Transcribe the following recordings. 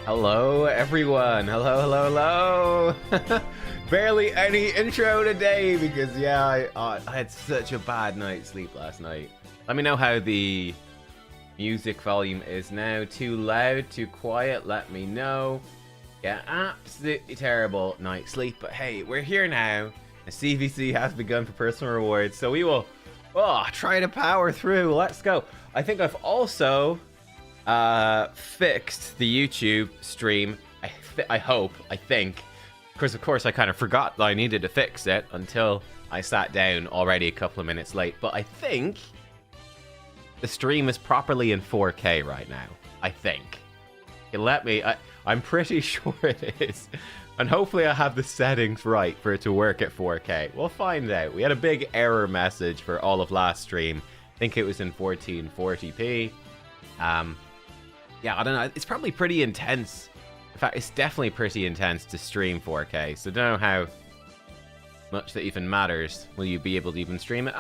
Hello, everyone. Hello, hello, hello. Barely any intro today because, yeah, I had such a bad night's sleep last night. Let me know how the music volume is now. Too loud, too quiet, let me know. Yeah, absolutely terrible night's sleep. But hey, we're here now. The CvC has begun for personal rewards, so we will try to power through. Let's go. I think I've also fixed the YouTube stream. I think. Because of course I kind of forgot that I needed to fix it until I sat down already a couple of minutes late. But I think the stream is properly in 4K right now. I think. I'm pretty sure it is. And hopefully I have the settings right for it to work at 4K. We'll find out. We had a big error message for all of last stream. I think it was in 1440p. Yeah, I don't know. It's probably pretty intense. In fact, it's definitely pretty intense to stream 4K. So I don't know how much that even matters. Will you be able to even stream it?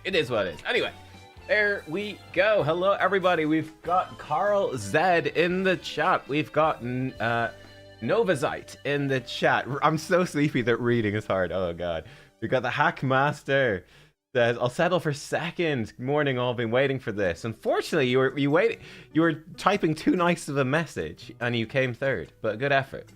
It is what it is. Anyway, there we go. Hello, everybody. We've got Carl Z in the chat. We've got Novazite in the chat. I'm so sleepy that reading is hard. Oh, God. We've got the Hackmaster. Says, I'll settle for second. Morning, all been waiting for this. Unfortunately, you were typing too nice of a message and you came third, but good effort.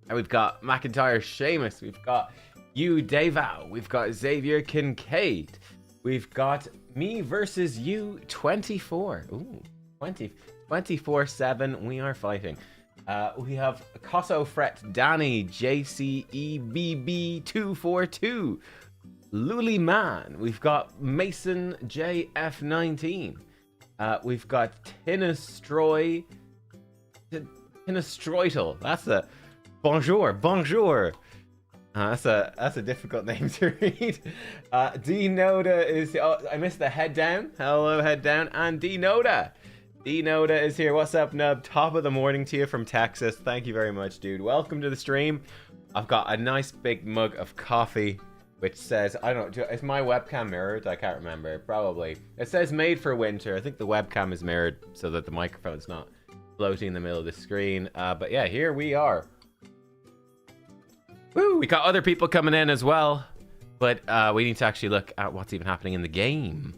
And we've got McIntyre Seamus, we've got you Davao, we've got Xavier Kincaid, we've got me versus you 24. Ooh, 24/7. We are fighting. We have Cosso Fret Danny JCEBB242. Luli Man, we've got Mason JF19, we've got Tinastroitel, that's a bonjour, that's a difficult name to read. D Noda is, I missed the head down, hello head down, and D Noda is here. What's up, Nub? Top of the morning to you from Texas. Thank you very much, dude. Welcome to the stream. I've got a nice big mug of coffee which says, I don't know, is my webcam mirrored? I can't remember. Probably. It says made for winter. I think the webcam is mirrored so that the microphone's not floating in the middle of the screen. But yeah, here we are. Woo! We got other people coming in as well. But we need to actually look at what's even happening in the game.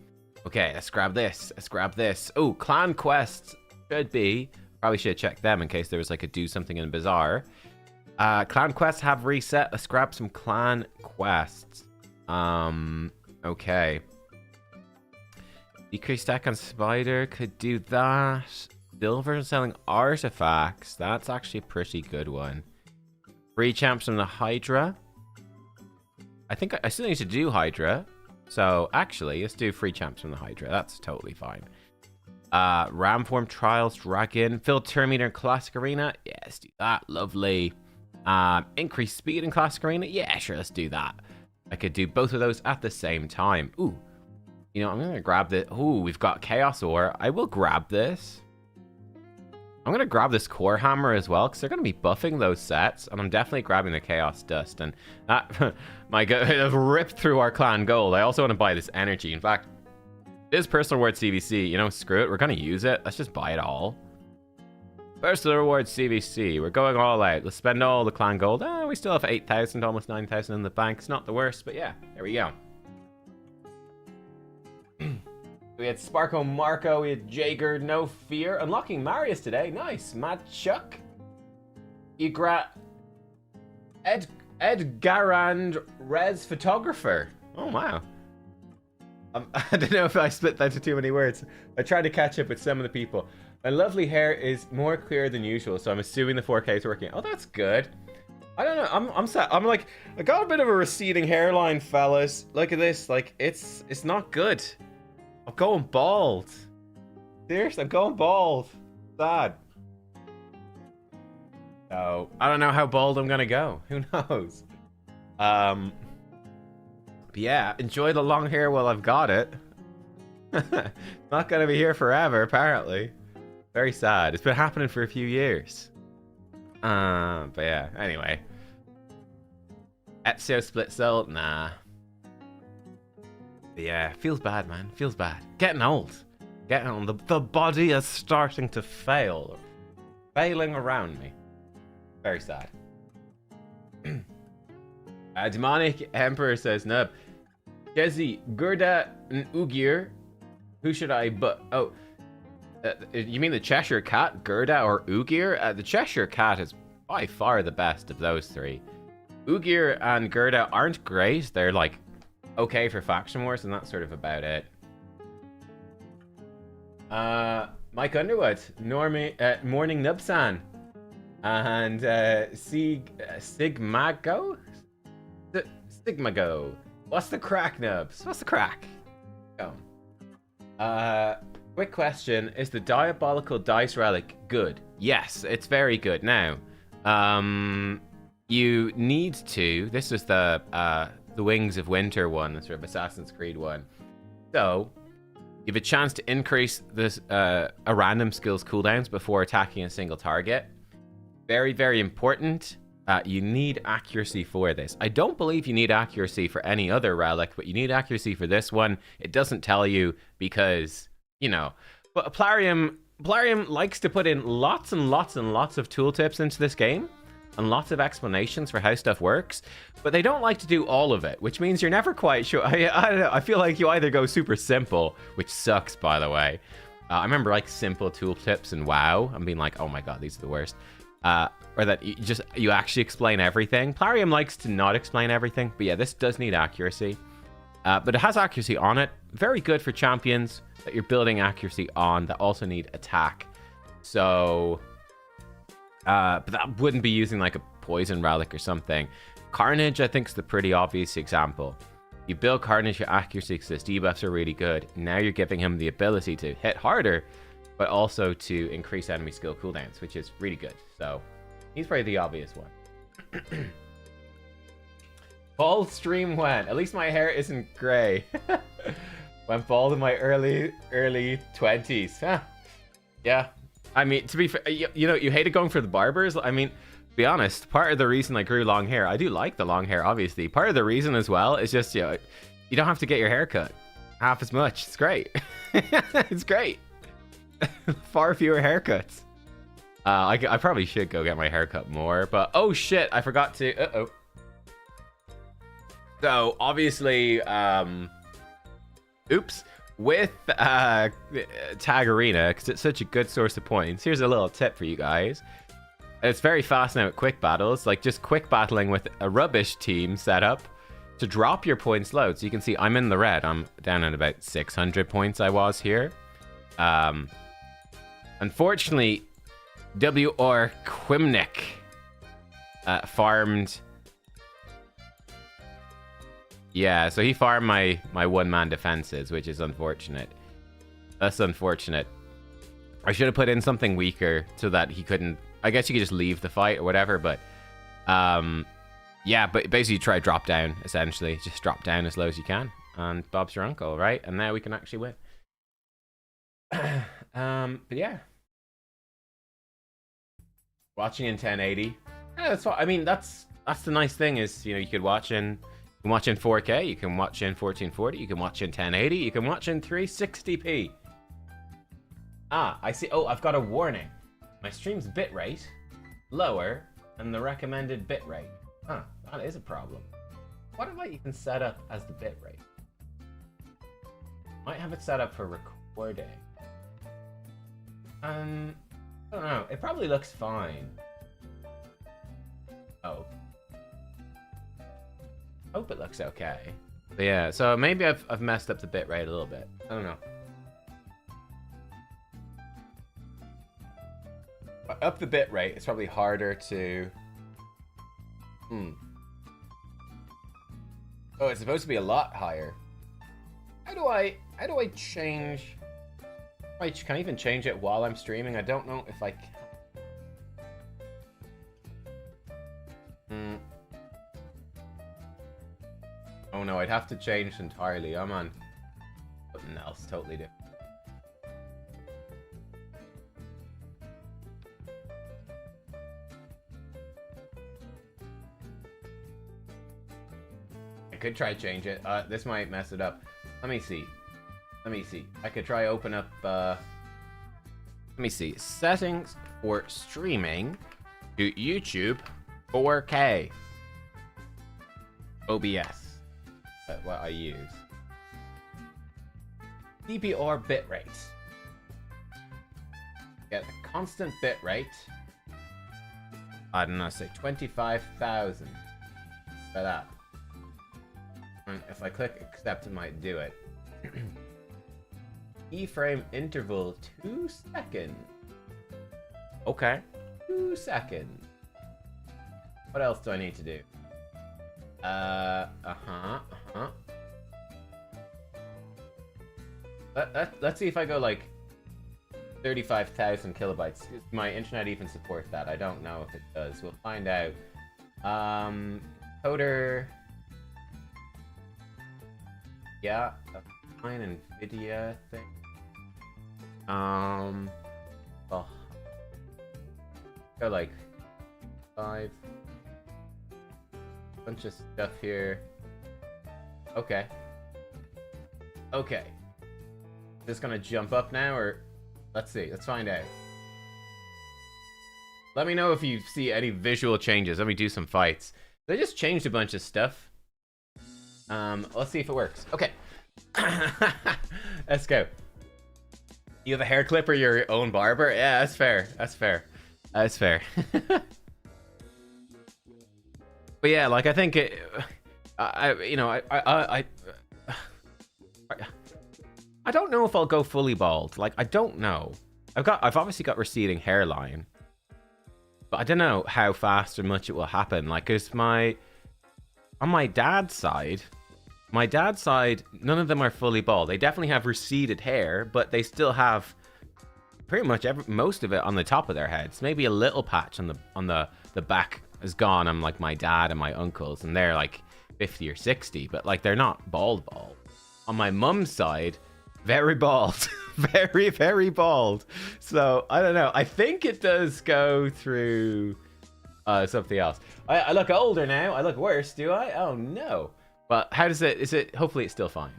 Okay, let's grab this. Let's grab this. Oh, clan quests should be. Probably should have checked them in case there was like a do something in Bazaar. Clan quests have reset. Let's grab some clan quests. Okay. Decrease stack on spider. Could do that. Silver selling artifacts. That's actually a pretty good one. Free champs from the Hydra. I think I still need to do Hydra. So actually, let's do free champs from the Hydra. That's totally fine. Ramform Trials Dragon. Fill turn meter Classic Arena. Yeah, let's do that. Lovely. Increase speed in Classic Arena. Yeah, sure, let's do that. I could do both of those at the same time. Ooh, you know, I'm gonna grab this. Ooh, we've got Chaos Ore. I will grab this. I'm gonna grab this Core Hammer as well because they're gonna be buffing those sets, and I'm definitely grabbing the Chaos Dust. And that, my God, it has ripped through our clan gold. I also want to buy this energy. In fact, this personal reward CvC. You know, screw it. We're gonna use it. Let's just buy it all. Personal reward CvC. We're going all out. Let's spend all the clan gold. We still have 8,000, almost 9,000 in the bank. It's not the worst, but yeah, there we go. We had Sparko Marco, we had Jager, No Fear. Unlocking Marius today. Nice. Matt Chuck. Edgarand Res Photographer. Oh, wow. I don't know if I split that into too many words. I tried to catch up with some of the people. My lovely hair is more clear than usual, so I'm assuming the 4K is working. Oh, that's good. I don't know. I'm sad. I'm like, I got a bit of a receding hairline, fellas. Look at this. Like, it's not good. I'm going bald. Seriously, I'm going bald. Sad. So I don't know how bald I'm gonna go. Who knows? But yeah, enjoy the long hair while I've got it. Not gonna be here forever, apparently. Very sad. It's been happening for a few years. But yeah, anyway. Ezio split soul? Nah. But yeah, feels bad, man. Feels bad. Getting old. Getting old. The body is starting to fail. failing around me. Very sad. Demonic Emperor says, Nub, Jesse, Gerda, and Ugir. Who should I but? Oh, you mean the Cheshire Cat, Gerda, or Ugir? The Cheshire Cat is by far the best of those three. Ugir and Gerda aren't great. They're like okay for faction wars, and that's sort of about it. Mike Underwood, Morning Nubsan, and Sigmago. Sigmago. What's the crack, Nubs? What's the crack? Go. Quick question: is the diabolical dice relic good? Yes, it's very good. Now, you need to. This is the Wings of Winter one, the sort of Assassin's Creed one. So you have a chance to increase this a random skill's cooldowns before attacking a single target. Very, very important. You need accuracy for this. I don't believe you need accuracy for any other relic, but you need accuracy for this one. It doesn't tell you because, you know. But Plarium likes to put in lots and lots and lots of tooltips into this game and lots of explanations for how stuff works, but they don't like to do all of it, which means you're never quite sure. I don't know. I feel like you either go super simple, which sucks, by the way. I remember like simple tooltips in WoW and being like, oh my god, these are the worst. Or that you actually explain everything. Plarium likes to not explain everything, but yeah, this does need accuracy. But it has accuracy on it. Very good for champions that you're building accuracy on that also need attack. So, but that wouldn't be using like a poison relic or something. Carnage, I think, is the pretty obvious example. You build Carnage, your accuracy because his debuffs are really good. Now you're giving him the ability to hit harder, but also to increase enemy skill cooldowns, which is really good. So he's probably the obvious one. Bald stream went. At least my hair isn't gray. Went bald in my early 20s. Huh. Yeah. I mean, to be fair, you know, you hated going for the barbers. I mean, to be honest, part of the reason I grew long hair, I do like the long hair, obviously. Part of the reason as well is just, you know, you don't have to get your hair cut half as much. It's great. It's great. Far fewer haircuts. I probably should go get my haircut more, but oh shit, I forgot to. So obviously, oops, with Tag Arena, because it's such a good source of points. Here's a little tip for you guys. It's very fast now at quick battles, like just quick battling with a rubbish team setup to drop your points load. So you can see I'm in the red. I'm down at about 600 points. I was here. Unfortunately, W.R. Quimnick farmed. Yeah, so he farmed my one-man defenses, which is unfortunate. That's unfortunate. I should have put in something weaker so that he couldn't. I guess you could just leave the fight or whatever, but yeah, but basically try to drop down, essentially. Just drop down as low as you can, and Bob's your uncle, right? And now we can actually win. But yeah. Watching in 1080. Yeah, that's what I mean. That's the nice thing is, you know, you can watch in 4K, you can watch in 1440, you can watch in 1080, you can watch in 360p. Ah, I see. Oh, I've got a warning. My stream's bitrate lower than the recommended bitrate. Huh, that is a problem. What if I even set up as the bitrate? Might have it set up for recording. I don't know. It probably looks fine. Oh. Hope it looks okay. But yeah, so maybe I've messed up the bitrate a little bit. I don't know. Up the bitrate, it's probably harder to. Oh, it's supposed to be a lot higher. How do I change? Can I even change it while I'm streaming? I don't know if I can. Oh no, I'd have to change entirely. I'm on something else totally different. I could try change it. This might mess it up. Let me see. I could try open up, let me see. Settings, for streaming to YouTube 4K. OBS. That's what I use. DPR bitrate. Get a constant bitrate. I don't know, say 25,000. Try that. And if I click accept, it might do it. Keyframe interval 2 seconds. Okay. 2 seconds. What else do I need to do? Let's see if I go like 35,000 kilobytes. Does my internet even support that? I don't know if it does. We'll find out. Coder. Yeah, a fine NVIDIA thing. Oh. Go like 5. Bunch of stuff here. Okay. Okay. Just gonna jump up now, or let's see. Let's find out. Let me know if you see any visual changes. Let me do some fights. They just changed a bunch of stuff. Let's see if it works. Okay. Let's go. You have a hair clipper, your own barber? Yeah, that's fair. That's fair. That's fair. But yeah, like I think it, I don't know if I'll go fully bald. Like I don't know. I've obviously got receding hairline, but I don't know how fast or much it will happen. Like, cause on my dad's side, none of them are fully bald. They definitely have receded hair, but they still have pretty much most of it on the top of their heads. Maybe a little patch on the back is gone. I'm like my dad and my uncles, and they're like 50 or 60, but like they're not bald. On my mum's side, very bald. very, very bald. So I don't know. I think it does go through something else. I look older now. I look worse, do I? Oh no. But how does it, hopefully it's still fine.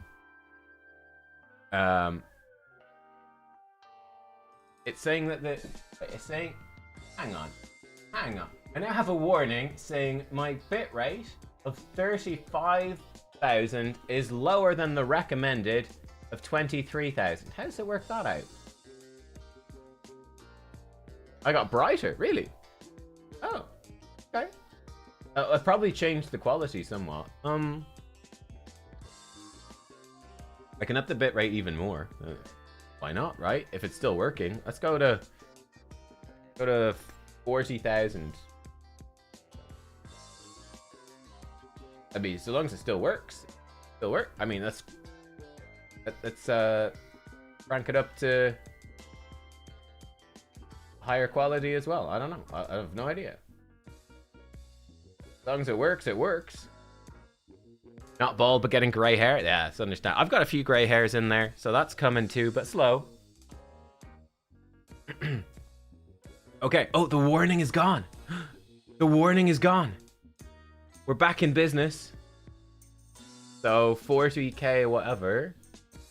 It's saying hang on. I now have a warning saying my bitrate of 35,000 is lower than the recommended of 23,000. How does it work that out? I got brighter, really? Oh, okay. I probably changed the quality somewhat. I can up the bitrate even more. Why not, right? If it's still working, let's go to 40,000. I mean, so long as it still works, I mean, let's rank it up to higher quality as well. I don't know. I have no idea. As long as it works, it works. Not bald, but getting gray hair. Yeah, it's understandable. I've got a few gray hairs in there, so that's coming too, but slow. Okay. Oh, the warning is gone. The warning is gone. We're back in business. So 40k whatever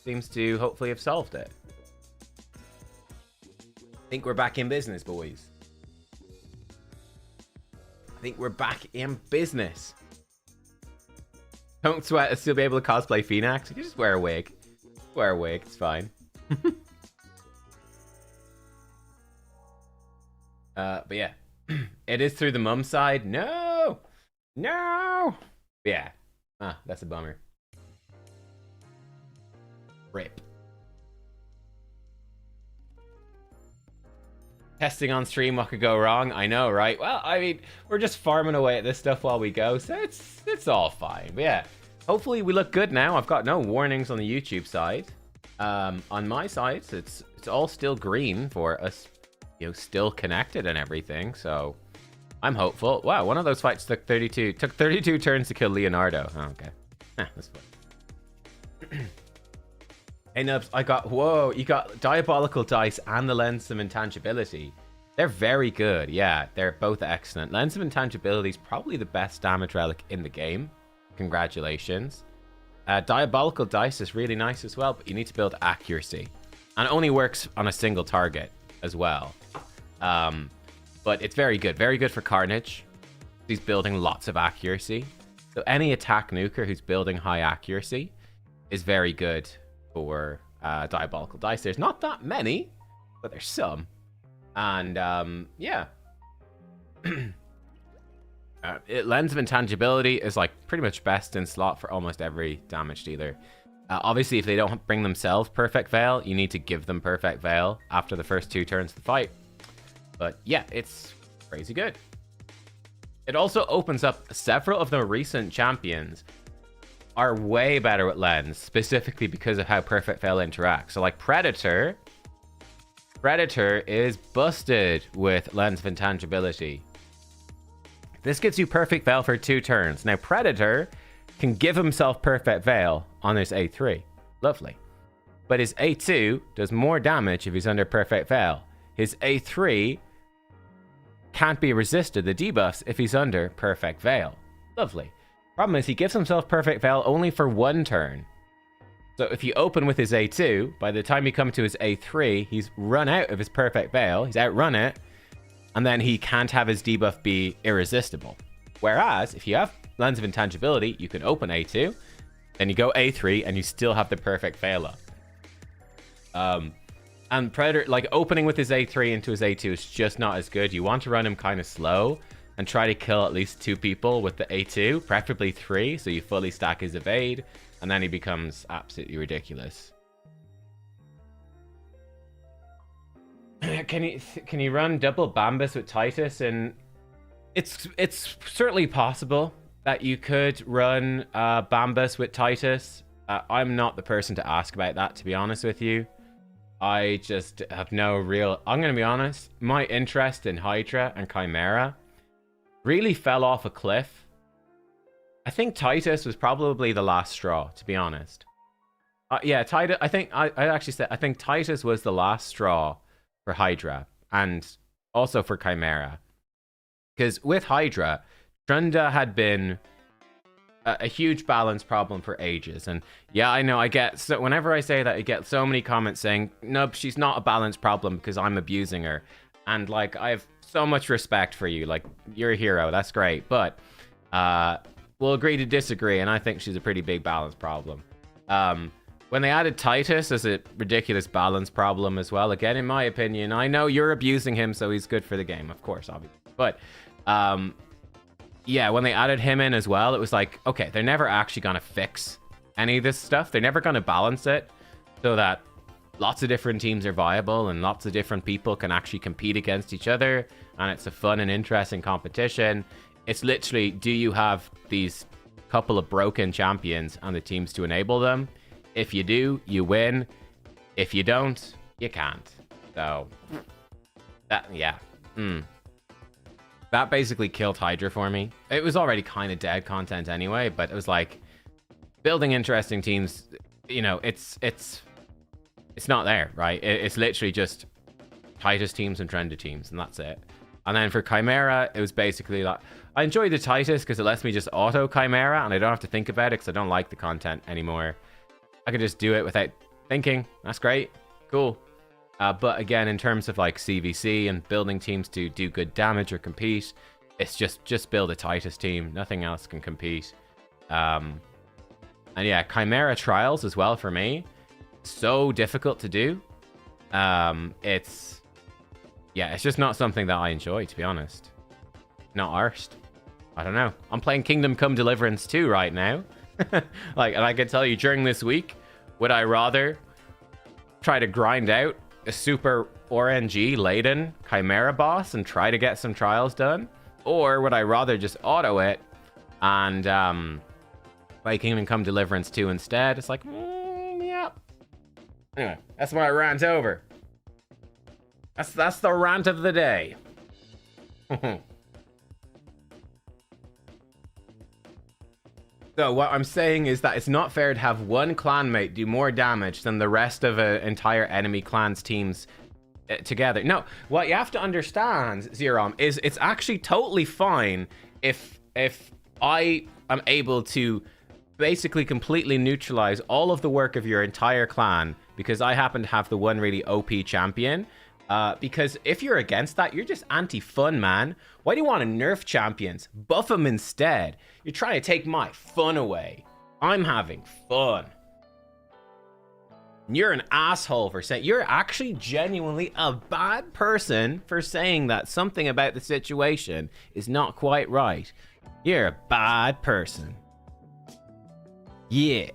seems to hopefully have solved it. I think we're back in business, boys. I think we're back in business. Don't sweat, I'll still be able to cosplay Phoenix. You can just wear a wig. Wear a wig, it's fine. But yeah. It is through the mum side. No! No! Yeah. Ah, that's a bummer. Rip. Testing on stream, what could go wrong? I know, right? Well, I mean, we're just farming away at this stuff while we go, so it's all fine. But yeah, hopefully we look good now. I've got no warnings on the YouTube side. On my side, it's all still green for us, you know, still connected and everything. So I'm hopeful. Wow, one of those fights took 32 turns to kill Leonardo. Oh, okay, that's fun. Hey Nubs, whoa, you got Diabolical Dice and the Lens of Intangibility. They're very good, yeah, they're both excellent. Lens of Intangibility is probably the best damage relic in the game. Congratulations. Diabolical Dice is really nice as well, but you need to build accuracy. And it only works on a single target as well. But it's very good for Carnage. He's building lots of accuracy. So any attack nuker who's building high accuracy is very good for Diabolical Dice. There's not that many, but there's some. And yeah. Lens of Intangibility is like pretty much best in slot for almost every damage dealer. Obviously, if they don't bring themselves Perfect Veil, you need to give them Perfect Veil after the first 2 turns of the fight. But yeah, it's crazy good. It also opens up several of the recent champions are way better with Lens, specifically because of how Perfect Veil interacts. So like Predator is busted with Lens of Intangibility. This gets you Perfect Veil for 2 turns. Now Predator can give himself Perfect Veil on his A3. Lovely. But his A2 does more damage if he's under Perfect Veil. His A3 can't be resisted, the debuffs, if he's under Perfect Veil. Lovely. Problem is, he gives himself Perfect Veil only for 1 turn. So if you open with his A2, by the time you come to his A3, he's run out of his Perfect Veil, he's outrun it, and then he can't have his debuff be irresistible. Whereas, if you have Lens of Intangibility, you can open A2, then you go A3, and you still have the Perfect Veil up. And Predator, like, opening with his A3 into his A2 is just not as good. You want to run him kind of slow and try to kill at least 2 people with the A2, preferably 3, so you fully stack his evade, and then he becomes absolutely ridiculous. Can you run double Bambus with Titus? And it's certainly possible that you could run Bambus with Titus. I'm not the person to ask about that, to be honest with you. I just have no real... I'm going to be honest. My interest in Hydra and Chimera really fell off a cliff. I think Titus was probably the last straw, to be honest. Yeah, Titus... I think Titus was the last straw for Hydra. And also for Chimera. Because with Hydra, Trunda had been a huge balance problem for ages. And yeah, I know, so whenever I say that, I get so many comments saying, "Nub, she's not a balance problem because I'm abusing her." And like, I have so much respect for you. Like, you're a hero, that's great. But we'll agree to disagree, and I think she's a pretty big balance problem. When they added Titus as a ridiculous balance problem as well, again, in my opinion, I know you're abusing him, so he's good for the game, of course, obviously. But yeah, when they added him in as well, it was like, okay, they're never actually going to fix any of this stuff. They're never going to balance it so that lots of different teams are viable and lots of different people can actually compete against each other. And it's a fun and interesting competition. It's literally, do you have these couple of broken champions and the teams to enable them? If you do, you win. If you don't, you can't. So, that, yeah. That basically killed Hydra for me. It was already kind of dead content anyway, but it was like building interesting teams. You know, it's not there, right? It's literally just Titus teams and Trenda teams, and that's it. And then for Chimera, it was basically like, I enjoy the Titus because it lets me just auto Chimera, and I don't have to think about it because I don't like the content anymore. I can just do it without thinking. That's great. Cool. But again, in terms of like CvC and building teams to do good damage or compete, it's just build a Titus team. Nothing else can compete. And yeah, Chimera Trials as well for me. So difficult to do. It's just not something that I enjoy, to be honest. Not arsed. I don't know. I'm playing Kingdom Come Deliverance 2 right now. Like, and I can tell you, during this week, would I rather try to grind out a super RNG laden Chimera boss and try to get some trials done, or would I rather just auto it and play Kingdom Come Deliverance 2 instead? It's like, yeah. Anyway, that's my rant over. That's the rant of the day. So what I'm saying is that it's not fair to have one clanmate do more damage than the rest of an entire enemy clan's teams together. No, what you have to understand, Zerom, is it's actually totally fine if I am able to basically completely neutralize all of the work of your entire clan because I happen to have the one really OP champion. Because if you're against that, you're just anti-fun, man. Why do you want to nerf champions? Buff them instead. You're trying to take my fun away. I'm having fun. You're an asshole for saying... You're actually genuinely a bad person for saying that something about the situation is not quite right. You're a bad person. Yeah.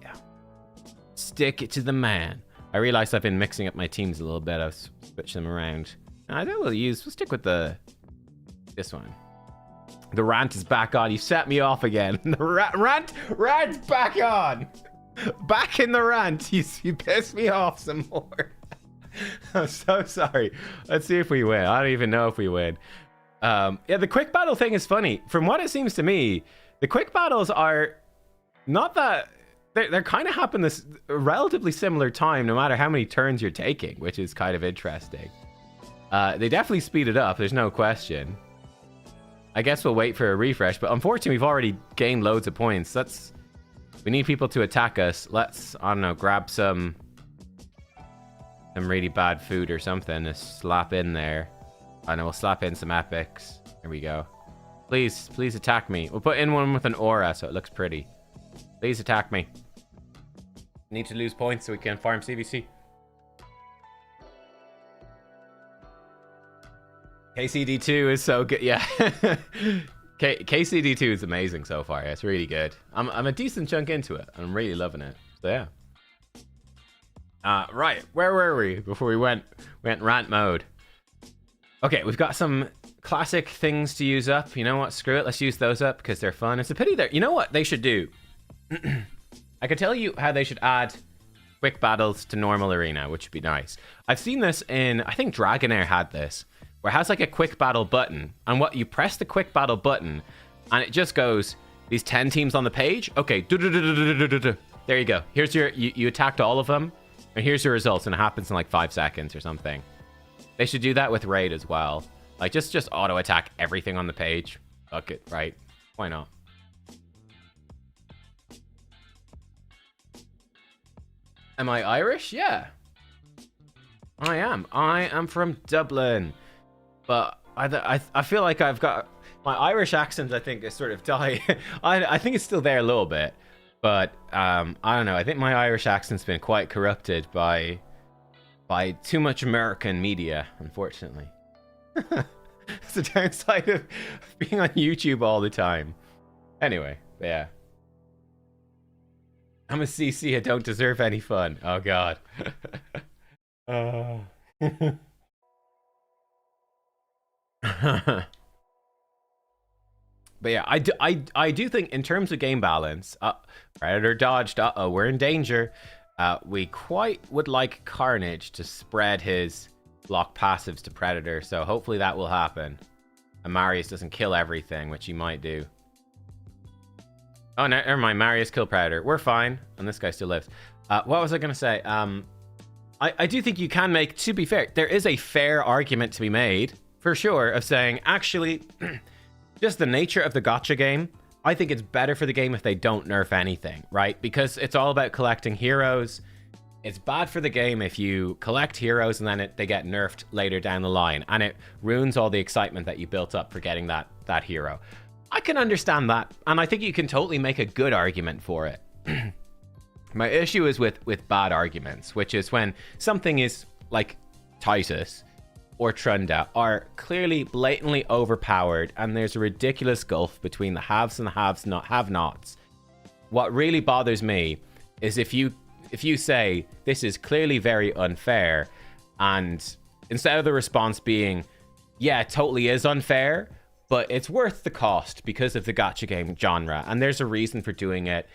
Stick it to the man. I realized I've been mixing up my teams a little bit. I've switched them around. I think we'll stick with this one. The rant is back on. You set me off again. The rant's back on. Back in the rant. You pissed me off some more. I'm so sorry. Let's see if we win. I don't even know if we win. Yeah, the quick battle thing is funny. From what it seems to me, the quick battles are not that... They're kind of happen this relatively similar time, no matter how many turns you're taking, which is kind of interesting. They definitely speed it up. There's no question. I guess we'll wait for a refresh, but unfortunately, we've already gained loads of points. We need people to attack us. Let's, I don't know, grab some really bad food or something to slap in there. I know, we'll slap in some epics. Here we go. Please attack me. We'll put in one with an aura so it looks pretty. Please attack me. Need to lose points so we can farm CvC. KCD2 is so good. Yeah. KCD2 is amazing so far. It's really good. I'm a decent chunk into it. I'm really loving it. So yeah. Right. Where were we before we went rant mode? Okay, we've got some classic things to use up. You know what? Screw it. Let's use those up because they're fun. It's a pity you know what they should do? I could tell you how they should add quick battles to normal arena, which would be nice. I've seen this in, I think Dragonair had this, where it has like a quick battle button, and what you press the quick battle button, and it just goes, these 10 teams on the page, okay, there you go. Here's your, you attacked all of them, and here's your results, and it happens in like 5 seconds or something. They should do that with Raid as well. Like, just auto attack everything on the page. Fuck it, right? Why not? Am I Irish? Yeah. I am. I am from Dublin. But I feel like I've got... My Irish accent, I think, is sort of dying. I think it's still there a little bit. But, I don't know. I think my Irish accent's been quite corrupted by too much American media, unfortunately. It's the downside of being on YouTube all the time. Anyway, yeah. I'm a CC, I don't deserve any fun. Oh, God. But yeah, I do think in terms of game balance, Predator dodged, we're in danger. We quite would like Carnage to spread his block passives to Predator, so hopefully that will happen. And Marius doesn't kill everything, which he might do. Oh, no, never mind. Marius killed Predator. We're fine. And this guy still lives. What was I going to say? I do think you can make, to be fair, there is a fair argument to be made, for sure, of saying, actually, just the nature of the gacha game, I think it's better for the game if they don't nerf anything, right? Because it's all about collecting heroes. It's bad for the game if you collect heroes and then they get nerfed later down the line. And it ruins all the excitement that you built up for getting that hero. I can understand that, and I think you can totally make a good argument for it. My issue is with bad arguments, which is when something is like Titus or Trunda are clearly blatantly overpowered, and there's a ridiculous gulf between the haves and the have-nots. What really bothers me is if you say this is clearly very unfair, and instead of the response being, yeah, it totally is unfair, but it's worth the cost because of the gacha game genre, and there's a reason for doing it.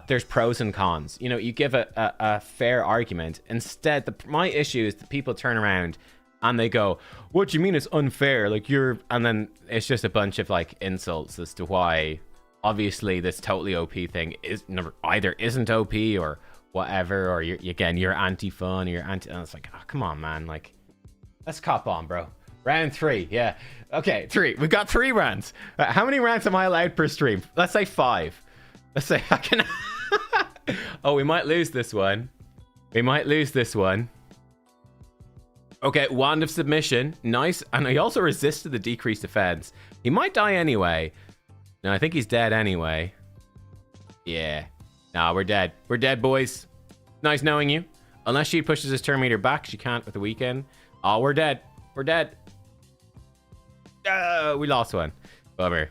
There's pros and cons. You know, you give a fair argument. Instead, my issue is that people turn around and they go, "What do you mean it's unfair? Like you're..." And then it's just a bunch of like insults as to why, obviously, this totally OP thing is either isn't OP or whatever, or you're anti-fun, or you're anti. And it's like, oh, come on, man. Like, let's cop on, bro. Round 3, yeah. Okay, 3. We've got 3 rounds. How many rounds am I allowed per stream? Let's say 5. Let's say I can... Oh, we might lose this one. We might lose this one. Okay, Wand of Submission. Nice. And he also resisted the decreased defense. He might die anyway. No, I think he's dead anyway. Yeah. Nah, we're dead. We're dead, boys. Nice knowing you. Unless she pushes his turn meter back. She can't with the weekend. Oh, we're dead. We're dead. We lost one. Bummer.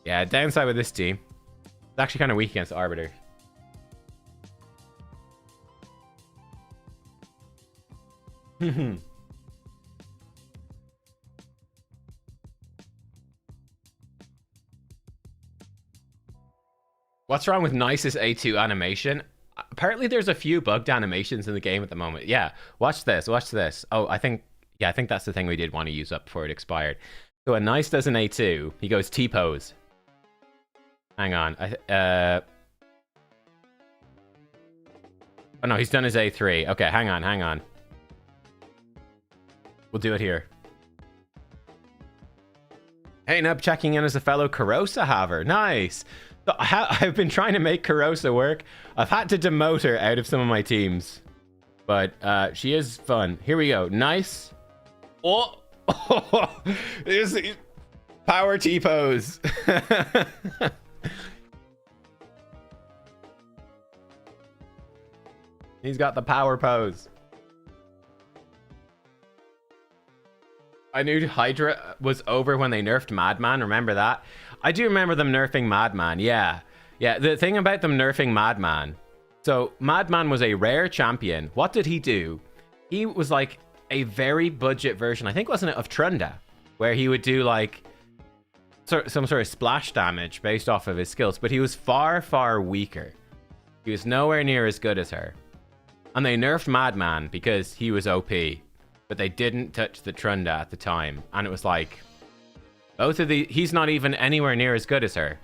Yeah, downside with this team. It's actually kind of weak against Arbiter. What's wrong with Nice's A2 animation? Apparently there's a few bugged animations in the game at the moment. Yeah, watch this, watch this. Oh, I think that's the thing we did want to use up before it expired. So when Nice does an A2, he goes T-pose. Hang on. Oh no, he's done his A3. Okay, hang on. We'll do it here. Hey, Nub, checking in as a fellow Carosa haver. Nice. So I've been trying to make Carosa work. I've had to demote her out of some of my teams. But she is fun. Here we go. Nice. Oh! There's power T-pose. He's got the power pose. I knew Hydra was over when they nerfed Madman. Remember that? I do remember them nerfing Madman. Yeah. Yeah, the thing about them nerfing Madman. So, Madman was a rare champion. What did he do? He was like a very budget version, I think, wasn't it, of Trunda? Where he would do like some sort of splash damage based off of his skills. But he was far, far weaker. He was nowhere near as good as her. And they nerfed Madman because he was OP. But they didn't touch the Trunda at the time. And it was like, both of the, he's not even anywhere near as good as her.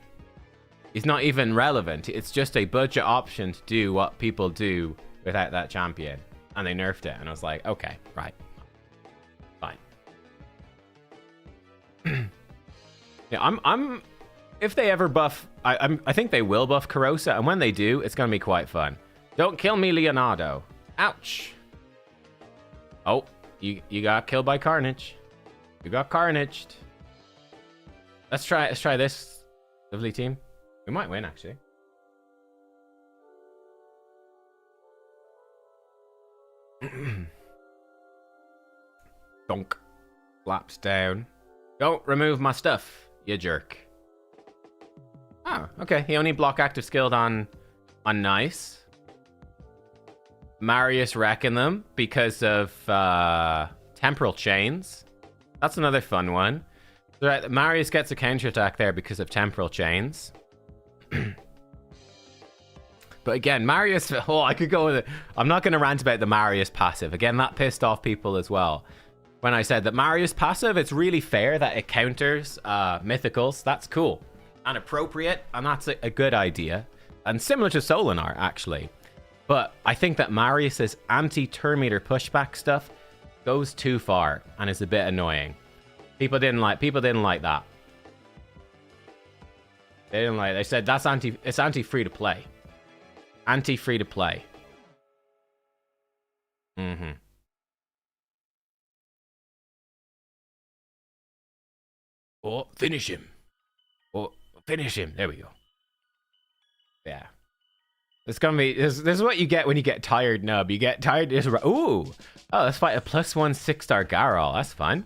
He's not even relevant. It's just a budget option to do what people do without that champion. And they nerfed it. And I was like, okay, right. Fine. Yeah, I'm if they ever buff, I think they will buff Carosa. And when they do, it's going to be quite fun. Don't kill me, Leonardo. Ouch. Oh. You got killed by Carnage. You got carnaged. Let's try this. Lovely team. We might win, actually. Donk. Flaps down. Don't remove my stuff, you jerk. Oh, okay. He only block active skilled on Nice. Marius wrecking them because of temporal chains. That's another fun one. Right, Marius gets a counterattack there because of temporal chains. But again, Marius, oh, I could go with it. I'm not going to rant about the Marius passive. Again, that pissed off people as well. When I said that Marius passive, it's really fair that it counters mythicals. That's cool and appropriate, and that's a good idea. And similar to Solinar, actually. But I think that Marius's anti-turn meter pushback stuff goes too far and is a bit annoying. People didn't like that. They said that's it's anti-free to play. Anti-free to play. Mm-hmm. Oh, finish him. Oh, finish him. There we go. Yeah. It's gonna be this is what you get when you get tired, Nub. You get tired. Ooh, oh, let's fight a +1 6-star Garol. That's fun.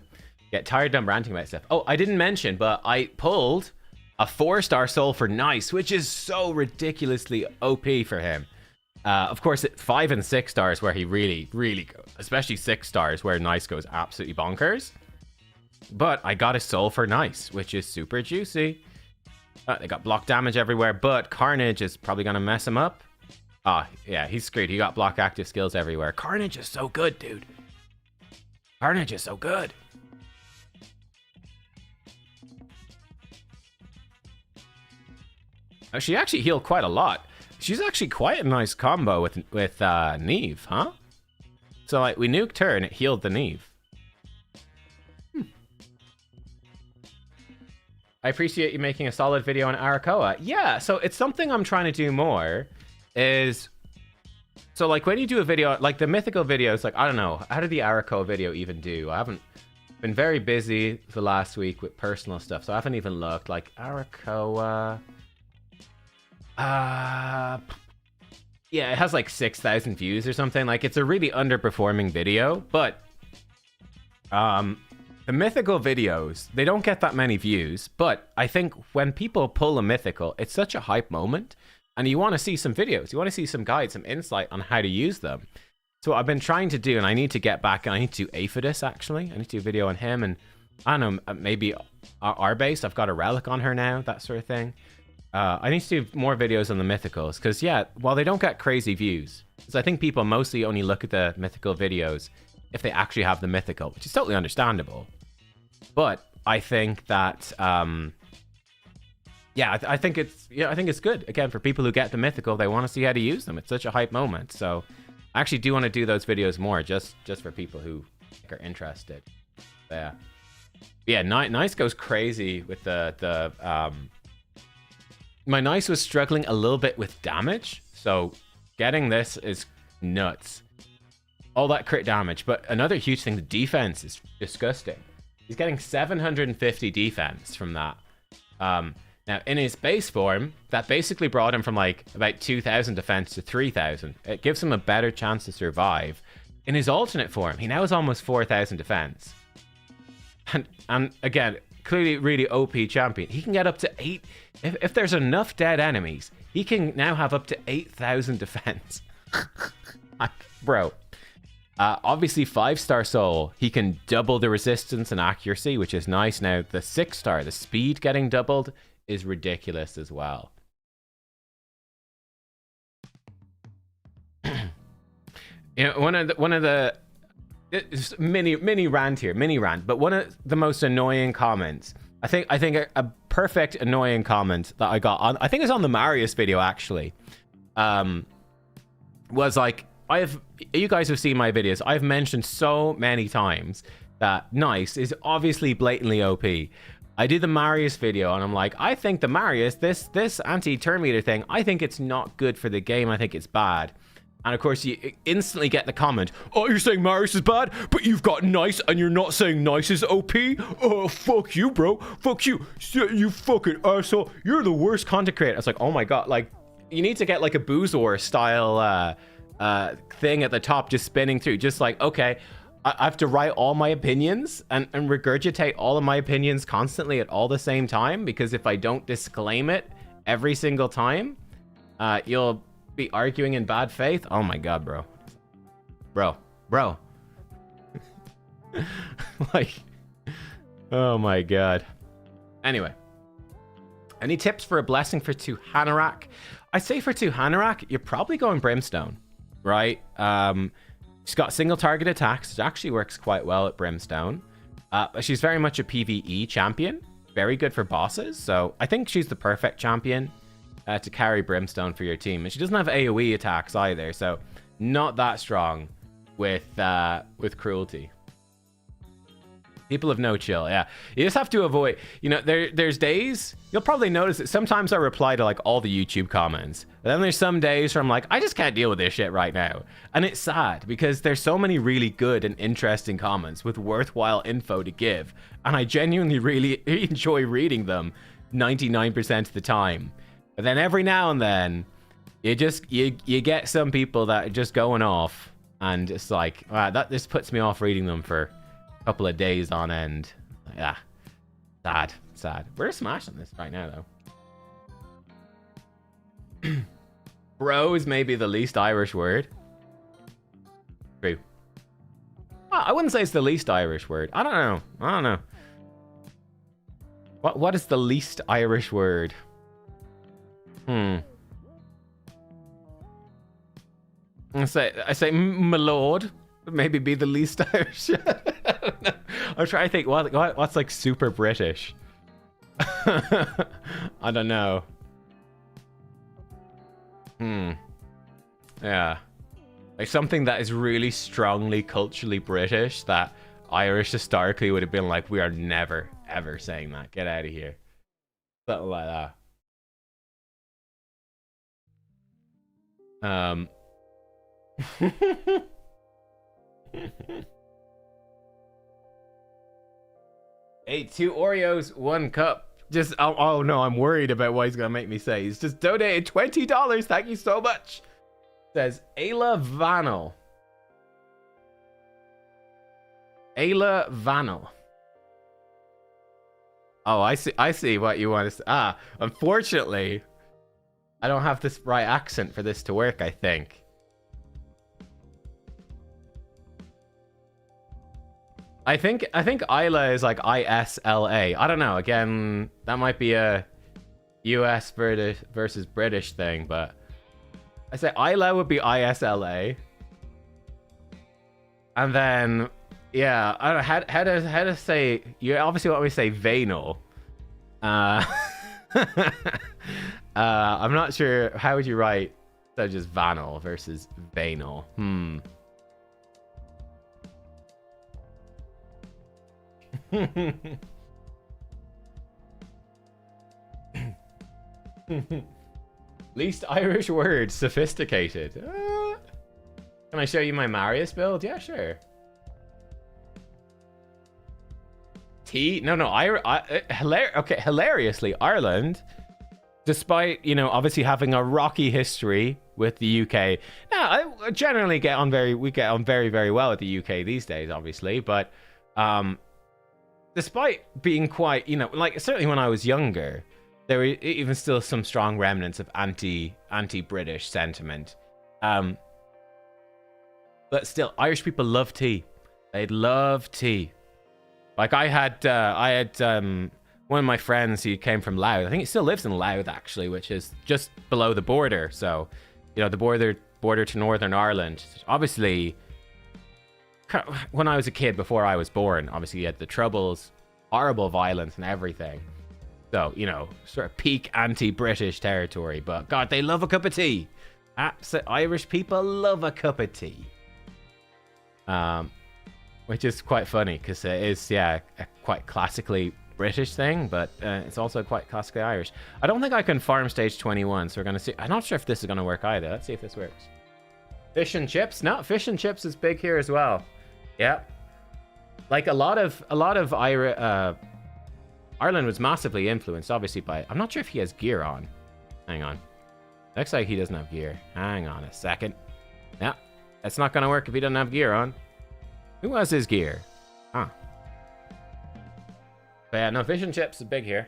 Get tired done ranting about stuff. Oh, I didn't mention, but I pulled a 4-star soul for Nice, which is so ridiculously OP for him. Of course, 5 and 6 stars where he really goes, especially 6 stars where Nice goes absolutely bonkers. But I got a soul for Nice, which is super juicy. They got block damage everywhere, but Carnage is probably gonna mess him up. Ah, yeah, he's screwed. He got block active skills everywhere. Carnage is so good, dude. Carnage is so good. She actually healed quite a lot. She's actually quite a nice combo with Neve, huh? So like we nuked her and it healed the Neve. I appreciate you making a solid video on Arakoa. Yeah, so it's something I'm trying to do more is So like when you do a video, like the mythical videos, like I don't know, how did the Araco video even do? I haven't been very busy the last week with personal stuff, so I haven't even looked. Like Aracoa, yeah, it has like 6,000 views or something. Like it's a really underperforming video, but the mythical videos, they don't get that many views, but I think when people pull a mythical, it's such a hype moment. And you want to see some videos. You want to see some guides, some insight on how to use them. So what I've been trying to do, and I need to get back, I need to do Aphidus, actually. I need to do a video on him, and I don't know, maybe our base. I've got a relic on her now, that sort of thing. I need to do more videos on the mythicals, because, yeah, while they don't get crazy views, because I think people mostly only look at the mythical videos if they actually have the mythical, which is totally understandable. But I think that... yeah, I think it's good. Again, for people who get the mythical, they want to see how to use them. It's such a hype moment. So I actually do want to do those videos more, just for people who are interested. Yeah, Nice goes crazy with the my Nice was struggling a little bit with damage, so getting this is nuts. All that crit damage, but another huge thing, the defense is disgusting. He's getting 750 defense from that. Now, in his base form, that basically brought him from like about 2,000 defense to 3,000. It gives him a better chance to survive. In his alternate form, he now has almost 4,000 defense. And again, clearly really OP champion. He can get up to 8... If there's enough dead enemies, he can now have up to 8,000 defense. Bro. Obviously, 5-star soul, he can double the resistance and accuracy, which is nice. Now, the 6-star, the speed getting doubled, is ridiculous as well. You know, one of the mini rant, but one of the most annoying comments. I think a perfect annoying comment that I got on, I think it's on the Marius video actually, was like, you guys have seen my videos. I've mentioned so many times that Nice is obviously blatantly OP. I did the Marius video and I'm like, I think the Marius, this anti-turn meter thing, I think it's not good for the game. I think it's bad. And of course, you instantly get the comment, oh, you're saying Marius is bad, but you've got Nice and you're not saying Nice is OP? Oh, fuck you, bro. Fuck you. You fucking arsehole. You're the worst content creator. It's like, oh my God. Like, you need to get like a Boozor style thing at the top just spinning through. Just like, okay, I have to write all my opinions and regurgitate all of my opinions constantly at all the same time, because if I don't disclaim it every single time, you'll be arguing in bad faith. Oh my God, bro. Like, oh my God. Anyway, any tips for a blessing for 2 Hanorach? I'd say for 2 Hanorach, you're probably going Brimstone, right? She's got single target attacks. It actually works quite well at Brimstone. She's very much a PvE champion. Very good for bosses. So I think she's the perfect champion to carry Brimstone for your team. And she doesn't have AoE attacks either. So not that strong with Cruelty. People have no chill, yeah. You just have to avoid, you know, there's days, you'll probably notice that sometimes I reply to like all the YouTube comments. But then there's some days where I'm like, I just can't deal with this shit right now. And it's sad because there's so many really good and interesting comments with worthwhile info to give. And I genuinely really enjoy reading them 99% of the time. But then every now and then, you get some people that are just going off. And it's like, wow, this puts me off reading them for couple of days on end. Yeah, sad. We're smashing this right now though. Bro is maybe the least Irish word. True. Well, I wouldn't say it's the least Irish word. I don't know. What is the least Irish word? I say my lord would maybe be the least Irish. I'm trying to think what's like super British. I don't know. Yeah, like something that is really strongly culturally British that Irish historically would have been like, we are never ever saying that. Get out of here. Something like that. Ate 2 Oreos, 1 cup. Just, oh no, I'm worried about what he's gonna make me say. He's just donated $20. Thank you so much. Says Ayla Vanel. Ayla Vanel. Oh, I see what you want to say. Ah, unfortunately, I don't have this right accent for this to work, I think. I think Isla is like ISLA. I don't know. Again, that might be a US versus British thing, but I say Isla would be ISLA. And then, yeah, I don't know how to say. You obviously want me to say Vanal. I'm not sure. How would you write? So just Vanal versus Vanal. Least Irish word, sophisticated. Can I show you my Marius build? Yeah, sure. Hilariously, Ireland, despite, you know, obviously having a rocky history with the UK. Now, I generally get on very well with the UK these days, obviously, but despite being quite, you know, like certainly when I was younger, there were even still some strong remnants of anti-British sentiment. But still, Irish people love tea. They love tea. Like I had one of my friends who came from Louth. I think he still lives in Louth actually, which is just below the border. So, you know, the border to Northern Ireland. Obviously, when I was a kid, before I was born, obviously you had the Troubles, horrible violence and everything. So, you know, sort of peak anti-British territory. But God, they love a cup of tea. Irish people love a cup of tea. Which is quite funny because it is, yeah, a quite classically British thing, but it's also quite classically Irish. I don't think I can farm stage 21, so we're going to see. I'm not sure if this is going to work either. Let's see if this works. Fish and chips? No, fish and chips is big here as well. Yeah. Like a lot of Ireland was massively influenced, obviously, by... I'm not sure if he has gear on. Hang on. Looks like he doesn't have gear. Hang on a second. Yeah, that's not going to work if he doesn't have gear on. Who has his gear? Huh. But yeah, no, fish and chips is big here.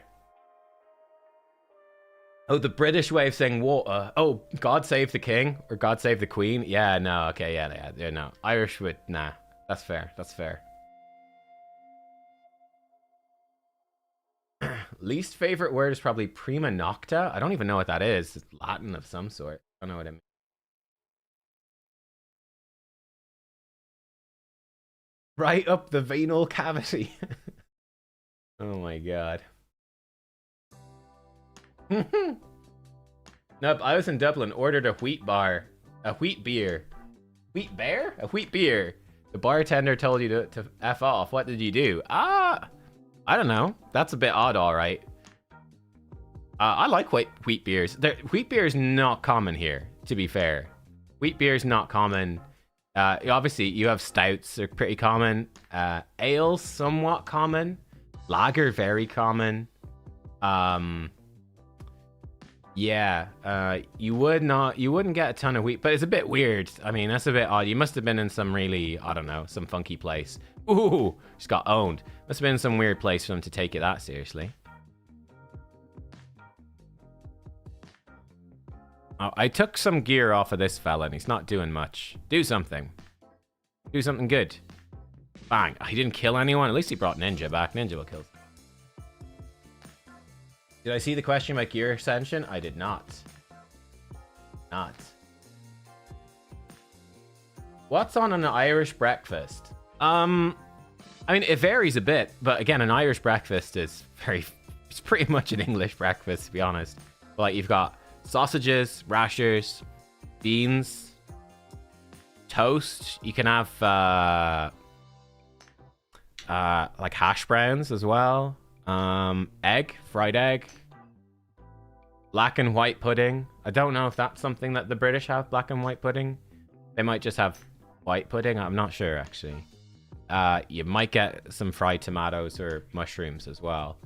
Oh, the British way of saying water. Oh, God save the king or God save the queen. Yeah, no, okay, yeah, no. Irish would, nah. That's fair. That's fair. Least favorite word is probably prima nocta. I don't even know what that is. It's Latin of some sort. I don't know what it means. Right up the venal cavity. Oh my god. Nope, I was in Dublin, ordered a wheat bar. A wheat beer. Wheat bear? A wheat beer. The bartender told you to F off. What did you do? I don't know. That's a bit odd, alright. I like wheat beers. Wheat beer is not common here, to be fair. Wheat beer is not common. Obviously, you have stouts are pretty common. Ales, somewhat common. Lager, very common. Yeah, you wouldn't get a ton of wheat, but it's a bit weird. I mean, that's a bit odd. You must have been in some really, I don't know, some funky place. Ooh, just got owned. Must have been some weird place for them to take it that seriously. Oh, I took some gear off of this fella and he's not doing much. Do something. Do something good. Bang. Oh, he didn't kill anyone. At least he brought Ninja back. Ninja will kill. Did I see the question about gear ascension? I did not. Not. What's on an Irish breakfast? I mean, it varies a bit, but again, an Irish breakfast is it's pretty much an English breakfast, to be honest. Like, you've got sausages, rashers, beans, toast. You can have like hash browns as well. Egg, fried egg, black and white pudding. I don't know if that's something that the British have, black and white pudding. They might just have white pudding. I'm not sure, actually. You might get some fried tomatoes or mushrooms as well.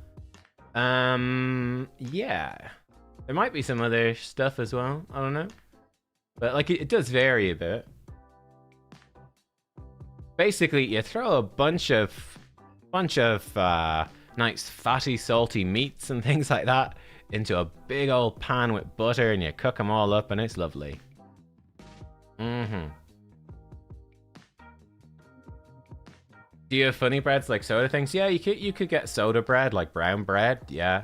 Yeah. There might be some other stuff as well. I don't know. But, like, it does vary a bit. Basically, you throw a bunch of nice fatty, salty meats and things like that into a big old pan with butter, and you cook them all up, and it's lovely. Mm-hmm. Do you have funny breads like soda things? Yeah, you could get soda bread, like brown bread. Yeah.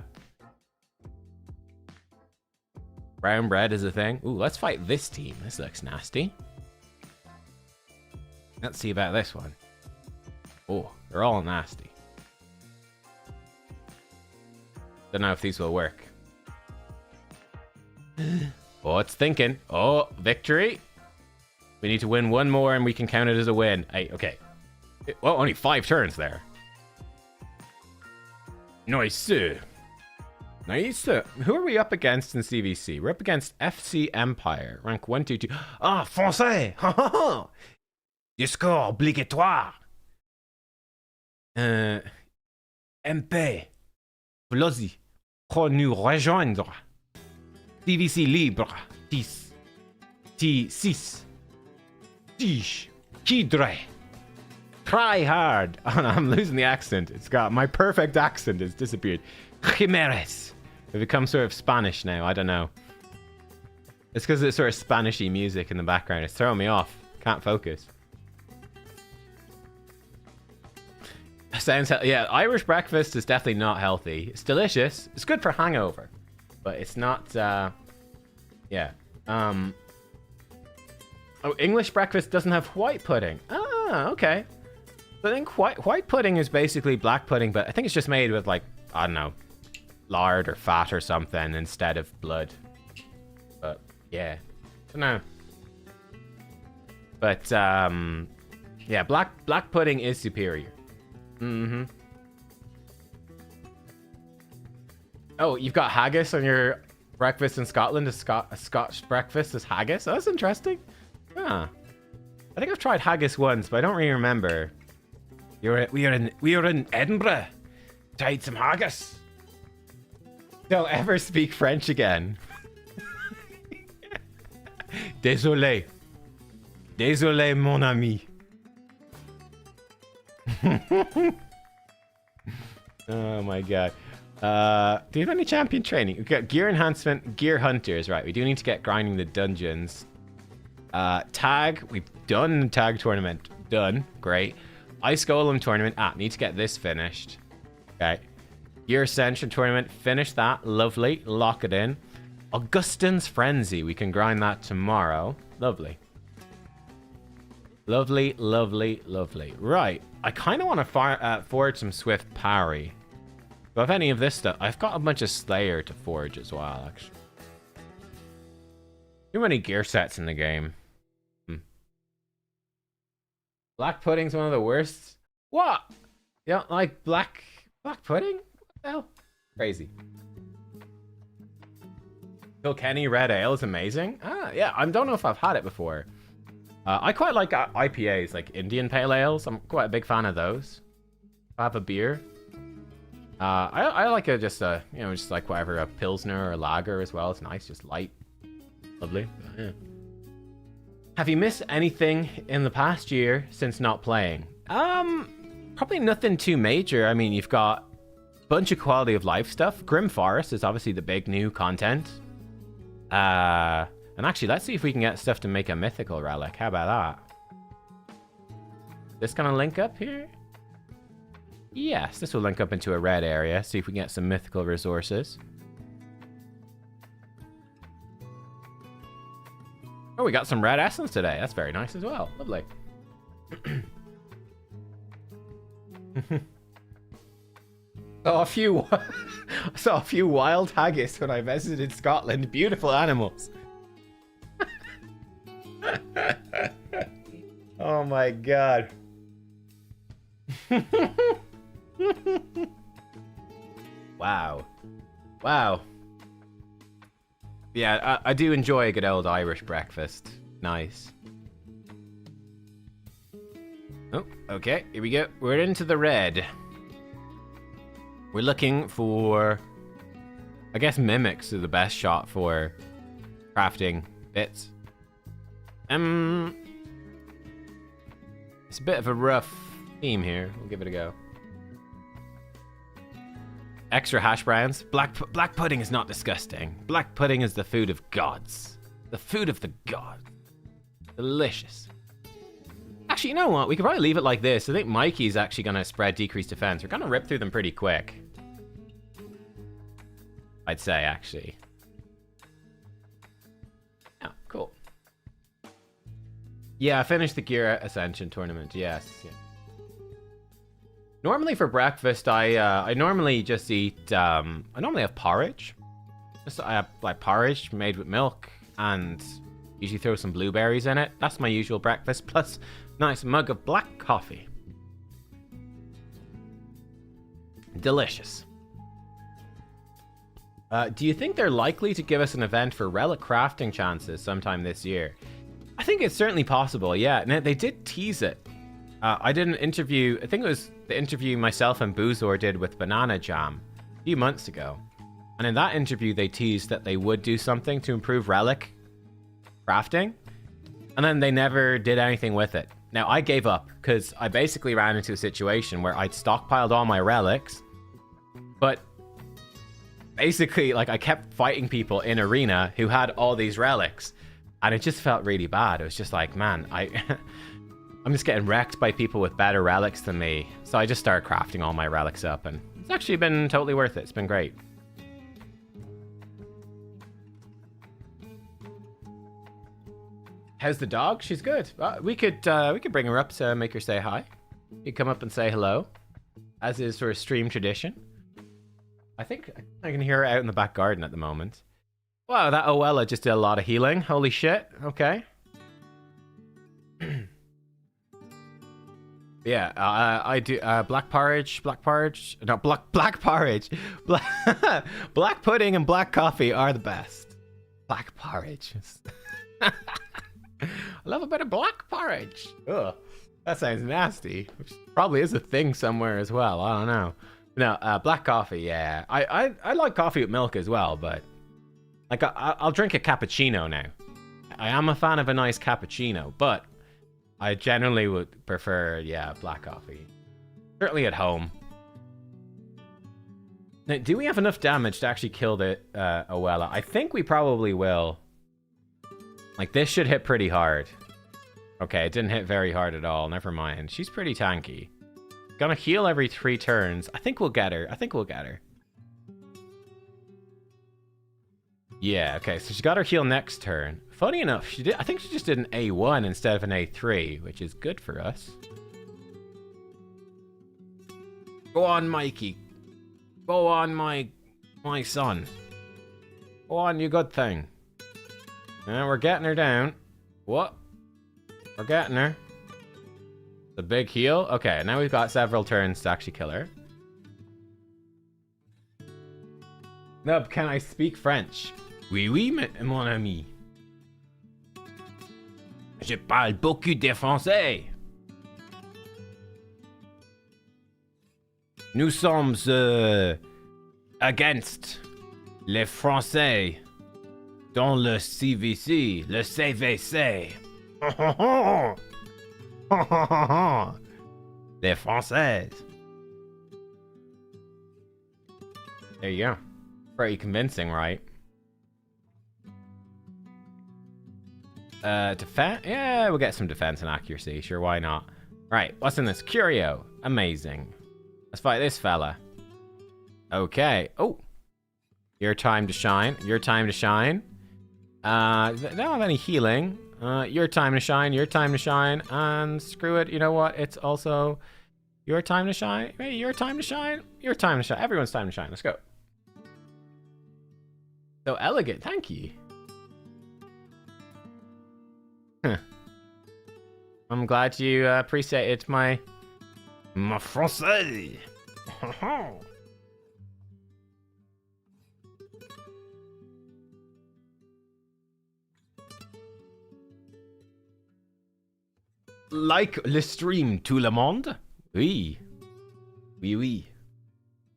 Brown bread is a thing. Ooh, let's fight this team. This looks nasty. Let's see about this one. Oh, they're all nasty. Don't know if these will work. Oh, it's thinking. Oh, victory. We need to win one more and we can count it as a win. Hey, okay. Well, only 5 turns there. Nice. Nice. Who are we up against in CvC? We're up against FC Empire. Rank 122. Ah, français. Discours obligatoire. MP. Vlosi. Pour nous rejoindre. CvC libre. 10. T6. Tish. Kidre. Try hard. Oh, no, I'm losing the accent. It's got my perfect accent has disappeared. Chimeres. It becomes sort of Spanish now. I don't know. It's because it's sort of Spanishy music in the background. It's throwing me off. Can't focus. Sounds yeah. Irish breakfast is definitely not healthy. It's delicious. It's good for hangover, but it's not. Yeah. Oh, English breakfast doesn't have white pudding. Ah, okay. I think white pudding is basically black pudding, but I think it's just made with, like, I don't know, lard or fat or something instead of blood. But yeah, I don't know. But yeah, black pudding is superior. Mm-hmm. Oh, you've got haggis on your breakfast in Scotland. A Scotch breakfast is haggis. Oh, that's interesting. Huh. I think I've tried haggis once, but I don't really remember. We are in Edinburgh. Tried some haggis. Don't ever speak French again. Désolé. Désolé, mon ami. Oh my god. Do you have any champion training? We've got gear enhancement, gear hunters, right? We do need to get grinding the dungeons. Tag, we've done tag tournament. Done. Great. Ice Golem tournament. Need to get this finished. Okay. Gear Ascension tournament. Finish that. Lovely. Lock it in. Augustine's Frenzy. We can grind that tomorrow. Lovely. Lovely, lovely, lovely. Right. I kind of want to forge some Swift Parry. Do I have any of this stuff? I've got a bunch of Slayer to forge as well, actually. Too many gear sets in the game. Black pudding's one of the worst. What? You don't like black pudding? What the hell? Crazy. Kilkenny Red Ale is amazing. Yeah, I don't know if I've had it before. I quite like IPAs, like Indian Pale Ales. I'm quite a big fan of those. If I have a beer. I like a just like whatever, a Pilsner or a Lager as well. It's nice, just light. Lovely. Yeah. Have you missed anything in the past year since not playing? Probably nothing too major. I mean, you've got a bunch of quality of life stuff. Grim Forest is obviously the big new content. And actually, let's see if we can get stuff to make a mythical relic. How about that? This gonna link up here? Yes, this will link up into a red area. See if we can get some mythical resources. Oh, we got some red essence today. That's very nice as well. Lovely. Saw a few wild haggis when I visited Scotland. Beautiful animals. Oh my god. Wow. Wow. Yeah, I do enjoy a good old Irish breakfast. Nice. Oh, okay. Here we go. We're into the red. We're looking for... I guess mimics are the best shot for crafting bits. It's a bit of a rough theme here. We'll give it a go. Extra hash browns. Black pudding is not disgusting. Black pudding is the food of gods. The food of the gods. Delicious. Actually, you know what? We could probably leave it like this. I think Mikey's actually going to spread decreased defense. We're going to rip through them pretty quick. I'd say, actually. Oh, cool. Yeah, I finished the Gear Ascension tournament. Yes. Yeah. Normally for breakfast, I normally just eat. I normally have porridge. I have like porridge made with milk and usually throw some blueberries in it. That's my usual breakfast. Plus, nice mug of black coffee. Delicious. Do you think they're likely to give us an event for relic crafting chances sometime this year? I think it's certainly possible, yeah. Now, they did tease it. I did an interview, I think it was the interview myself and Boozor did with Banana Jam a few months ago. And in that interview, they teased that they would do something to improve relic crafting. And then they never did anything with it. Now, I gave up because I basically ran into a situation where I'd stockpiled all my relics, but basically, like, I kept fighting people in arena who had all these relics, and it just felt really bad. It was just like, man, I'm just getting wrecked by people with better relics than me. So I just started crafting all my relics up, and it's actually been totally worth it. It's been great. How's the dog? She's good. We could bring her up to make her say hi. You come up and say hello, as is sort of stream tradition. I think I can hear her out in the back garden at the moment. Wow, that Oella just did a lot of healing. Holy shit. Okay. Yeah, I do black porridge. No, black porridge. Black pudding and black coffee are the best. Black porridge. I love a bit of black porridge. Ugh, that sounds nasty. Which probably is a thing somewhere as well. I don't know. No, black coffee, yeah. I like coffee with milk as well, but like I'll drink a cappuccino now. I am a fan of a nice cappuccino, but I generally would prefer, yeah, black coffee. Certainly at home. Now, do we have enough damage to actually kill the Oella? I think we probably will. Like, this should hit pretty hard. Okay, it didn't hit very hard at all. Never mind. She's pretty tanky. Gonna heal every 3 turns. I think we'll get her. Yeah, okay, so she got her heal next turn. Funny enough, I think she just did an A1 instead of an A3, which is good for us. Go on, Mikey. Go on, my son. Go on, you good thing. And we're getting her down. What? We're getting her. The big heal? Okay, now we've got several turns to actually kill her. Nub, can I speak French? Oui, oui, mon ami. Je parle beaucoup de français. Nous sommes against les Français dans le CvC, le CvC. Les Français. There you go. Pretty convincing, right? Defense? Yeah, we'll get some defense and accuracy. Sure, why not? Right, what's in this? Curio. Amazing. Let's fight this fella. Okay. Oh. Your time to shine. Your time to shine. They don't have any healing. Your time to shine. Your time to shine. And screw it. You know what? It's also your time to shine. Hey, your time to shine. Your time to shine. Everyone's time to shine. Let's go. So elegant. Thank you. I'm glad you appreciated my français. like le stream tout le monde? Oui. Oui, oui.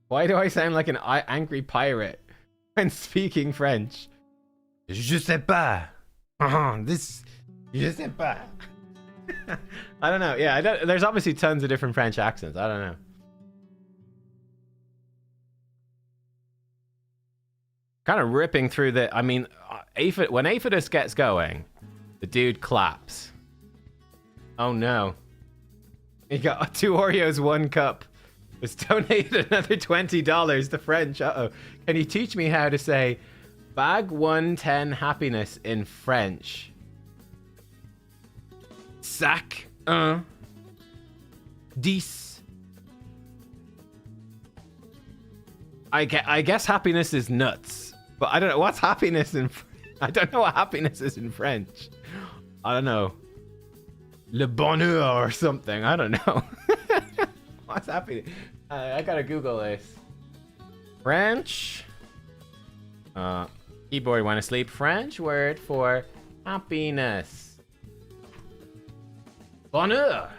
Why do I sound like an angry pirate when speaking French? Je sais pas. This... Je sais pas. I don't know. Yeah, there's obviously tons of different French accents. I don't know. Kind of ripping through the... I mean, when Aphidus gets going, the dude claps. Oh no. He got 2 Oreos, 1 cup. Was donated another $20 to French. Uh-oh. Can you teach me how to say bag 110 happiness in French? Sac 1 10. I guess happiness is nuts, but I don't know what's happiness in. I don't know what happiness is in French. I don't know. Le bonheur or something. I don't know. What's happiness? I gotta Google this. French. Keyboard wanna sleep. French word for happiness. Bonheur.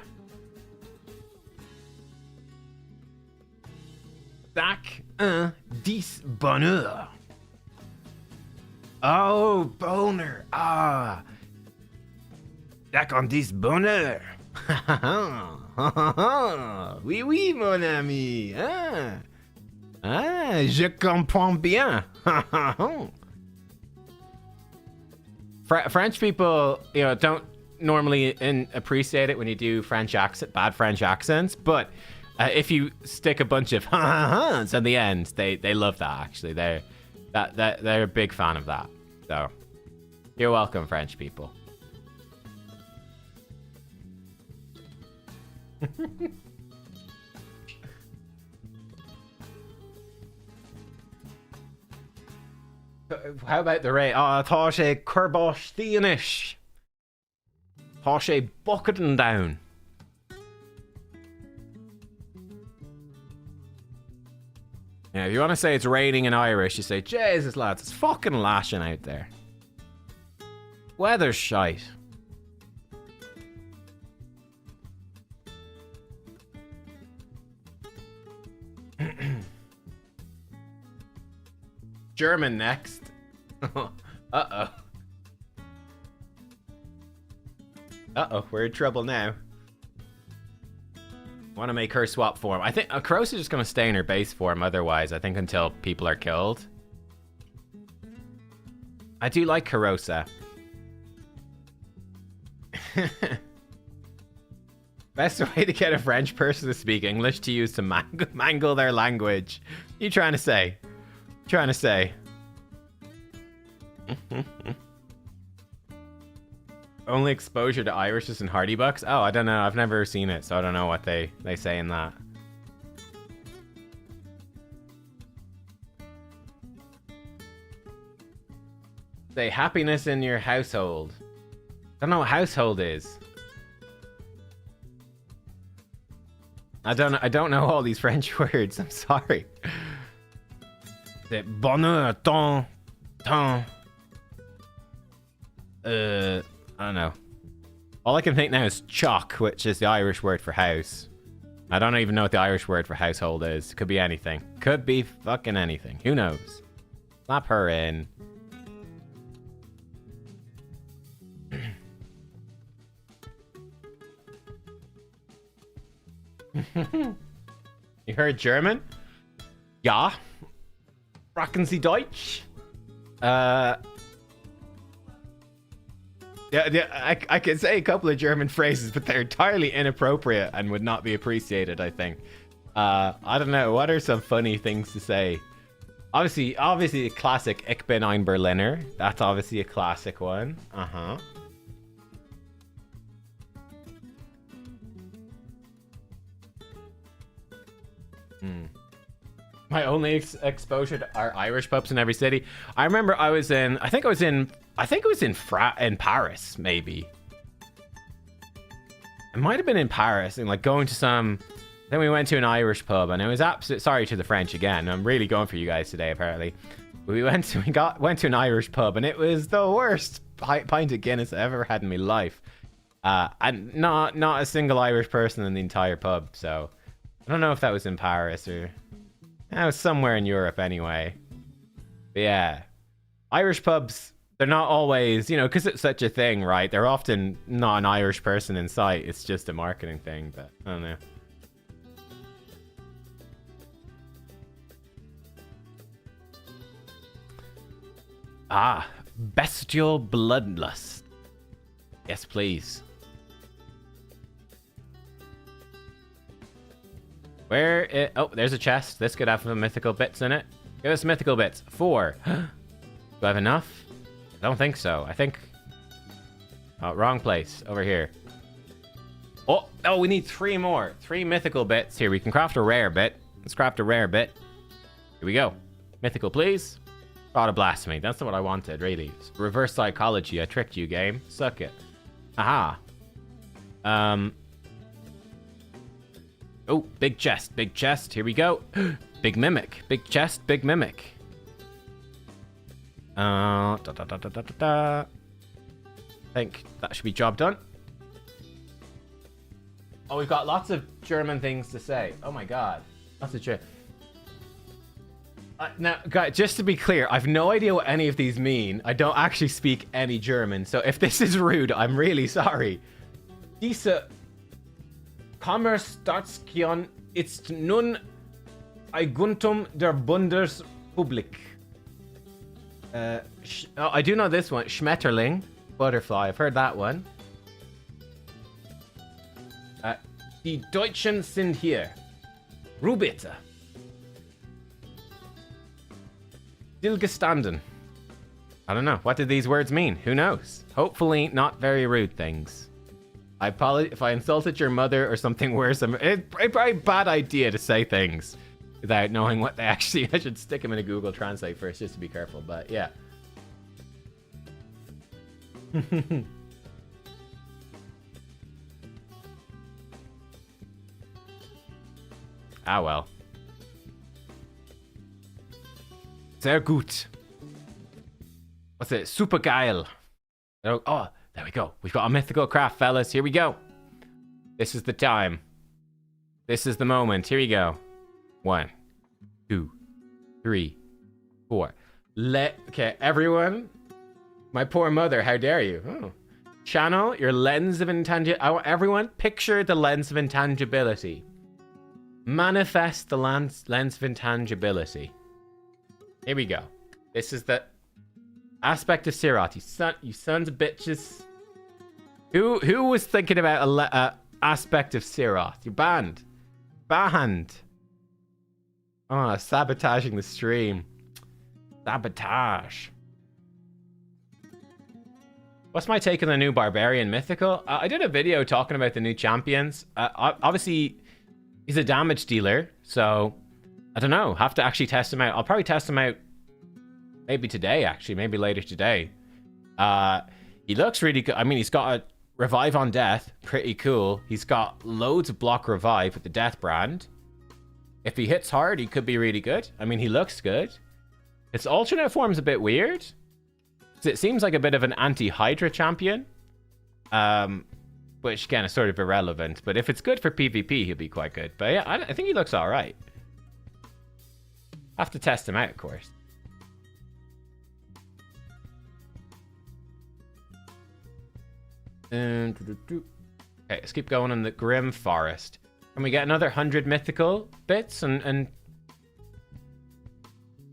Sac 1 10 bonheur. Oh, boner. Ah. Sac 1 10 bonheur. Oui, oui, mon ami. Je comprends bien. French people, you know, don't normally appreciate it when you do bad French accents, but if you stick a bunch of at the end, they love that. Actually, they're a big fan of that. So, you're welcome, French people. How about the rain? Oh, tá sé curbáistínis. Tá sé bucketing down. Yeah, if you want to say it's raining in Irish, you say, Jesus, lads, it's fucking lashing out there. Weather's shite. German next. Uh-oh. Uh-oh, we're in trouble now. Want to make her swap form. I think Karosa's just going to stay in her base form otherwise, I think, until people are killed. I do like Karosa. Best way to get a French person to speak English to use to mangle their language. What are you trying to say? Trying to say. Only exposure to Irish is in Hardy Bucks? Oh, I don't know. I've never seen it, so I don't know what they say in that. Say happiness in your household. I don't know what household is. I don't know all these French words. I'm sorry. The bonheur, ton. I don't know. All I can think now is chock, which is the Irish word for house. I don't even know what the Irish word for household is. Could be anything. Could be fucking anything. Who knows? Slap her in. You heard German? Ja. Sprachen Sie Deutsch? Yeah, I can say a couple of German phrases, but they're entirely inappropriate and would not be appreciated, I think. I don't know. What are some funny things to say? Obviously the classic Ich bin ein Berliner. That's obviously a classic one. Uh-huh. My only exposure to are Irish pubs in every city. I remember I think it was in Paris, maybe. It might have been in Paris, and like going to some. Then we went to an Irish pub, and it was absolute. Sorry to the French again. I'm really going for you guys today, apparently. We went to an Irish pub, and it was the worst pint of Guinness I ever had in my life. And not a single Irish person in the entire pub, so I don't know if that was in Paris or it was somewhere in Europe anyway. But yeah, Irish pubs, they're not always, you know, because it's such a thing, right? They're often not an Irish person in sight. It's just a marketing thing, but I don't know. Ah, bestial bloodlust. Yes, please. Oh, there's a chest. This could have some mythical bits in it. Give us mythical bits. 4. Do I have enough? I don't think so. I think... Oh, wrong place. Over here. Oh, we need 3 more. 3 mythical bits. Here, we can craft a rare bit. Let's craft a rare bit. Here we go. Mythical, please. God of blasphemy. That's not what I wanted, really. It's reverse psychology. I tricked you, game. Suck it. Aha. Oh, big chest. Big chest. Here we go. Big mimic. Big chest. Big mimic. I think that should be job done. Oh, we've got lots of German things to say. Oh my god. Lots of German. Now, guys, just to be clear, I've no idea what any of these mean. I don't actually speak any German, so if this is rude, I'm really sorry. Diese Kammerstation ist nun Eigentum der Bundesrepublik. I do know this one. Schmetterling. Butterfly. I've heard that one. Die Deutschen sind hier. Rubitte. Stillgestanden. I don't know. What did these words mean? Who knows? Hopefully not very rude things. I apologize if I insulted your mother or something worse. It's probably a bad idea to say things without knowing what they actually... I should stick them in a Google Translate first just to be careful, but yeah. Ah, well. Sehr gut. What's it? Super geil. Oh, there we go. We've got a mythical craft, fellas. Here we go. This is the time. This is the moment. Here we go. 1, 2, 3, 4. Okay, everyone. My poor mother, how dare you? Oh. Channel your lens of intangibility. I want everyone picture the lens of intangibility. Manifest the lens of intangibility. Here we go. This is the aspect of Sirat. You sons of bitches. Who was thinking about a aspect of Sirat? You banned. Banned. Oh, sabotaging the stream. Sabotage. What's my take on the new Barbarian Mythical? I did a video talking about the new champions. Obviously, he's a damage dealer, so I don't know. Have to actually test him out. I'll probably test him out maybe today, actually. Maybe later today. He looks really good. I mean, he's got a revive on death. Pretty cool. He's got loads of block revive with the death brand. If he hits hard, he could be really good. I mean, he looks good. Its alternate form's a bit weird. It seems like a bit of an anti-Hydra champion. Which, again, is sort of irrelevant. But if it's good for PvP, he'll be quite good. But yeah, I think he looks alright. Have to test him out, of course. Okay, let's keep going in the Grim Forest. Can we get another 100 mythical bits? And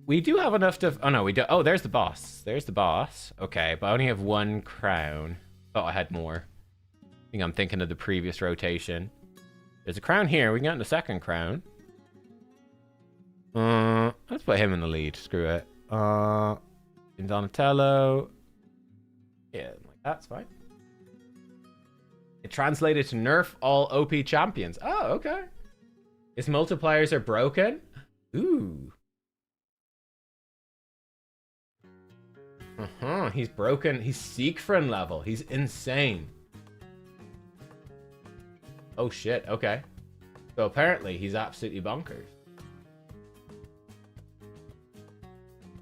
we do have enough to... Oh, no, we do. Oh, there's the boss. There's the boss. Okay, but I only have 1 crown. Thought I had more. I think I'm thinking of the previous rotation. There's a crown here. We can get the second crown. Let's put him in the lead. Screw it. In Donatello. Yeah, like that's fine. It translated to nerf all OP champions. Oh, okay. His multipliers are broken. Ooh. He's broken. He's Siegfried level. He's insane. Oh shit. Okay. So apparently he's absolutely bonkers.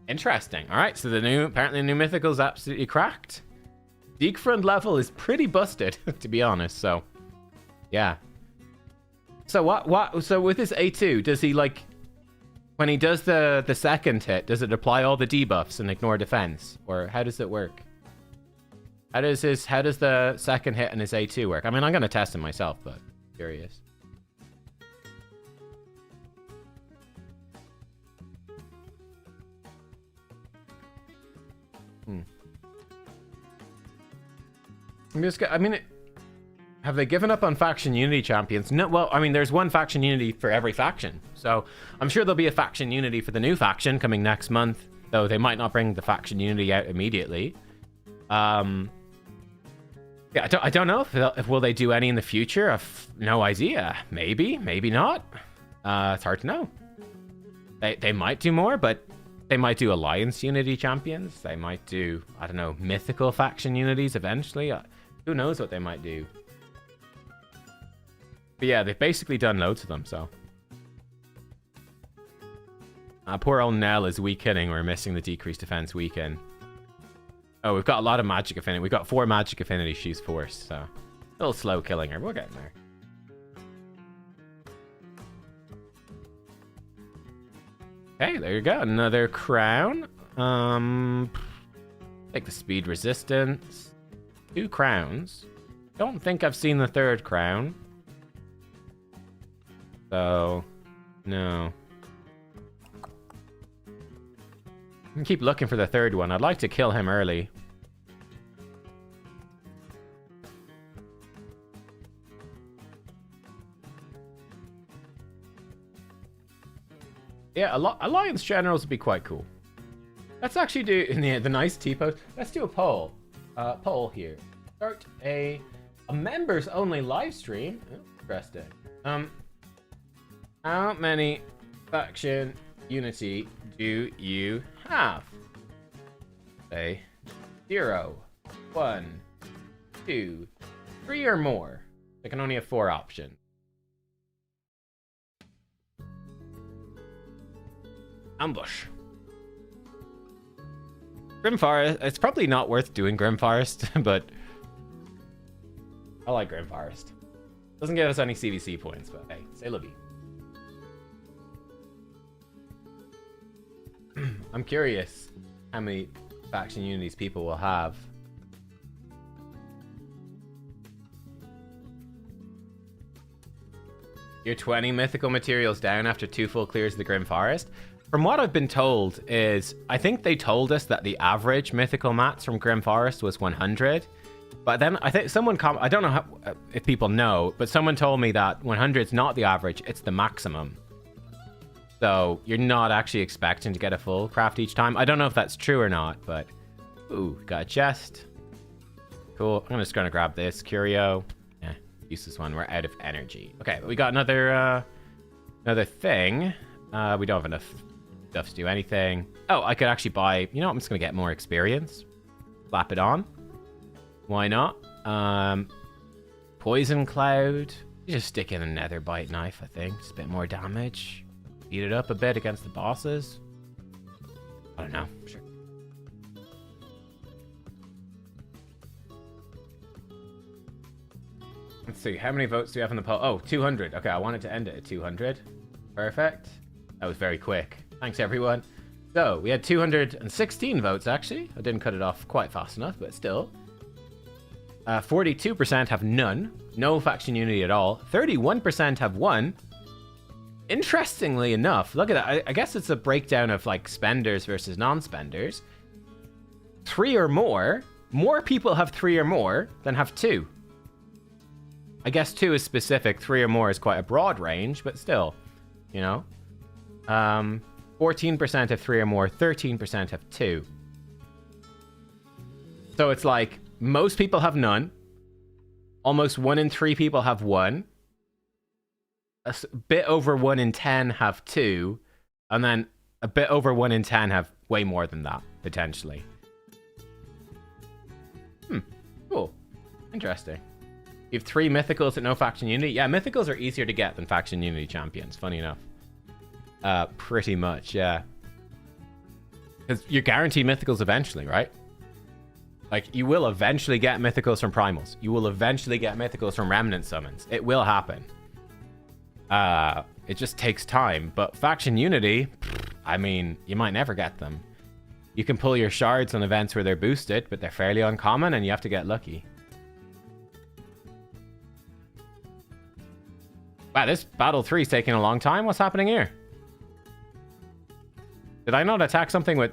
Interesting. All right. So apparently the new mythical is absolutely cracked. Siegfried level is pretty busted, to be honest. So, yeah. So so with this A2, does he like, when he does the second hit, does it apply all the debuffs and ignore defense, or how does it work? How does the second hit and his A2 work? I mean, I'm gonna test it myself, but curious. Have they given up on faction unity champions? No. Well, I mean, there's one faction unity for every faction, so I'm sure there'll be a faction unity for the new faction coming next month. Though they might not bring the faction unity out immediately. Yeah, I don't know if will they do any in the future. I've no idea. Maybe not. It's hard to know. They might do more, but they might do alliance unity champions. They might do, I don't know, mythical faction unities eventually. Who knows what they might do. But yeah, they've basically done loads of them, so. Poor old Nell is weak hitting. We're missing the decreased defense weaken. Oh, we've got a lot of magic affinity. We've got 4 magic affinity. She's forced, so. A little slow killing her. We're getting there. Okay, there you go. Another crown. Take the speed resistance. 2 crowns. Don't think I've seen the 3rd crown. So, no. I can keep looking for the 3rd one. I'd like to kill him early. Yeah, Alliance Generals would be quite cool. Let's actually do the nice T-pose. Let's do a poll. Poll here. Start a members only live stream. Oh, interesting. How many faction unity do you have? Say 0, 1, 2, 3 or more. I can only have 4 options. Ambush. Grim Forest. It's probably not worth doing Grim Forest, but I like Grim Forest. Doesn't give us any CvC points, but hey, say Libby. I'm curious how many faction unities people will have. You're 20 mythical materials down after 2 full clears of the Grim Forest. From what I've been told is, I think they told us that the average mythical mats from Grim Forest was 100. But then I think someone, I don't know how, if people know, but someone told me that 100 is not the average, it's the maximum. So you're not actually expecting to get a full craft each time. I don't know if that's true or not, but... Ooh, got a chest. Cool. I'm just going to grab this. Curio. Yeah, use this one. We're out of energy. Okay, we got another thing. We don't have enough stuff to do anything. Oh, I could actually buy... You know what? I'm just going to get more experience. Slap it on. Why not? Poison Cloud. You just stick in a nether bite knife, I think. Just a bit more damage. Beat it up a bit against the bosses. I don't know. Sure. Let's see. How many votes do we have in the poll? Oh, 200. Okay, I wanted to end it at 200. Perfect. That was very quick. Thanks, everyone. So, we had 216 votes, actually. I didn't cut it off quite fast enough, but still. 42% have none. No faction unity at all. 31% have one. Interestingly enough, look at that. I guess it's a breakdown of like spenders versus non-spenders. 3 or more. More people have 3 or more than have 2. I guess 2 is specific. 3 or more is quite a broad range, but still, you know. 14% have 3 or more. 13% have 2. So it's like most people have none. Almost 1 in 3 people have 1. A bit over 1 in 10 have 2, and then a bit over 1 in 10 have way more than that, potentially. Cool. Interesting. You have 3 mythicals at no faction unity? Yeah, mythicals are easier to get than faction unity champions, funny enough. Pretty much, yeah. Because you're guaranteed mythicals eventually, right? Like, you will eventually get mythicals from primals. You will eventually get mythicals from remnant summons. It will happen. It just takes time. But faction unity, I mean, you might never get them. You can pull your shards on events where they're boosted, but they're fairly uncommon and you have to get lucky. Wow, this battle 3 is taking a long time. What's happening here? Did I not attack something with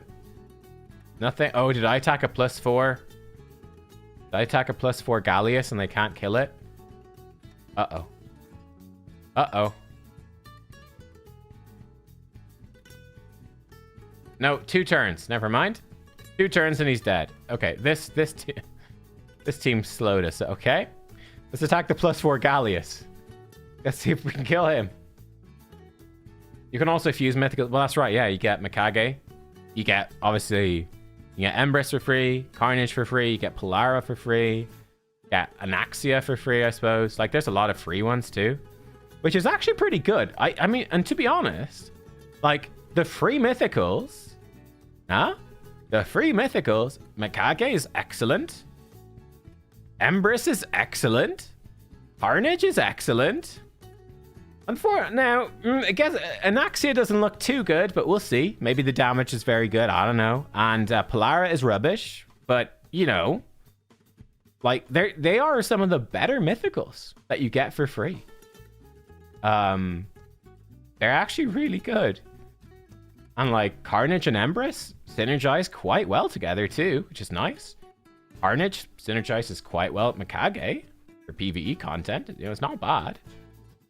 nothing? Oh, did I attack a +4? Did I attack a +4 Gallius and they can't kill it? Uh-oh. Uh-oh. No, 2 turns. Never mind. 2 turns and he's dead. Okay, this team slowed us. Okay, let's attack the +4 Gallius. Let's see if we can kill him. You can also fuse mythical. Well, that's right. Yeah, you get Mikage. You get, obviously, you get Empress for free, Carnage for free, you get Polara for free, you get Anaxia for free, I suppose. Like, there's a lot of free ones too, which is actually pretty good. I mean, and to be honest, like, the free mythicals, the free mythicals, Mikage is excellent. Empress is excellent. Carnage is excellent. Now, I guess Anaxia doesn't look too good, but we'll see. Maybe the damage is very good. I don't know. And Polara is rubbish, but, you know, like, they are some of the better mythicals that you get for free. They're actually really good. And, like, Carnage and Empress synergize quite well together, too, which is nice. Carnage synergizes quite well at Mikage for PvE content. You know, it's not bad.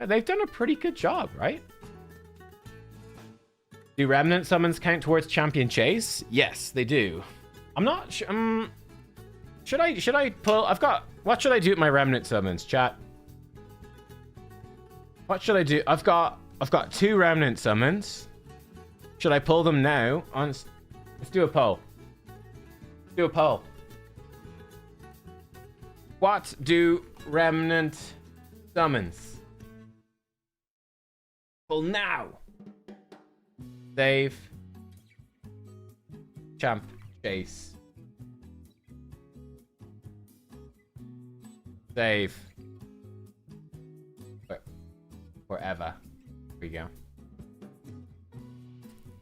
They've done a pretty good job, right? Do remnant summons count towards champion chase? Yes, they do. I'm not sure. Should I pull? What should I do with my remnant summons, chat? What should I do? I've got 2 remnant summons. Should I pull them now? Let's do a poll. Do a poll. What do remnant summons? Well, now. Save. Champ chase. Save. Forever. Here we go.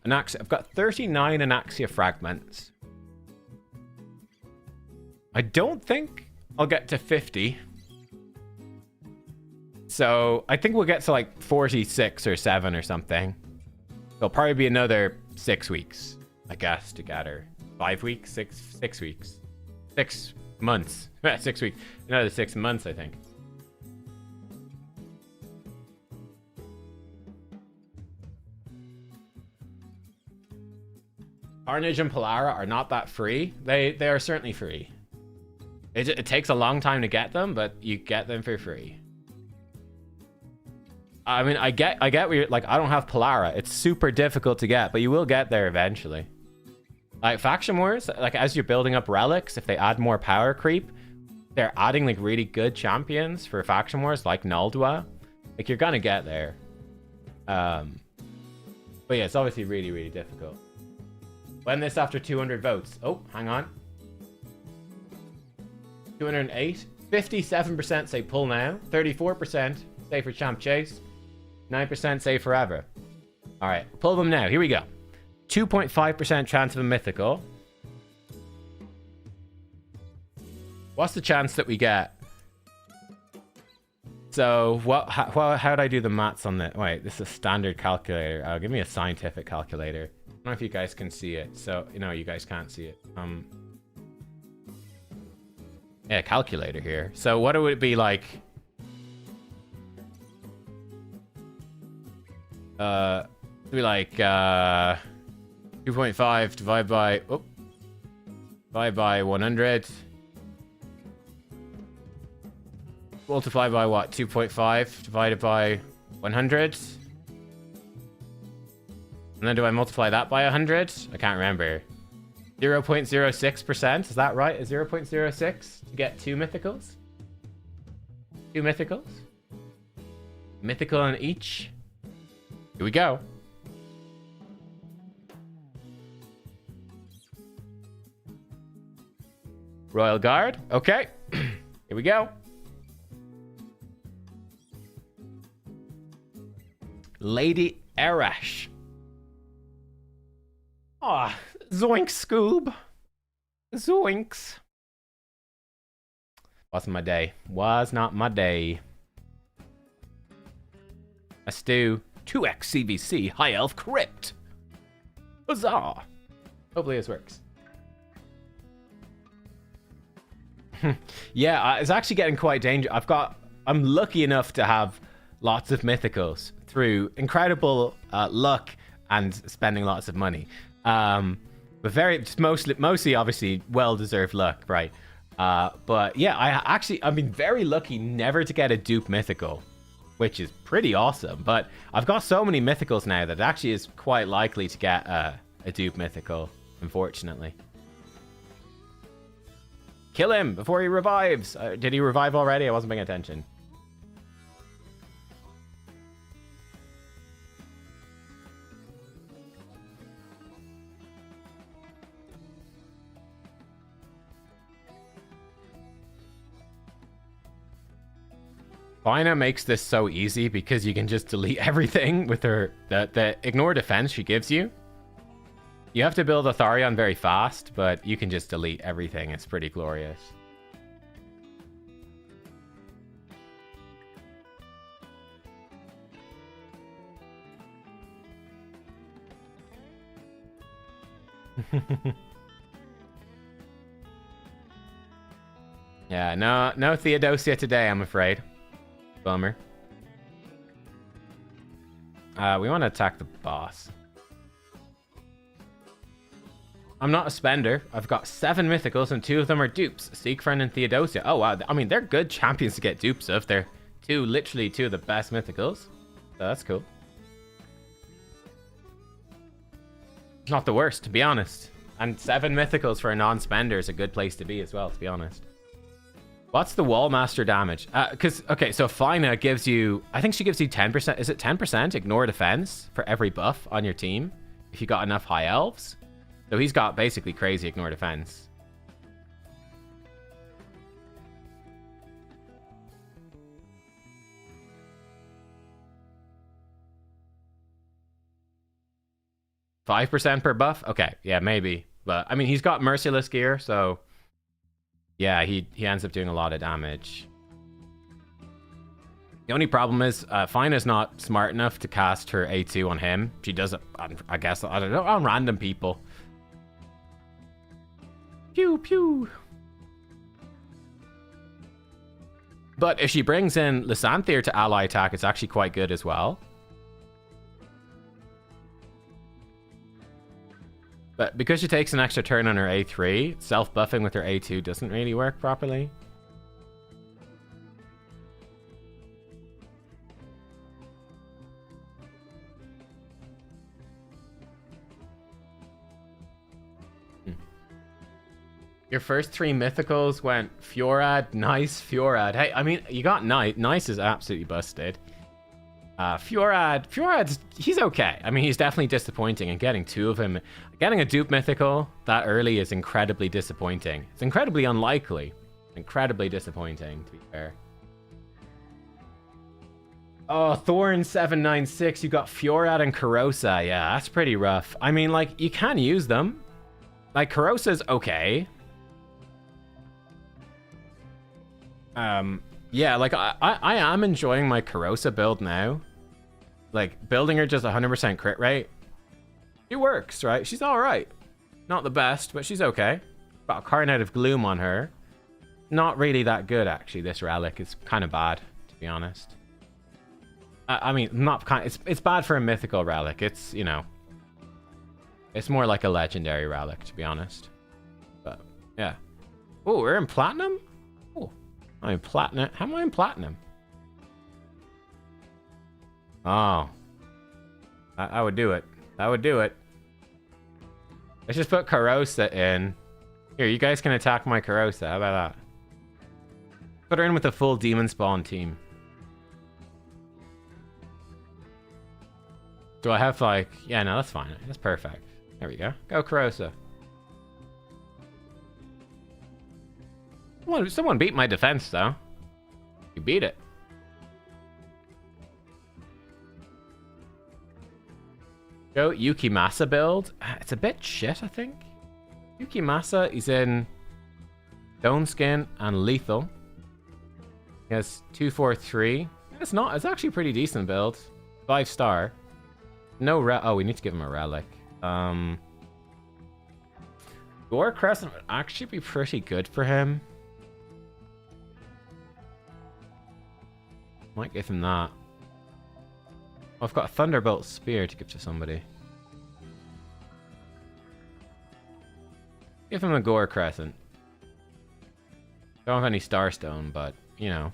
Anaxia. I've got 39 Anaxia fragments. I don't think I'll get to 50. So I think we'll get to like 46 or 7 or something. It'll probably be another 6 weeks, I guess, to gather. 5 weeks, 6 weeks, 6 months. 6 weeks, another 6 months, I think. Carnage and Polara are not that free. They are certainly free. It takes a long time to get them, but you get them for free. I mean, I get where you're, like, I don't have Polara. It's super difficult to get, but you will get there eventually. Like, Faction Wars, like, as you're building up relics, if they add more power creep, they're adding, like, really good champions for Faction Wars, like Naldua. Like, you're gonna get there. But yeah, it's obviously really, really difficult. When this after 200 votes? Oh, hang on. 208. 57% say pull now. 34% say for champ chase. 9% say forever. All right, pull them now. Here we go. 2.5% chance of a mythical. What's the chance that we get? So how do I do the maths on that? Wait, this is a standard calculator. Give me a scientific calculator. I don't know if you guys can see it. So, you know, you guys can't see it. Yeah, calculator here. So what would it be like? It'd be like 2.5 divided by 100. Multiply by what? 2.5 divided by 100. And then do I multiply that by 100? I can't remember. 0.06%. Is that right? Is 0.06 to get 2 mythicals? 2 mythicals? Mythical in each. Here we go. Royal Guard. Okay. Here we go. Lady Arash. Ah, zoinks, Scoob. Zoinks. Wasn't my day. Was not my day. Let's do 2x CvC High Elf Crypt. Huzzah. Hopefully this works. Yeah, it's actually getting quite dangerous. I'm lucky enough to have lots of mythicals through incredible luck and spending lots of money. But mostly obviously well-deserved luck, right? But yeah, I've been very lucky never to get a dupe mythical, which is pretty awesome. But I've got so many mythicals now that it actually is quite likely to get a dupe mythical, unfortunately. Kill him before he revives. Did he revive already? I wasn't paying attention. Fina makes this so easy because you can just delete everything with her the ignore defense she gives you. You have to build a Tharion very fast, but you can just delete everything. It's pretty glorious. Yeah, no Theodosia today, I'm afraid. Bummer. We want to attack the boss. I'm not a spender. I've got 7 mythicals and 2 of them are dupes. Siegfried and Theodosia. Oh wow, I mean they're good champions to get dupes of. They're literally two of the best mythicals. So that's cool. Not the worst, to be honest. And 7 mythicals for a non-spender is a good place to be as well, to be honest. What's the Wallmaster damage? Okay, so Fina gives you, I think she gives you 10%. Is it 10% ignore defense for every buff on your team if you got enough high elves? So he's got basically crazy ignore defense. $5% per buff? Okay, yeah, maybe. But, I mean, he's got merciless gear, so... Yeah, he ends up doing a lot of damage. The only problem is, Fina's not smart enough to cast her A2 on him. She does it, I guess, I don't know, on random people. Pew, pew. But if she brings in Lysanthier to ally attack, it's actually quite good as well. But because she takes an extra turn on her A3, self-buffing with her A2 doesn't really work properly. Your first 3 mythicals went Fjorad, nice, Fjorad. Hey, I mean, you got Nice. Nice is absolutely busted. Fjorad's, he's okay. I mean, he's definitely disappointing, and getting 2 of him, getting a dupe mythical that early is incredibly disappointing. It's incredibly unlikely. Incredibly disappointing, to be fair. Oh, Thorn 796, you got Fjorad and Karosa. Yeah, that's pretty rough. I mean, like, you can use them. Like, Karosa's okay. Yeah, like, I am enjoying my Karosa build now. Like, building her just 100% crit rate. She works, right? She's alright. Not the best, but she's okay. Got a Carnet of Gloom on her. Not really that good, actually, this relic. It's kind of bad, to be honest. I mean, not kind of, it's bad for a mythical relic. It's, you know, it's more like a legendary relic, to be honest. But, yeah. Oh, we're in platinum? Oh, I'm in platinum. How am I in platinum? Oh. I would do it. That would do it. Let's just put Karosa in. Here, you guys can attack my Karosa. How about that? Put her in with a full demon spawn team. Do I have, like... Yeah, no, that's fine. That's perfect. There we go. Go, Karosa. Someone beat my defense, though. You beat it. Go Yukimasa build. It's a bit shit, I think. Yukimasa is in Stone Skin and Lethal. He has 2-4-3. It's not. It's actually a pretty decent build. 5-star. No oh, we need to give him a relic. Gore Crescent would actually be pretty good for him. Might give him that. Oh, I've got a Thunderbolt Spear to give to somebody. Give him a Gore Crescent. Don't have any Starstone, but, you know.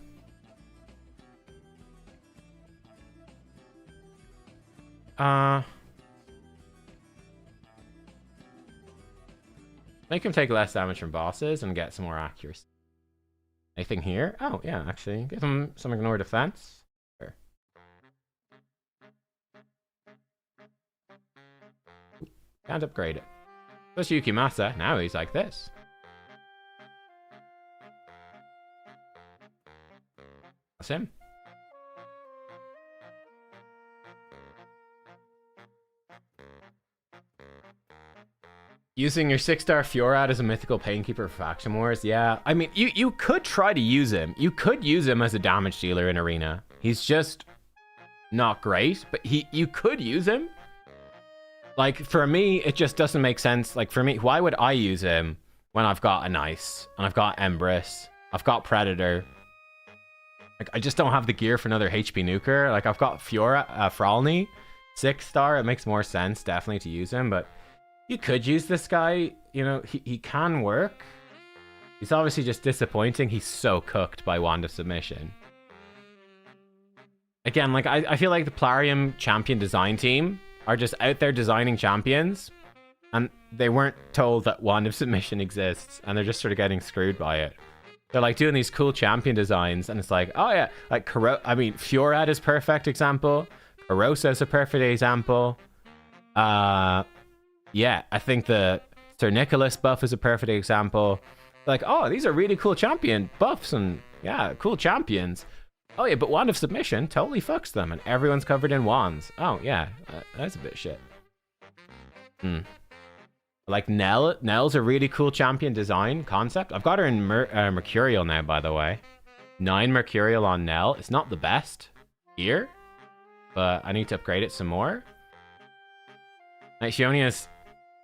Make him take less damage from bosses and get some more accuracy. Anything here? Oh, yeah, actually. Give him some ignore defense. Sure. Can't upgrade it. Plus Yukimasa. Now he's like this. That's him. Using your 6-star Fiorad as a mythical painkeeper for Faction Wars, yeah. I mean, you could try to use him. You could use him as a damage dealer in Arena. He's just not great, but you could use him. Like, for me, it just doesn't make sense. Like, for me, why would I use him when I've got an Ice, and I've got Empress, I've got Predator? Like, I just don't have the gear for another HP nuker. Like, I've got Fralny, 6-star. It makes more sense, definitely, to use him, but you could use this guy. You know, he can work. He's obviously just disappointing. He's so cooked by Wand of Submission. Again, like, I feel like the Plarium champion design team are just out there designing champions, and they weren't told that Wand of Submission exists, and they're just sort of getting screwed by it. They're like doing these cool champion designs, and it's like, oh yeah, like Fiorad is a perfect example. Carosa is a perfect example. Yeah, I think the Sir Nicholas buff is a perfect example. Like, oh, these are really cool champion buffs, and yeah, cool champions. Oh yeah, but Wand of Submission totally fucks them, and everyone's covered in wands. Oh yeah, that's a bit shit. Like Nell's a really cool champion design concept. I've got her in Mercurial now, by the way. 9 Mercurial on Nell. It's not the best gear, but I need to upgrade it some more. She only has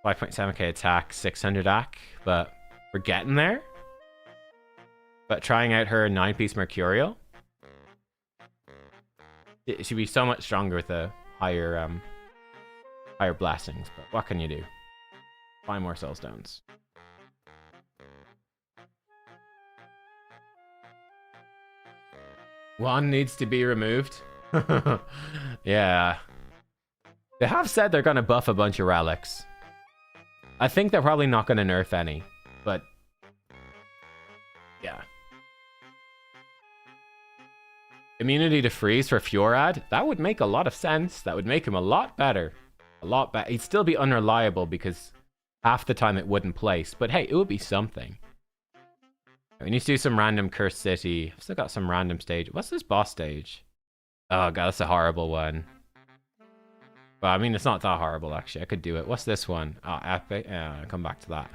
5.7k attack, 600 AC, but we're getting there. But trying out her 9-piece Mercurial, it should be so much stronger with the higher blessings. But what can you do? Find more soul stones. One needs to be removed. Yeah. They have said they're gonna buff a bunch of relics. I think they're probably not gonna nerf any, but yeah. Immunity to freeze for Fiorad? That would make a lot of sense. That would make him a lot better. A lot better. He'd still be unreliable because half the time it wouldn't place. But hey, it would be something. We need to do some random Cursed City. I've still got some random stage. What's this boss stage? Oh god, that's a horrible one. Well, I mean, it's not that horrible, actually. I could do it. What's this one? Oh, epic. Yeah, I'll come back to that.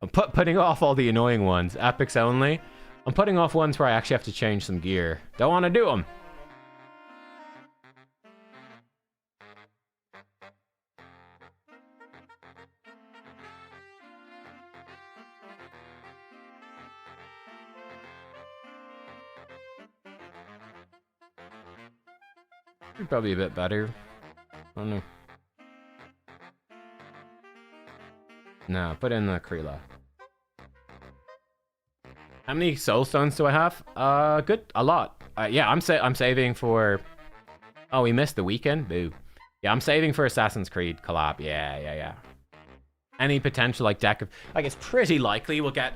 I'm putting off all the annoying ones. Epics only. I'm putting off ones where I actually have to change some gear. Don't want to do them. Probably a bit better. I don't know. No, put in the Krila. How many soul stones do I have? Good, a lot. Yeah, I'm saving for. Oh, we missed the weekend. Boo. Yeah, I'm saving for Assassin's Creed collab. Yeah. Any potential like deck of it's pretty likely we'll get.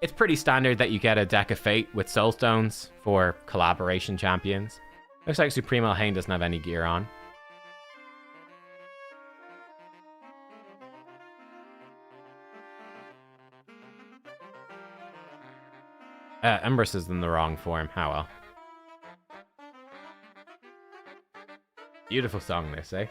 It's pretty standard that you get a deck of Fate with soul stones for collaboration champions. Looks like Supreme Elhain doesn't have any gear on. Empress is in the wrong form. How well. Beautiful song, this, eh?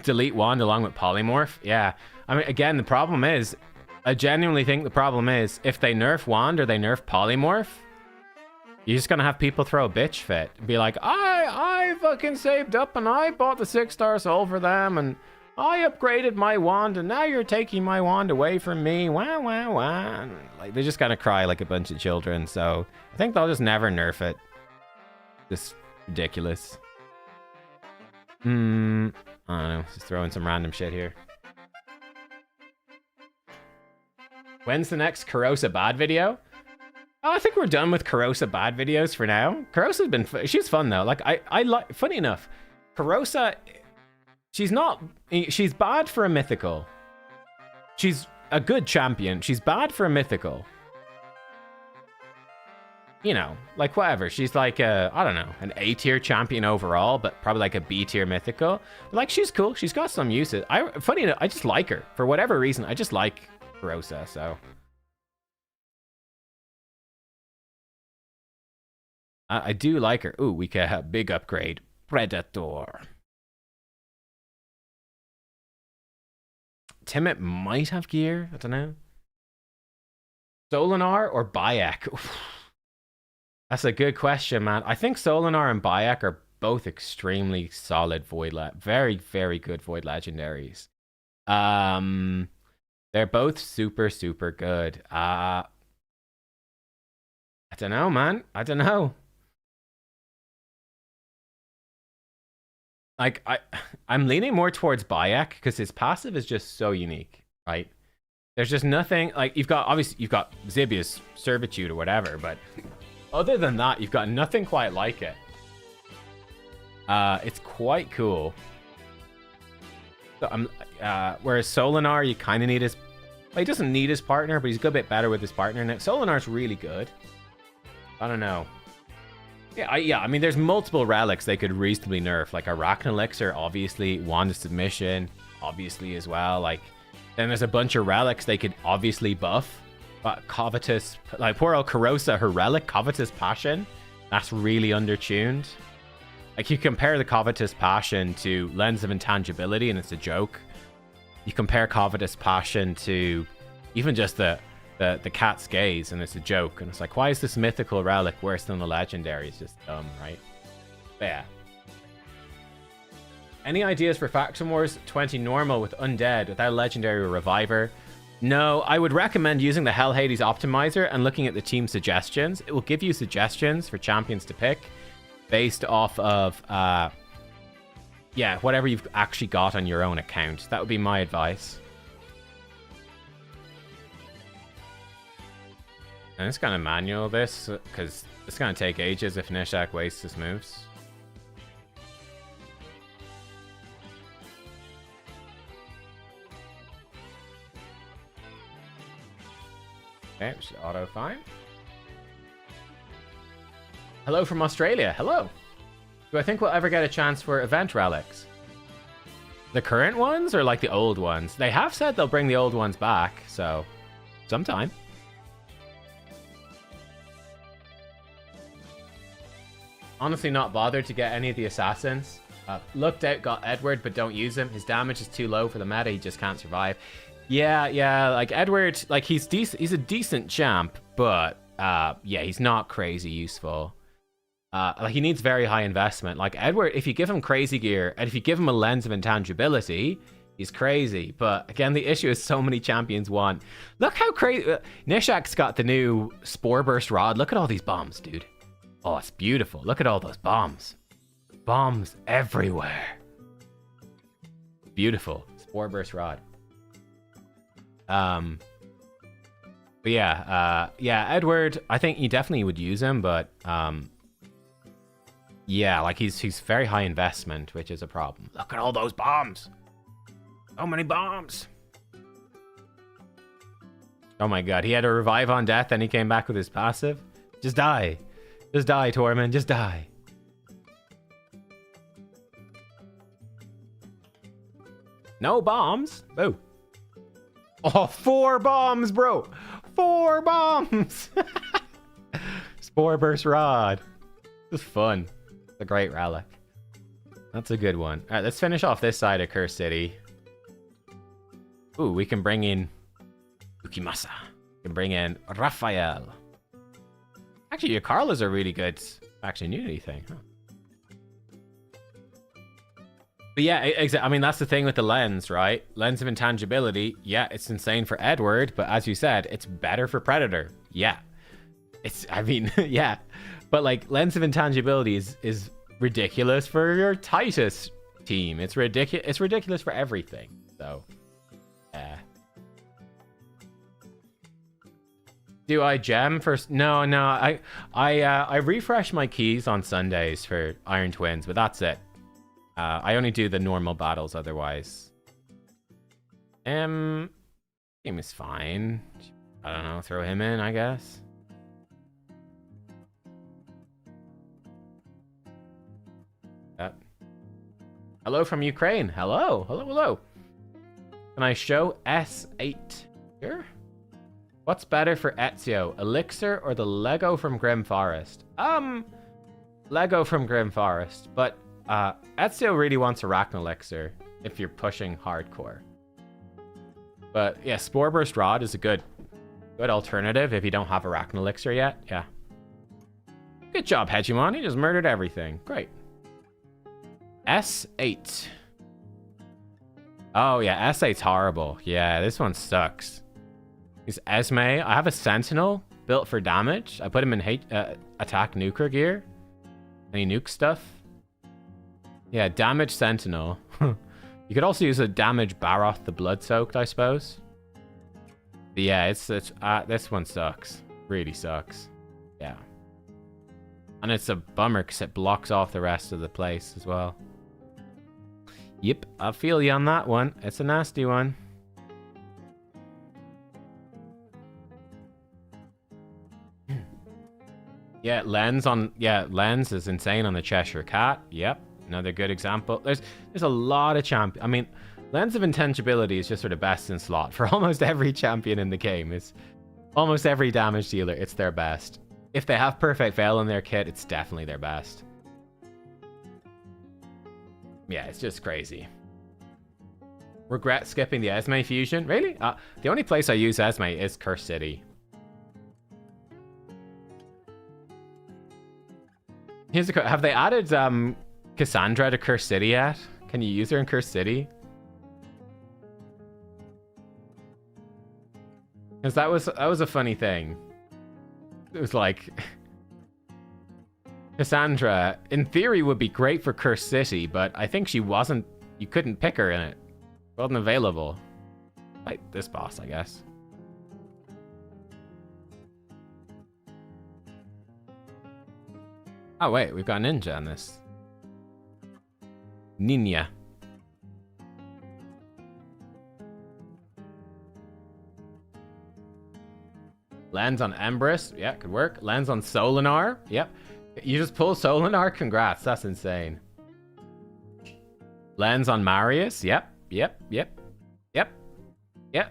Delete wand along with polymorph. Yeah. I mean, again, the problem is, I genuinely think the problem is, if they nerf wand or they nerf polymorph, you're just gonna have people throw a bitch fit. Be like, I fucking saved up and I bought the 6-star soul for them and I upgraded my wand and now you're taking my wand away from me. Wah, wah, wah. Like, they're just gonna cry like a bunch of children. So I think they'll just never nerf it. Just ridiculous. I don't know. Just throwing some random shit here. When's the next Kurosa bad video? Oh, I think we're done with Kurosa bad videos for now. Kurosa's been she's fun though. Like I like, funny enough, Kurosa, she's bad for a mythical. She's a good champion. She's bad for a mythical. You know, like whatever. She's like a, I don't know, an A tier champion overall, but probably like a B tier mythical. But like, she's cool. She's got some uses. Funny enough, I just like her for whatever reason. I just like Kurosa. So I do like her. Ooh, we can have big upgrade. Predator. Timid might have gear. I don't know. Solinar or Bayek? Oof. That's a good question, man. I think Solinar and Bayek are both extremely solid Void very, very good Void Legendaries. They're both super, super good. I don't know, man. I don't know. Like, I'm leaning more towards Bayek because his passive is just so unique, right? There's just nothing, like, you've got Zibia's Servitude or whatever, but other than that, you've got nothing quite like it. It's quite cool. So whereas Solinar, you kind of need his... Well, he doesn't need his partner, but he's a good bit better with his partner. Now, Solinar's really good. I don't know. Yeah, I mean, there's multiple relics they could reasonably nerf. Like Arachnelixir, obviously. Wand of Submission, obviously, as well. Like, then there's a bunch of relics they could obviously buff. But Covetous, like poor old Kurosa, her relic, Covetous Passion, that's really undertuned. Like, you compare the Covetous Passion to Lens of Intangibility, and it's a joke. You compare Covetous Passion to even just the Cat's Gaze, and it's a joke. And it's like, why is this mythical relic worse than the legendary? It's just dumb, right? But yeah. Any ideas for Faction Wars 20 normal with Undead without legendary or reviver? No, I would recommend using the Hell Hades optimizer and looking at the team suggestions. It will give you suggestions for champions to pick based off of, yeah, whatever you've actually got on your own account. That would be my advice. I'm just going to manual this because it's going to take ages if Nishak wastes his moves. Okay, we should auto fine. Hello from Australia. Hello. Do I think we'll ever get a chance for event relics? The current ones or like the old ones? They have said they'll bring the old ones back, so sometime. Honestly not bothered to get any of the assassins. Looked out, got Edward, but don't use him. His damage is too low for the meta. He just can't survive. Yeah, like Edward, like he's decent. He's a decent champ, but yeah, he's not crazy useful. Like he needs very high investment. Like Edward, if you give him crazy gear and if you give him a Lens of Intangibility, he's crazy. But again, the issue is so many champions want. Look how crazy. Nishak's got the new Spore Burst Rod. Look at all these bombs, dude. Oh, it's beautiful. Look at all those bombs. Bombs everywhere. Beautiful. Spore Burst Rod. But yeah, Edward, I think you definitely would use him, but yeah, like he's very high investment, which is a problem. Look at all those bombs. So many bombs. Oh my god, he had a revive on death and he came back with his passive. Just die. Just die, Tormund. Just die. No bombs. Boo. Oh, 4 bombs, bro. 4 bombs. Spore Burst Rod. This is fun. It's a great relic. That's a good one. All right, let's finish off this side of Curse City. Ooh, we can bring in Yukimasa. We can bring in Raphael. Actually, your Carlas are really good faction unity thing, huh? But yeah, I mean, that's the thing with the lens, right? Lens of Intangibility, yeah, it's insane for Edward, but as you said, it's better for Predator. Yeah. I mean, yeah. But like, Lens of Intangibility is ridiculous for your Titus team. It's ridiculous for everything. So, yeah. Do I gem first? No. I refresh my keys on Sundays for Iron Twins, but that's it. I only do the normal battles otherwise. Game is fine. I don't know, throw him in, I guess. Hello from Ukraine. Hello. Can I show S8 here? What's better for Ezio, Elixir or the Lego from Grim Forest? Lego from Grim Forest, but Ezio really wants Arachno Elixir if you're pushing hardcore. But yeah, Spore Burst Rod is a good alternative if you don't have Arachno Elixir yet. Yeah. Good job, Hegemon. He just murdered everything. Great. S8. Oh yeah, S8's horrible. Yeah, this one sucks. He's Esme. I have a Sentinel built for damage. I put him in attack nuker gear. Any nuke stuff? Yeah, damage Sentinel. You could also use a damage Baroth the Blood-Soaked, I suppose. But yeah, this one sucks. Really sucks. Yeah. And it's a bummer because it blocks off the rest of the place as well. Yep, I feel you on that one. It's a nasty one. Yeah, Lens is insane on the Cheshire Cat. Yep. Another good example. There's a lot of champions. I mean, Lens of Intangibility is just sort of best in slot for almost every champion in the game. It's almost every damage dealer. It's their best. If they have Perfect Veil in their kit, it's definitely their best. Yeah, it's just crazy. Regret skipping the Esme fusion. Really? The only place I use Esme is Curse City. Here's a have they added Cassandra to Curse City yet? Can you use her in Curse City? Because that was a funny thing. It was like Cassandra, in theory, would be great for Curse City, but I think she wasn't. You couldn't pick her in it. Wasn't available. Like this boss, I guess. Oh wait, we've got Ninja on this. Ninja. Lands on Empress. Yeah, could work. Lands on Solinar. Yep. You just pull Solinar? Congrats. That's insane. Lands on Marius. Yep.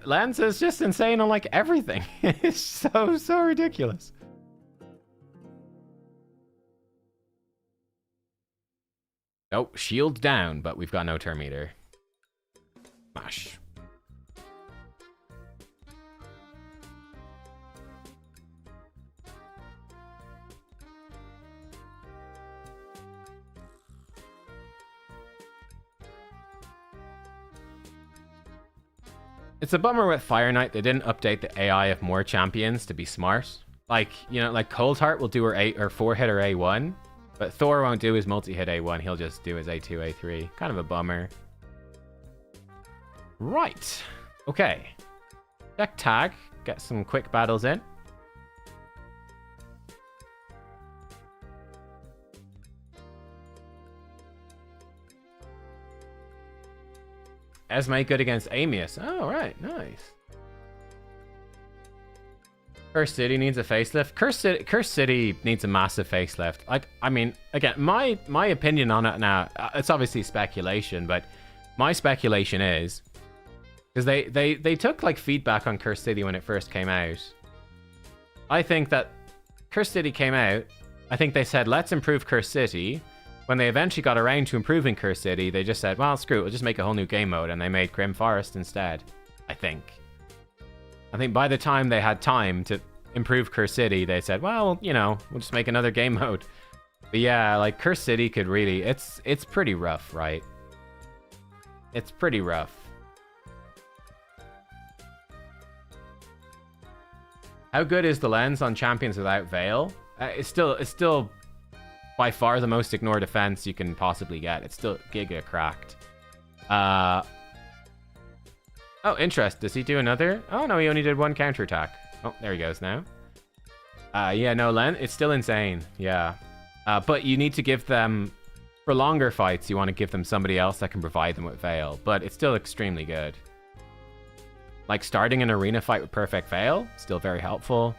Lands is just insane on like everything. It's so ridiculous. Oh, shield down, but we've got no turn meter. Smash. It's a bummer with Fire Knight they didn't update the AI of more champions to be smart. Like, you know, like Coldheart will do her 4-hitter A1, but Thor won't do his multi-hit A1, he'll just do his A2, A3. Kind of a bummer. Right. Okay. Deck tag. Get some quick battles in. Esme good against Amius. Oh, right. Nice. Curse City needs a facelift. Curse City needs a massive facelift. Like, I mean, again, my opinion on it now, it's obviously speculation, but my speculation is, Because they took like feedback on Curse City when it first came out. I think that Curse City came out, I think they said, let's improve Curse City. When they eventually got around to improving Curse City, they just said, well, screw it, we'll just make a whole new game mode, and they made Grim Forest instead. I think by the time they had time to improve Curse City, they said, well, you know, we'll just make another game mode. But yeah, like, Curse City could really... It's pretty rough, right? It's pretty rough. How good is the lens on Champions without Veil? It's still by far the most ignored defense you can possibly get. It's still giga cracked. Oh, interest. Does he do another? Oh, no, he only did one counterattack. Oh, there he goes now. Yeah, no, Len, it's still insane. Yeah. But you need to give them... For longer fights, you want to give them somebody else that can provide them with Veil. But it's still extremely good. Like, starting an arena fight with Perfect Veil, still very helpful.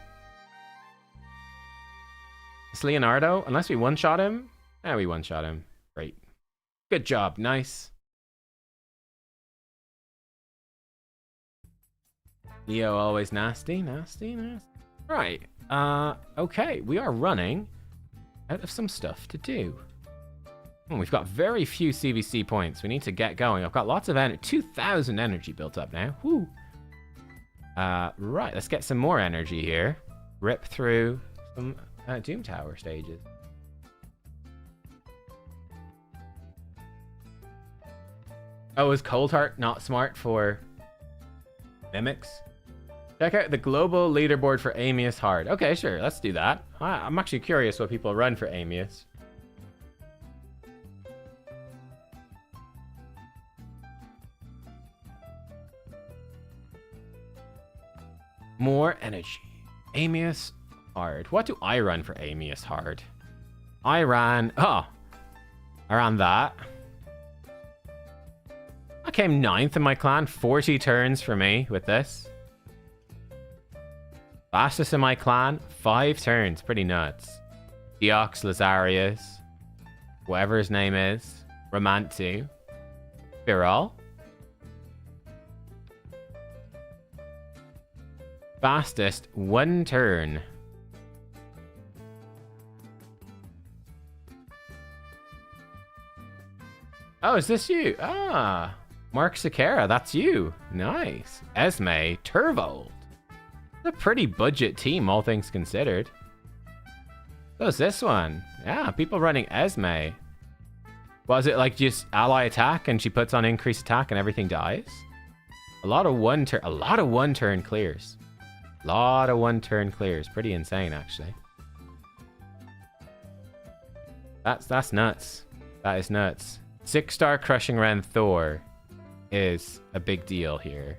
It's Leonardo, unless we one-shot him. Yeah, we one-shot him. Great. Good job, nice. Leo always nasty, nasty, nasty. Right, okay, we are running out of some stuff to do. We've got very few CvC points. We need to get going. I've got lots of energy. 2,000 energy built up now. Woo. Right, let's get some more energy here. Rip through some Doom Tower stages. Oh, is Cold Heart not smart for Mimics? Check out the global leaderboard for Amius Hard. Okay, sure, let's do that. I'm actually curious what people run for Amius. More energy. Amius Hard. What do I run for Amius Hard? I ran that. I came 9th in my clan. 40 turns for me with this. Fastest in my clan. 5 turns. Pretty nuts. Deox, Lazarius. Whatever his name is. Romantu. Viral. Fastest 1 turn. Oh, is this you? Ah, Mark Sakara, that's you. Nice. Esme, Turvold. It's a pretty budget team, all things considered. So is this one. Yeah, people running Esme. Was it like just ally attack and she puts on increased attack and everything dies? A lot of one turn clears. Lot of 1 turn clears. Pretty insane, actually. That's nuts. That is nuts. 6-star Crushing Ren Thor is a big deal here.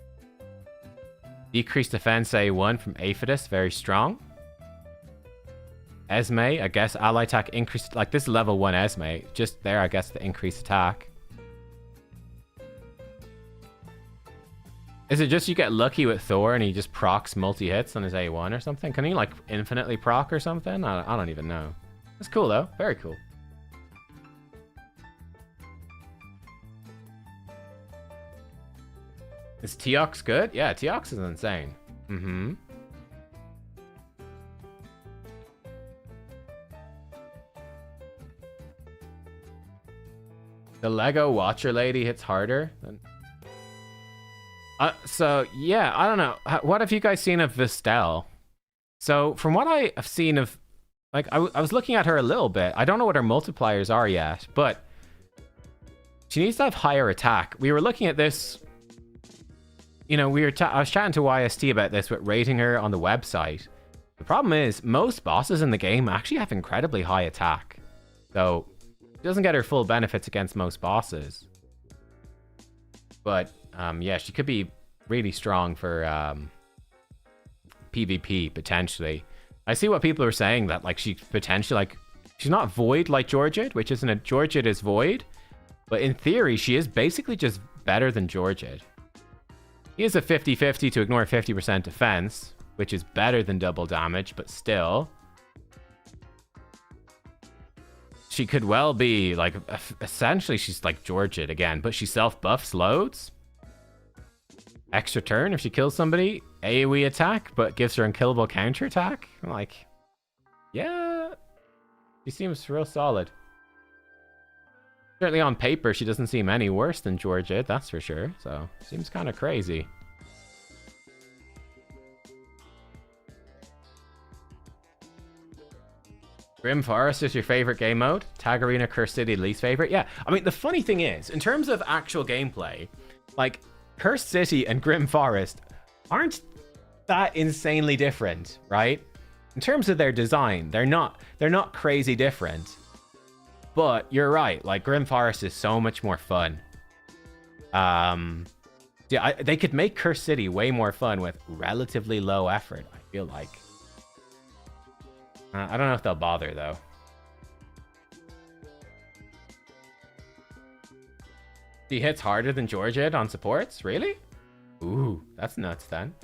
Decreased defense A1 from Aphidus. Very strong. Esme, I guess ally attack increased. Like, this is level 1 Esme. Just there, I guess, the increased attack. Is it just you get lucky with Thor and he just procs multi-hits on his A1 or something? Can he, like, infinitely proc or something? I don't even know. That's cool, though. Very cool. Is Teox good? Yeah, Teox is insane. Mm-hmm. The Lego Watcher Lady hits harder than... So, yeah, I don't know. What have you guys seen of Vistel? So, from what I have seen of... Like, I was looking at her a little bit. I don't know what her multipliers are yet, but... She needs to have higher attack. We were looking at this... You know, I was chatting to YST about this with rating her on the website. The problem is, most bosses in the game actually have incredibly high attack. So, she doesn't get her full benefits against most bosses. But... yeah, she could be really strong for PvP, potentially. I see what people are saying, that, like, she potentially, like... She's not Void like Georgid, which isn't a... Georgid is Void. But in theory, she is basically just better than Georgid. He is a 50-50 to ignore 50% defense, which is better than double damage, but still... She could well be, like... Essentially, she's like Georgid again, but she self-buffs loads. extra turn if she kills somebody. AoE attack, but gives her unkillable counter attack. I'm like, yeah, she seems real solid. Certainly on paper, she doesn't seem any worse than Georgia, that's for sure. So, seems kind of crazy. Grim Forest is your favorite game mode? Tag Arena, Curse City, least favorite? Yeah, I mean, the funny thing is, in terms of actual gameplay, like, Cursed City and Grim Forest aren't that insanely different, right? In terms of their design, they're not crazy different. But you're right, like, Grim Forest is so much more fun. Yeah, they could make Cursed City way more fun with relatively low effort, I feel like. I don't know if they'll bother, though. She hits harder than Georgia on supports? Really? Ooh, that's nuts, then.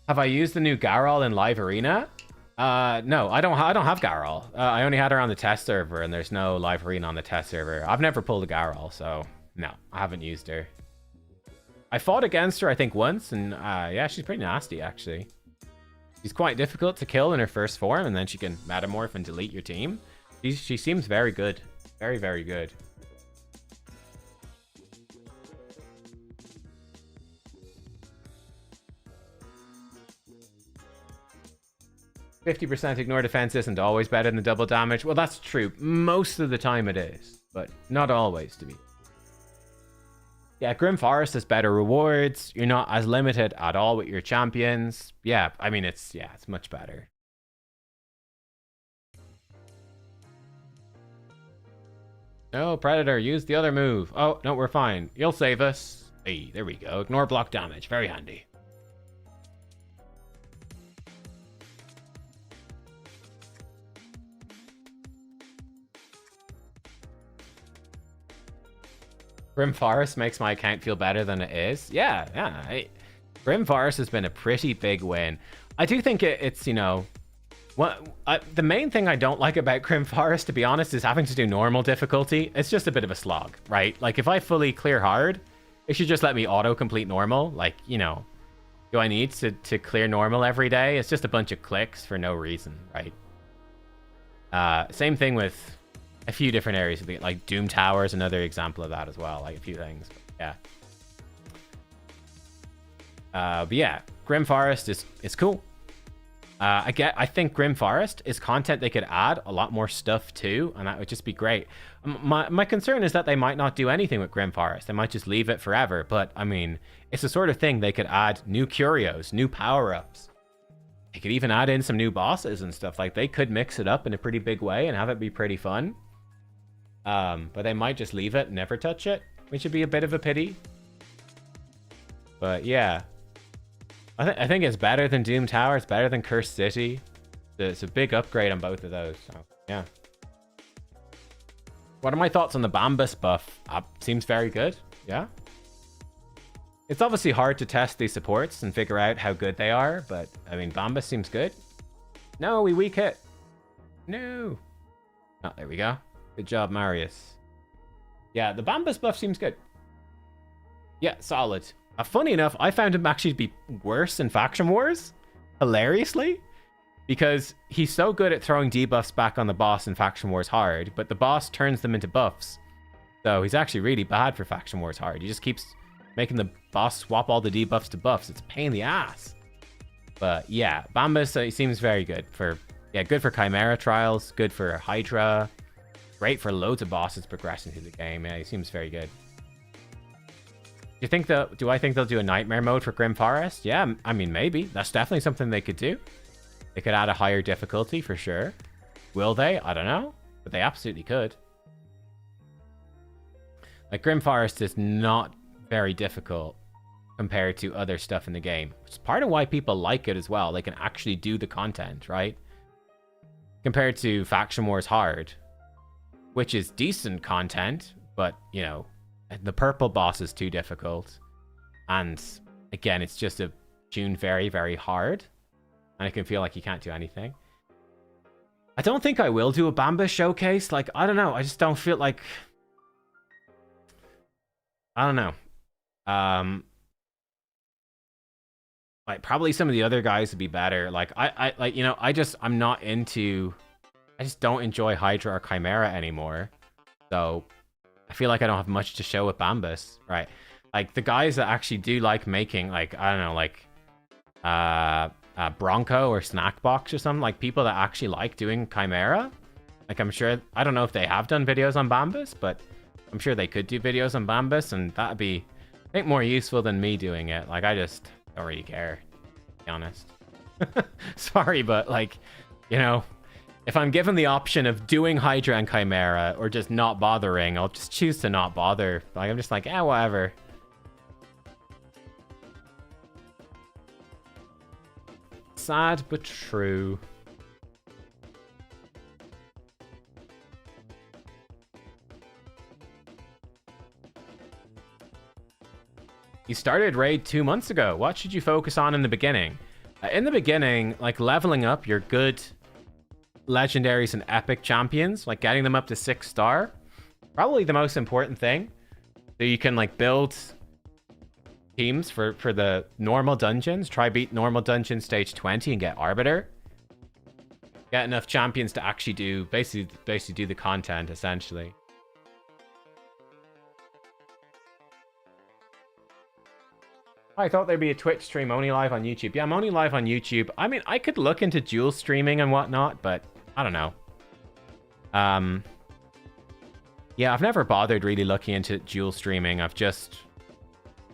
Have I used the new Garol in live arena? No, I don't have Garol. I only had her on the test server, and there's no live arena on the test server. I've never pulled a Garol, so no, I haven't used her. I fought against her, I think, once, and yeah, she's pretty nasty, actually. She's quite difficult to kill in her first form, and then she can metamorph and delete your team. She seems very good. Very, very good. "50% ignore defense isn't always better than double damage." Well, that's true. Most of the time it is, but not always, to be. Yeah, Grim Forest has better rewards. You're not as limited at all with your champions. Yeah, I mean, it's much better. No, Predator, use the other move. Oh, no, we're fine. You'll save us. Hey, there we go. Ignore block damage. Very handy. Grim Forest makes my account feel better than it is. Yeah. Grim Forest has been a pretty big win. I do think it's, you know, the main thing I don't like about Grim Forest, to be honest, is having to do normal difficulty. It's just a bit of a slog, right? Like, if I fully clear hard, it should just let me auto-complete normal. Like, you know, do I need to clear normal every day? It's just a bunch of clicks for no reason, right? Same thing with a few different areas, like Doom Tower is another example of that as well, like a few things. Yeah. But yeah, Grim Forest is cool. I think Grim Forest is content they could add a lot more stuff to, and that would just be great. My concern is that they might not do anything with Grim Forest. They might just leave it forever, but I mean, it's the sort of thing they could add new curios, new power-ups. They could even add in some new bosses and stuff. Like, they could mix it up in a pretty big way and have it be pretty fun. But they might just leave it and never touch it, which would be a bit of a pity. But yeah, I think it's better than Doom Tower. It's better than Cursed City. It's a big upgrade on both of those. So yeah. What are my thoughts on the Bambus buff? Seems very good. Yeah. It's obviously hard to test these supports and figure out how good they are, but I mean, Bambus seems good. No, we weak hit. No. Oh, there we go. Good job, Marius. Yeah, the Bambus buff seems good. Yeah, solid. Funny enough, I found him actually to be worse in Faction Wars, hilariously, because he's so good at throwing debuffs back on the boss in Faction Wars Hard, but the boss turns them into buffs. So he's actually really bad for Faction Wars Hard. He just keeps making the boss swap all the debuffs to buffs. It's a pain in the ass. But yeah, Bambus he seems very good for, yeah, good for Chimera trials, good for Hydra, great for loads of bosses progressing through the game. Yeah, he seems very good. Do I think they'll do a nightmare mode for Grim Forest? Yeah, I mean, maybe. That's definitely something they could do. They could add a higher difficulty for sure. Will they? I don't know. But they absolutely could. Like, Grim Forest is not very difficult compared to other stuff in the game. It's part of why people like it as well. They can actually do the content, right? Compared to Faction Wars Hard, which is decent content, but, you know, the purple boss is too difficult. And again, it's just a tune very, very hard. And it can feel like you can't do anything. I don't think I will do a Bambus showcase. Like, I don't know. I just don't feel like... I don't know. Like, probably some of the other guys would be better. Like, like, you know, I'm not into... I just don't enjoy Hydra or Chimera anymore. So, I feel like I don't have much to show with Bambus, right? Like, the guys that actually do like making, like, I don't know, like, Bronco or Snackbox or something, like, people that actually like doing Chimera, like, I'm sure, I don't know if they have done videos on Bambus, but I'm sure they could do videos on Bambus, and that'd be, I think, more useful than me doing it. Like, I just don't really care, to be honest. Sorry, but, like, you know, if I'm given the option of doing Hydra and Chimera or just not bothering, I'll just choose to not bother. Like, I'm just like, whatever. Sad, but true. You started Raid 2 months ago. What should you focus on in the beginning? In the beginning, like, leveling up your good legendaries and epic champions, like getting them up to 6-star, probably the most important thing. So you can, like, build teams for the normal dungeons. Try beat normal dungeon stage 20 and get Arbiter. Get enough champions to actually do basically do the content, essentially. I thought there'd be a Twitch stream only live on YouTube. Yeah, I'm only live on YouTube. I mean, I could look into dual streaming and whatnot, but I don't know. Yeah, I've never bothered really looking into dual streaming. I've just...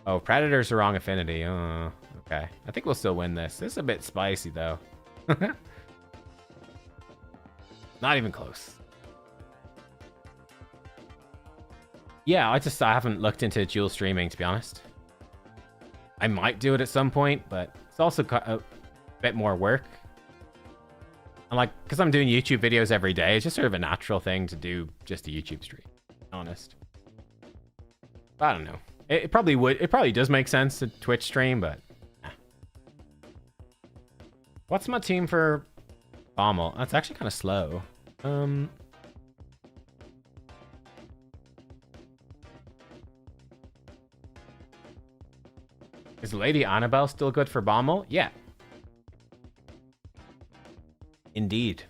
Oh, Predator's the wrong affinity. Oh, okay. I think we'll still win this. This is a bit spicy, though. Not even close. Yeah, I haven't looked into dual streaming, to be honest. I might do it at some point, but it's also a bit more work. And, like, because I'm doing YouTube videos every day, it's just sort of a natural thing to do just a YouTube stream, to be honest. I don't know. It probably does make sense to Twitch stream, but... What's my team for Bommel? That's actually kind of slow. Is Lady Annabelle still good for Bommel? Yeah. Indeed.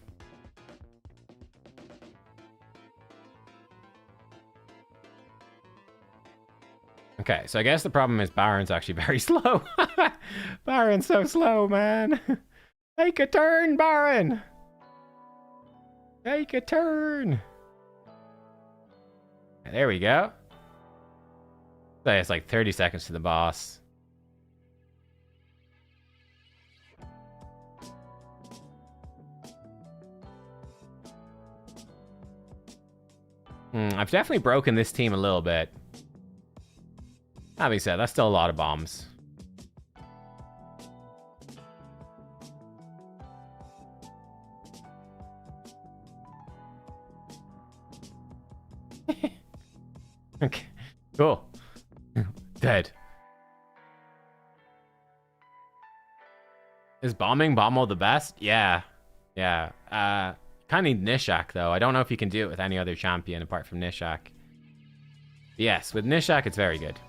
Okay, so I guess the problem is Baron's actually very slow. Baron's so slow, man. Take a turn, Baron. Take a turn. There we go. So it's like 30 seconds to the boss. I've definitely broken this team a little bit. That being said, that's still a lot of bombs. Okay, cool. Dead. Is bombing Bommel the best? Yeah. Yeah. Kind of need Nishak, though. I don't know if you can do it with any other champion apart from Nishak. Yes, with Nishak, it's very good.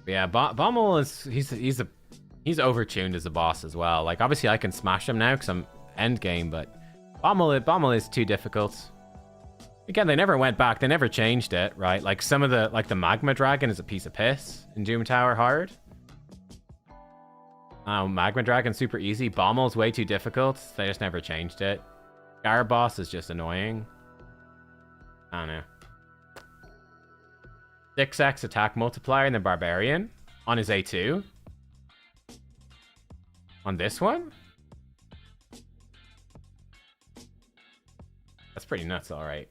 Yeah, Bommel is... He's overtuned as a boss as well. Like, obviously, I can smash him now because I'm endgame, but Bommel is too difficult. Again, they never went back. They never changed it, right? Like, some of the... Like, the Magma Dragon is a piece of piss in Doom Tower Hard. Magma Dragon super easy. Bommel's way too difficult. They just never changed it. Garaboss is just annoying. I don't know. 6x attack multiplier in the Barbarian on his A2. On this one? That's pretty nuts, alright.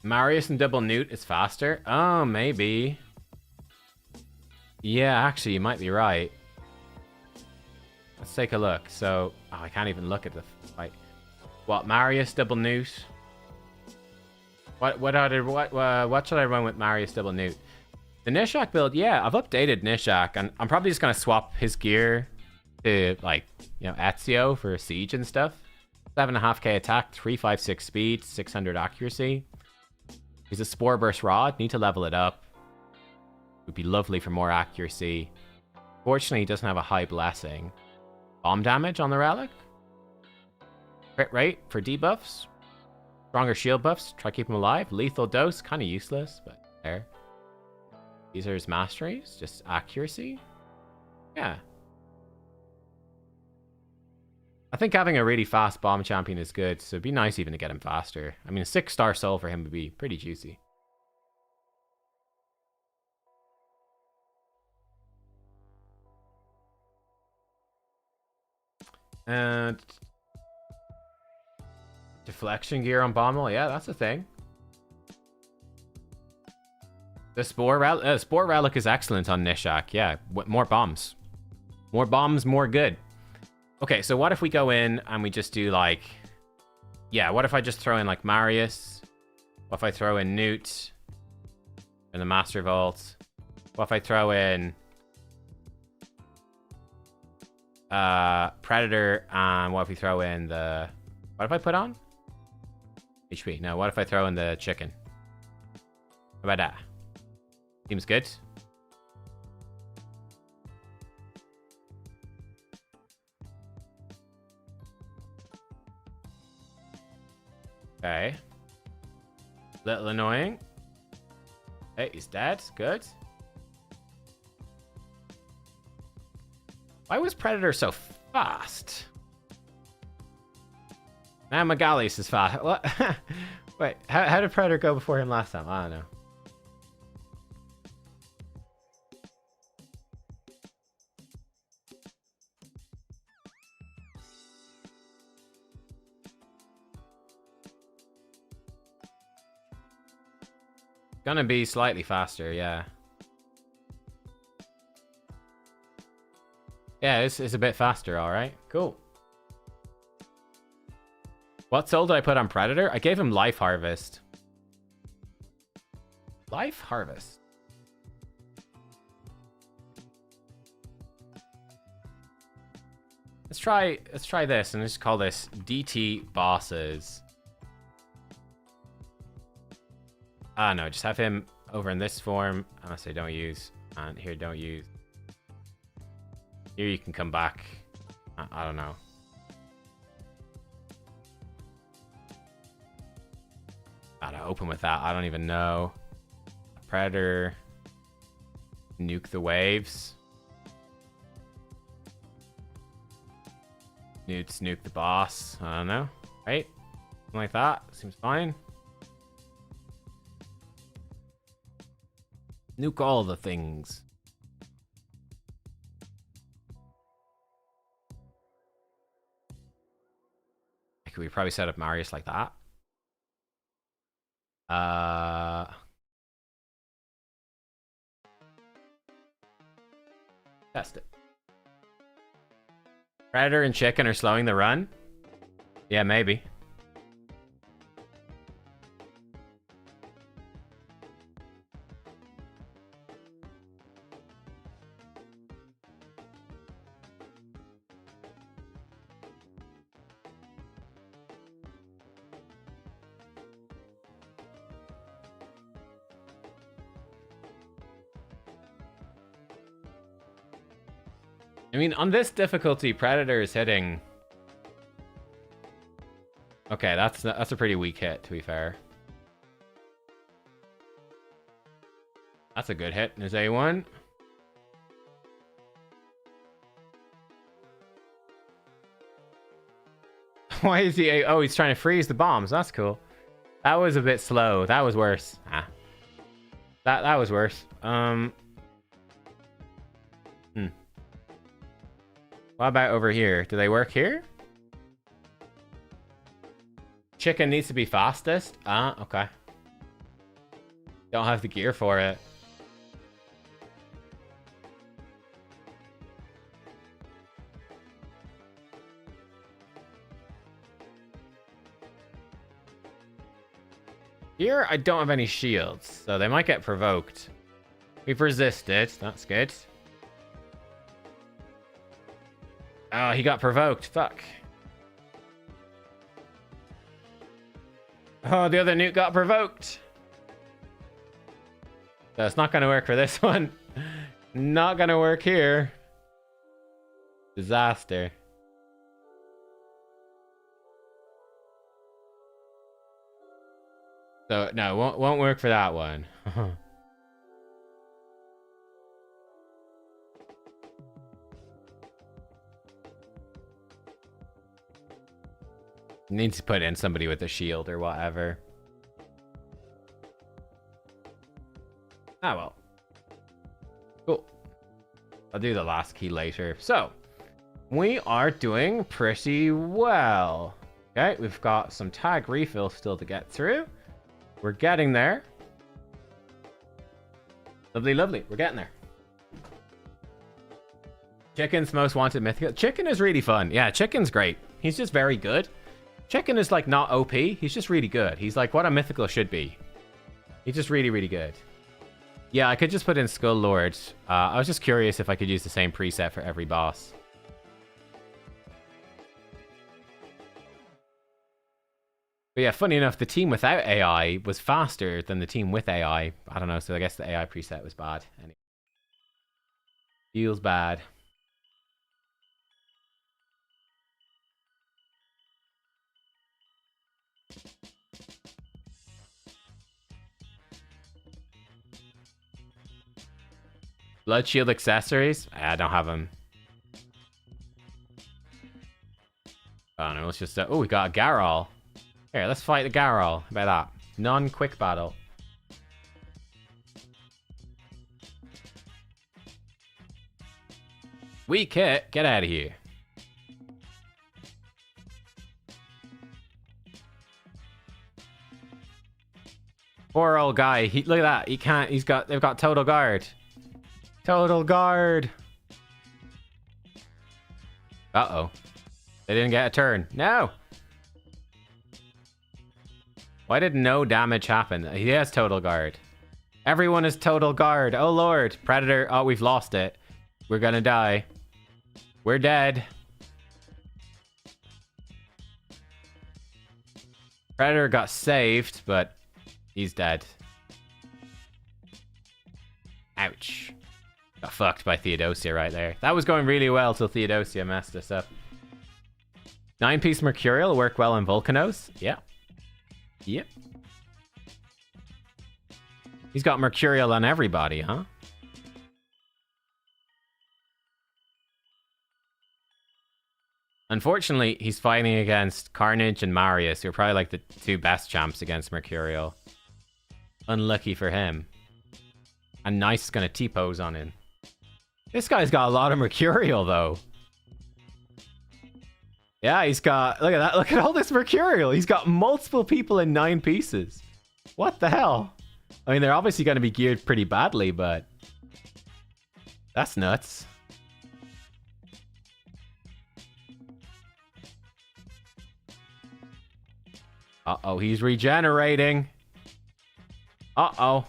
Marius and double Newt is faster? Oh, maybe. Yeah, actually, you might be right. Let's take a look. So, oh, I can't even look at the fight. What, Marius double Newt? What should I run with Marius double Newt? The Nishak build, yeah, I've updated Nishak, and I'm probably just gonna swap his gear to, like, you know, Ezio for siege and stuff. 7.5k attack, 356 speed, 600 accuracy. He's a Spore Burst Rod. Need to level it up. Would be lovely for more accuracy. Fortunately, he doesn't have a high blessing. Bomb damage on the relic. Crit rate for debuffs. Stronger shield buffs. Try to keep him alive. Lethal dose. Kind of useless, but there. These are his masteries. Just accuracy. Yeah. I think having a really fast bomb champion is good, so it'd be nice even to get him faster. I mean, a 6-star soul for him would be pretty juicy. And deflection gear on Bommel, yeah, that's a thing. The Spore Relic is excellent on Nishak, yeah. More bombs. More bombs, more good. Okay, so what if we go in and we just do, like... Yeah, what if I just throw in, like, Marius? What if I throw in Newt? In the Master Vault? What if I throw in... Predator, and what if we throw in the... What if I put on? HP. No, what if I throw in the chicken? How about that? Seems good. Okay. Little annoying. Hey, he's dead. Good. Why was Predator so fast? Man, Megalius is fast. What? Wait, how did Predator go before him last time? I don't know. Gonna be slightly faster, yeah. Yeah, it's a bit faster, alright. Cool. What soul did I put on Predator? I gave him Life Harvest. Life Harvest. Let's try this and just call this DT Bosses. No, just have him over in this form. Unless I don't use. And here, don't use. Here you can come back. I don't know. Gotta open with that. I don't even know. Predator. Nuke the waves. Nuke the boss. I don't know. Right? Something like that. Seems fine. Nuke all the things. Could we probably set up Marius like that? Test it. Predator and Chicken are slowing the run? Yeah, maybe. I mean, on this difficulty, Predator is hitting... Okay, that's a pretty weak hit, to be fair. That's a good hit in his A1. Why is he... Oh, he's trying to freeze the bombs. That's cool. That was a bit slow. That was worse. That was worse. What about over here? Do they work here? Chicken needs to be fastest. Okay. Don't have the gear for it. Here, I don't have any shields, so they might get provoked. We've resisted. That's good. Oh, he got provoked. Fuck. Oh, the other nuke got provoked. So it's not going to work for this one. Not going to work here. Disaster. So, no, won't work for that one. Needs to put in somebody with a shield or whatever. Ah, well. Cool. I'll do the last key later. So, we are doing pretty well. Okay, we've got some tag refill still to get through. We're getting there. Lovely, lovely. We're getting there. Chicken's most wanted mythical. Chicken is really fun. Yeah, Chicken's great. He's just very good. Chicken is like not OP. He's just really good. He's like what a mythical should be. He's just really, really good. Yeah, I could just put in Skull Lord. I was just curious if I could use the same preset for every boss. But yeah, funny enough, the team without AI was faster than the team with AI. I don't know, so I guess the AI preset was bad. Anyway. Feels bad. Blood Shield accessories? I don't have them. I don't know, let's just... oh, we got a Garol. Here, let's fight the Garol. How about that? Non-quick battle. Weak hit. Get out of here. Poor old guy. Look at that. He can't... they've got total guard. Total guard. Uh-oh. They didn't get a turn. No. Why did no damage happen? He has total guard. Everyone is total guard. Oh, Lord. Predator. Oh, we've lost it. We're gonna die. We're dead. Predator got saved, but he's dead. Ouch. Got fucked by Theodosia right there. That was going really well till Theodosia messed us up. 9-piece Mercurial work well in Volcanos. Yeah. Yep. He's got Mercurial on everybody, huh? Unfortunately, he's fighting against Carnage and Marius, who are probably like the two best champs against Mercurial. Unlucky for him. And Nice is gonna T-pose on him. This guy's got a lot of Mercurial, though. Yeah, he's got... look at that. Look at all this Mercurial. He's got multiple people in 9 pieces. What the hell? I mean, they're obviously going to be geared pretty badly, but... that's nuts. Uh-oh, he's regenerating. Uh-oh.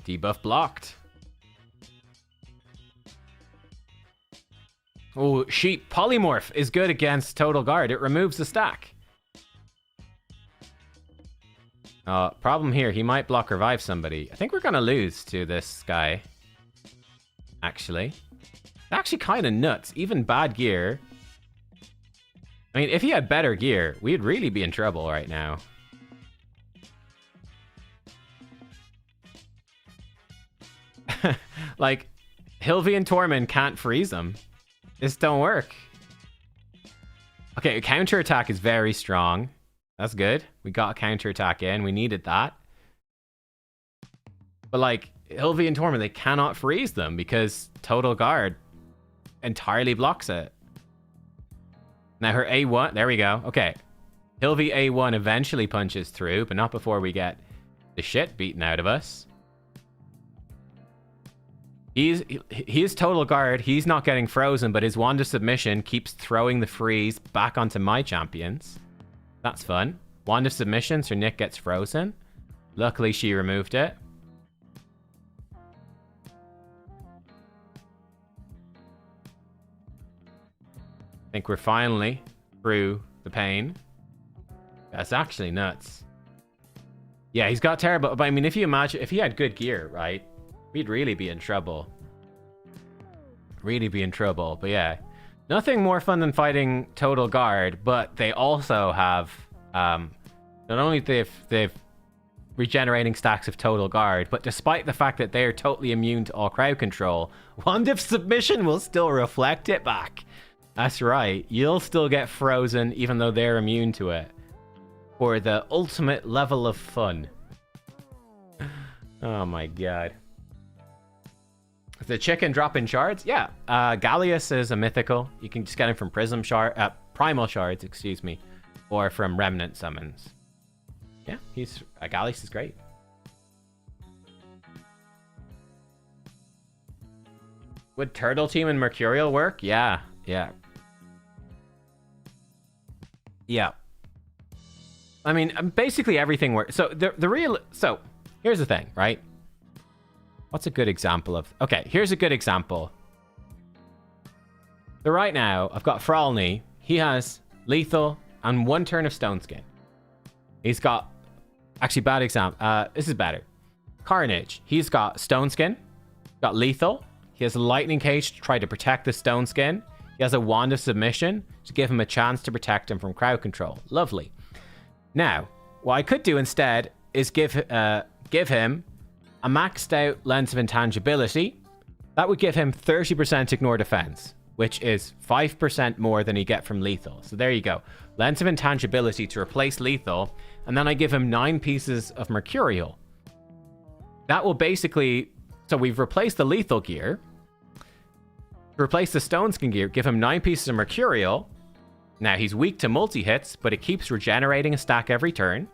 Debuff blocked. Oh, Sheep Polymorph is good against Total Guard. It removes the stack. Problem here. He might block revive somebody. I think we're going to lose to this guy. Actually. Actually kind of nuts. Even bad gear. I mean, if he had better gear, we'd really be in trouble right now. Like, Hilvi and Tormund can't freeze them. This don't work. Okay, counterattack is very strong. That's good. We got a counterattack in. We needed that. But like, Hilvi and Tormund, they cannot freeze them because Total Guard entirely blocks it. Now her A1, there we go. Okay. Hilvi A1 eventually punches through, but not before we get the shit beaten out of us. He is total guard. He's not getting frozen, but his wand of submission keeps throwing the freeze back onto my champions. That's fun. Wand of submission, so Nick gets frozen. Luckily, she removed it. I think we're finally through the pain. That's actually nuts. Yeah, he's got terrible... But I mean, if you imagine... If he had good gear, right? We'd really be in trouble. Really be in trouble. But yeah. Nothing more fun than fighting Total Guard, but they also have... not only they've regenerating stacks of Total Guard, but despite the fact that they are totally immune to all crowd control, Wand of Submission will still reflect it back. That's right. You'll still get frozen even though they're immune to it. For the ultimate level of fun. Oh my god. The chicken dropping shards? Yeah. Gallius is a mythical. You can just get him from Primal Shards, excuse me. Or from Remnant Summons. Yeah, Gallius is great. Would Turtle Team and Mercurial work? Yeah. I mean, basically everything works. So So here's the thing, right? What's a good example of? Okay, here's a good example. So right now, I've got Fralny. He has lethal and 1 turn of Stone Skin. He's got actually bad example. This is better. Carnage. He's got Stone Skin. Got lethal. He has a lightning cage to try to protect the Stone Skin. He has a wand of submission to give him a chance to protect him from crowd control. Lovely. Now, what I could do instead is give him a maxed out Lens of Intangibility. That would give him 30% ignore defense, which is 5% more than he get from lethal. So there you go. Lens of Intangibility to replace lethal, and then I give him 9 pieces of Mercurial. That will basically... So we've replaced the lethal gear. Replace the Stone Skin gear, give him 9 pieces of Mercurial. Now, he's weak to multi-hits, but it keeps regenerating a stack every turn.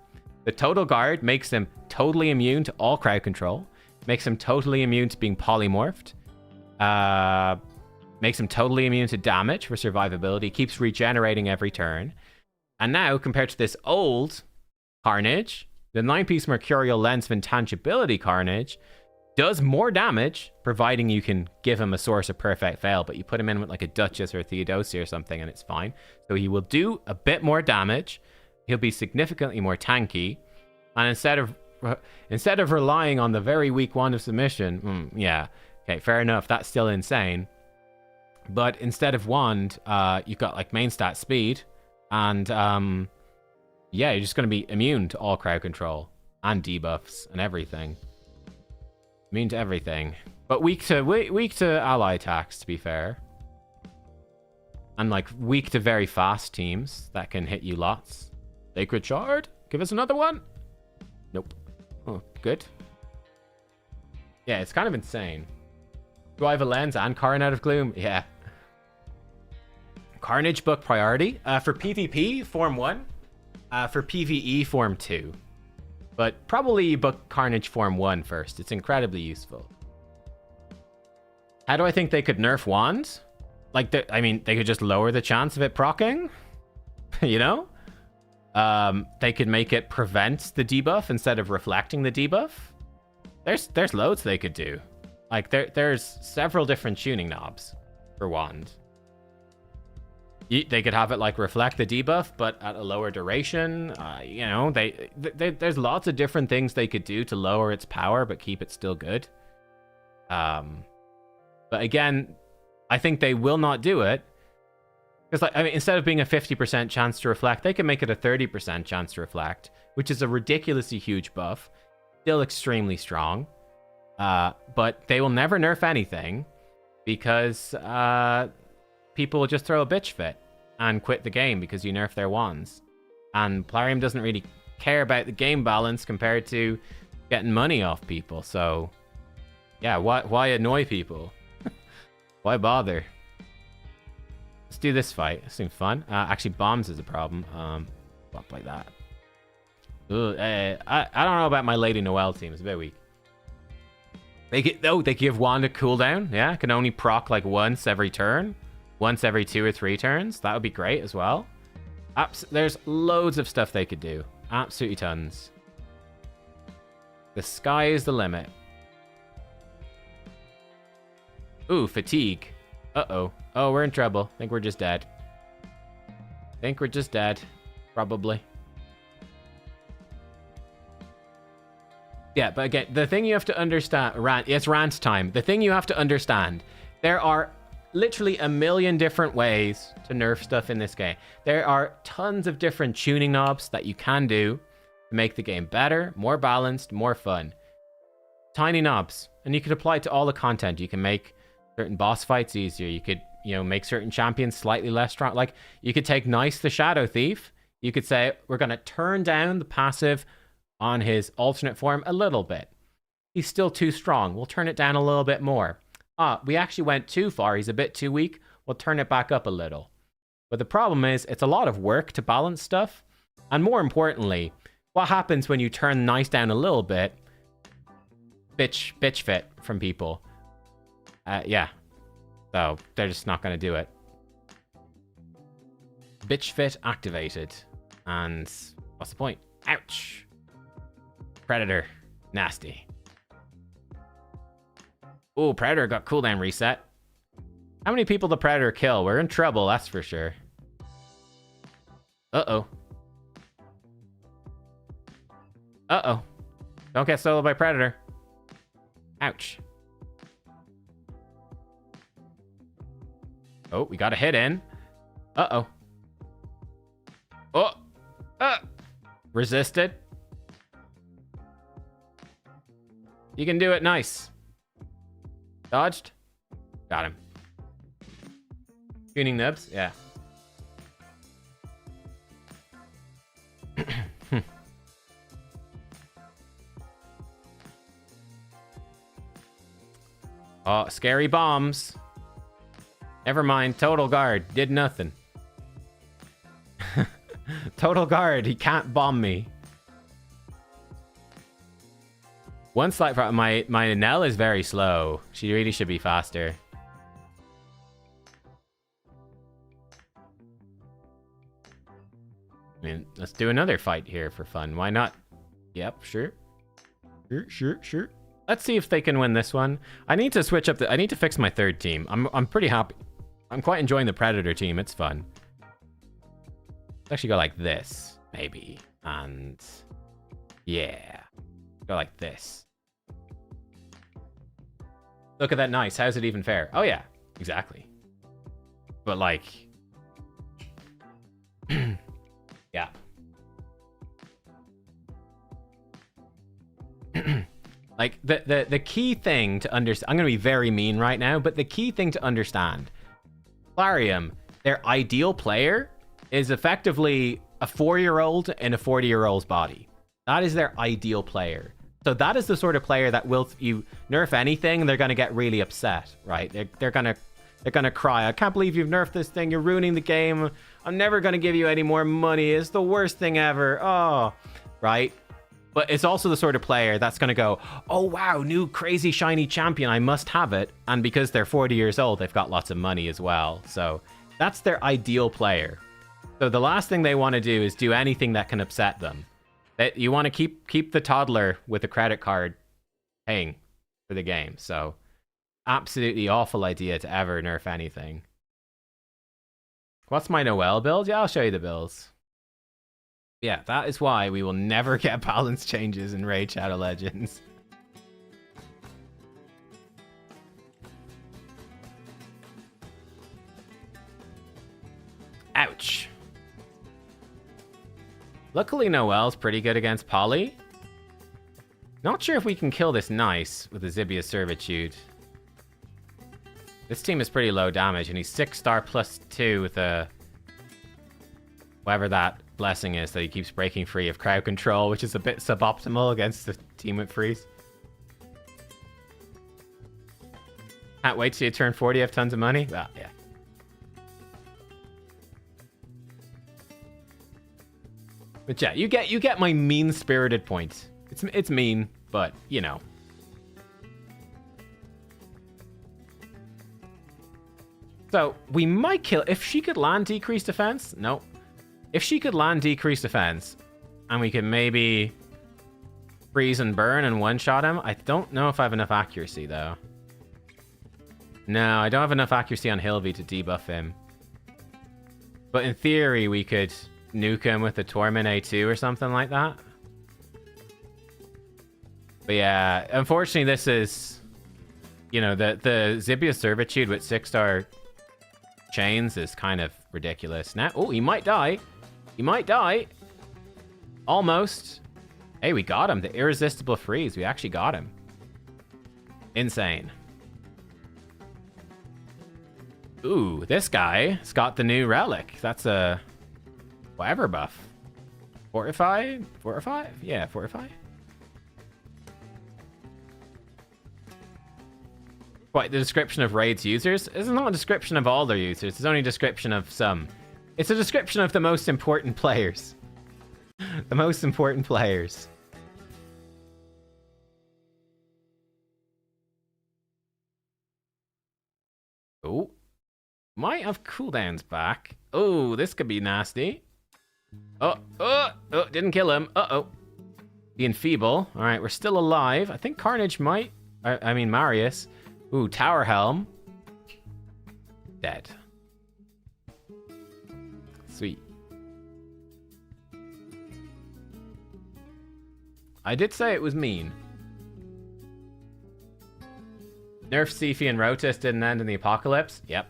The Total Guard makes him totally immune to all crowd control. Makes him totally immune to being polymorphed. Makes him totally immune to damage for survivability. Keeps regenerating every turn. And now, compared to this old Carnage, the 9-piece Mercurial Lens of Intangibility Carnage does more damage, providing you can give him a source of perfect fail, but you put him in with like a Duchess or a Theodosia or something and it's fine. So he will do a bit more damage. He'll be significantly more tanky. And instead of relying on the very weak Wand of Submission, yeah, okay, fair enough, that's still insane. But instead of Wand, you've got like main stat speed, and yeah, you're just going to be immune to all crowd control and debuffs and everything. Immune to everything, but weak to ally attacks, to be fair, and like weak to very fast teams that can hit you lots. Sacred Shard, give us another one. Nope. Oh, good. Yeah, it's kind of insane. Do I have a Lens and Karn out of Gloom? Yeah. Carnage book priority for PvP Form 1, for PvE Form 2. But probably you book Carnage Form 1 first. It's incredibly useful. How do I think they could nerf Wand? Like, I mean, they could just lower the chance of it proccing. You know? They could make it prevent the debuff instead of reflecting the debuff. There's loads they could do. Like, there's several different tuning knobs for Wand. They could have it like reflect the debuff, but at a lower duration. You know, there's lots of different things they could do to lower its power, but keep it still good. But again, I think they will not do it because, like, I mean, instead of being a 50% chance to reflect, they can make it a 30% chance to reflect, which is a ridiculously huge buff. Still extremely strong, but they will never nerf anything because people will just throw a bitch fit and quit the game because you nerf their wands. And Plarium doesn't really care about the game balance compared to getting money off people. So, yeah, why annoy people? Why bother? Let's do this fight. It seems fun. Actually, bombs is a problem. Swap like that. Ooh, I don't know about my Lady Noelle team. It's a bit weak. They give wand a cooldown. Yeah, can only proc like once every turn. Once every 2 or 3 turns. That would be great as well. There's loads of stuff they could do. Absolutely tons. The sky is the limit. Ooh, fatigue. Uh-oh. Oh, we're in trouble. Think we're just dead. Think we're just dead. Probably. Yeah, but again, the thing you have to understand... It's rant time. The thing you have to understand, there are literally a million different ways to nerf stuff in this game. There are tons of different tuning knobs that you can do to make the game better, more balanced, more fun. Tiny knobs. And you could apply it to all the content. You can make certain boss fights easier. You could, make certain champions slightly less strong. Like, you could take Nice the Shadow Thief. You could say, we're going to turn down the passive on his alternate form a little bit. He's still too strong. We'll turn it down a little bit more. We actually went too far. He's a bit too weak. We'll turn it back up a little. But the problem is, it's a lot of work to balance stuff. And more importantly, what happens when you turn Nice down a little bit? Bitch fit from people. Yeah. So, they're just not going to do it. Bitch fit activated. And what's the point? Ouch. Predator. Nasty. Ooh, Predator got cooldown reset. How many people the Predator kill? We're in trouble, that's for sure. Uh-oh. Uh-oh. Don't get soloed by Predator. Ouch. Oh, we got a hit in. Uh-oh. Oh! Resisted. You can do it, nice. Dodged. Got him. Tuning nubs, yeah. Oh, scary bombs. Never mind, Total Guard. Did nothing. Total Guard, he can't bomb me. One slight problem, my Nell is very slow. She really should be faster. I mean, let's do another fight here for fun. Why not? Yep, sure. Sure. Let's see if they can win this one. I need to switch up I need to fix my third team. I'm pretty happy. I'm quite enjoying the Predator team. It's fun. Let's actually go like this, maybe. And yeah. Go like this. Look at that, nice. How's it even fair? Oh yeah, exactly. But like, yeah. Like the key thing to understand, I'm gonna be very mean right now, but the key thing to understand, Clarium, their ideal player is effectively a 4-year-old in a 40-year-old's body. That is their ideal player. So that is the sort of player that will, if you nerf anything, they're gonna get really upset, right? They're gonna cry. I can't believe you've nerfed this thing. You're ruining the game. I'm never gonna give you any more money. It's the worst thing ever. Oh, right. But it's also the sort of player that's gonna go, oh wow, new crazy shiny champion. I must have it. And because they're 40 years old, they've got lots of money as well. So that's their ideal player. So the last thing they want to do is do anything that can upset them. You want to keep the toddler with a credit card paying for the game. So absolutely awful idea to ever nerf anything. What's my Noel build? Yeah, I'll show you the builds. Yeah, that is why we will never get balance changes in Raid Shadow Legends. Ouch. Luckily, Noel's pretty good against Polly. Not sure if we can kill this nice with a Zibia Servitude. This team is pretty low damage, and he's 6-star +2 with a... whatever that blessing is that he keeps breaking free of crowd control, which is a bit suboptimal against the team with freeze. Can't wait till you turn 40, have tons of money? Well, yeah. But yeah, you get my mean-spirited point. It's mean, but, you know. So we might kill... If she could land decreased defense... No. If she could land decreased defense, and we could maybe freeze and burn and one-shot him, I don't know if I have enough accuracy, though. No, I don't have enough accuracy on Hilvy to debuff him. But in theory, we could nuke him with a Torment A2 or something like that. But yeah, unfortunately, this is... You know, the Zibia Servitude with 6-star chains is kind of ridiculous. Now, oh, he might die. He might die. Almost. Hey, we got him. The Irresistible Freeze. We actually got him. Insane. Ooh, this guy's got the new relic. That's a whatever buff. Fortify? Fortify? Yeah, Fortify. Quite the description of Raid's users. This is not a description of all their users. It's only a description of some. It's a description of the most important players. The most important players. Oh. Might have cooldowns back. Oh, this could be nasty. Oh, didn't kill him. Uh-oh. Being feeble. All right, we're still alive. I think Carnage might. I mean, Marius. Ooh, Tower Helm. Dead. Sweet. I did say it was mean. Nerf Siphi and Rotus didn't end in the apocalypse. Yep.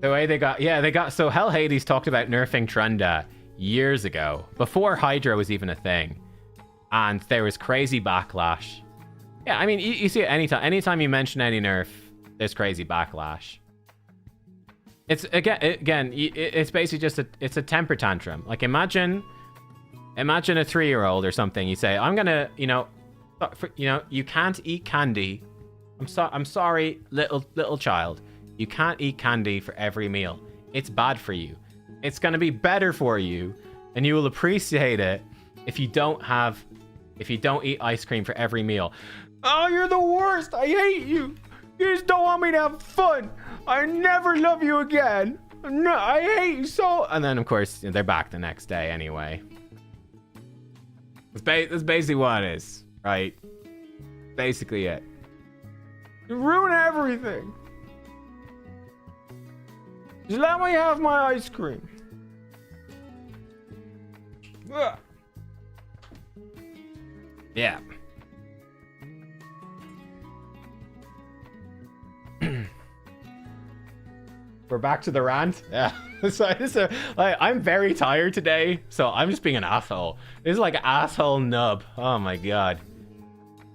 The way they got, so Hell Hades talked about nerfing Trunda years ago, before Hydra was even a thing. And there was crazy backlash. Yeah, I mean, you see it anytime you mention any nerf, there's crazy backlash. It's, again, it's basically just it's a temper tantrum. Like, imagine a 3-year-old or something. You say, I'm gonna, you can't eat candy. I'm sorry, little child. You can't eat candy for every meal. It's bad for you. It's gonna be better for you, and you will appreciate it if you don't eat ice cream for every meal. Oh, you're the worst. I hate you. You just don't want me to have fun. I never love you again. No, I hate you so. And then, of course, they're back the next day anyway. That's basically what it is, right? Basically it. You ruin everything. Just let me have my ice cream. Ugh. Yeah. We're back to the rant. Yeah. So I'm very tired today, so I'm just being an asshole. This is like asshole nub. Oh my god.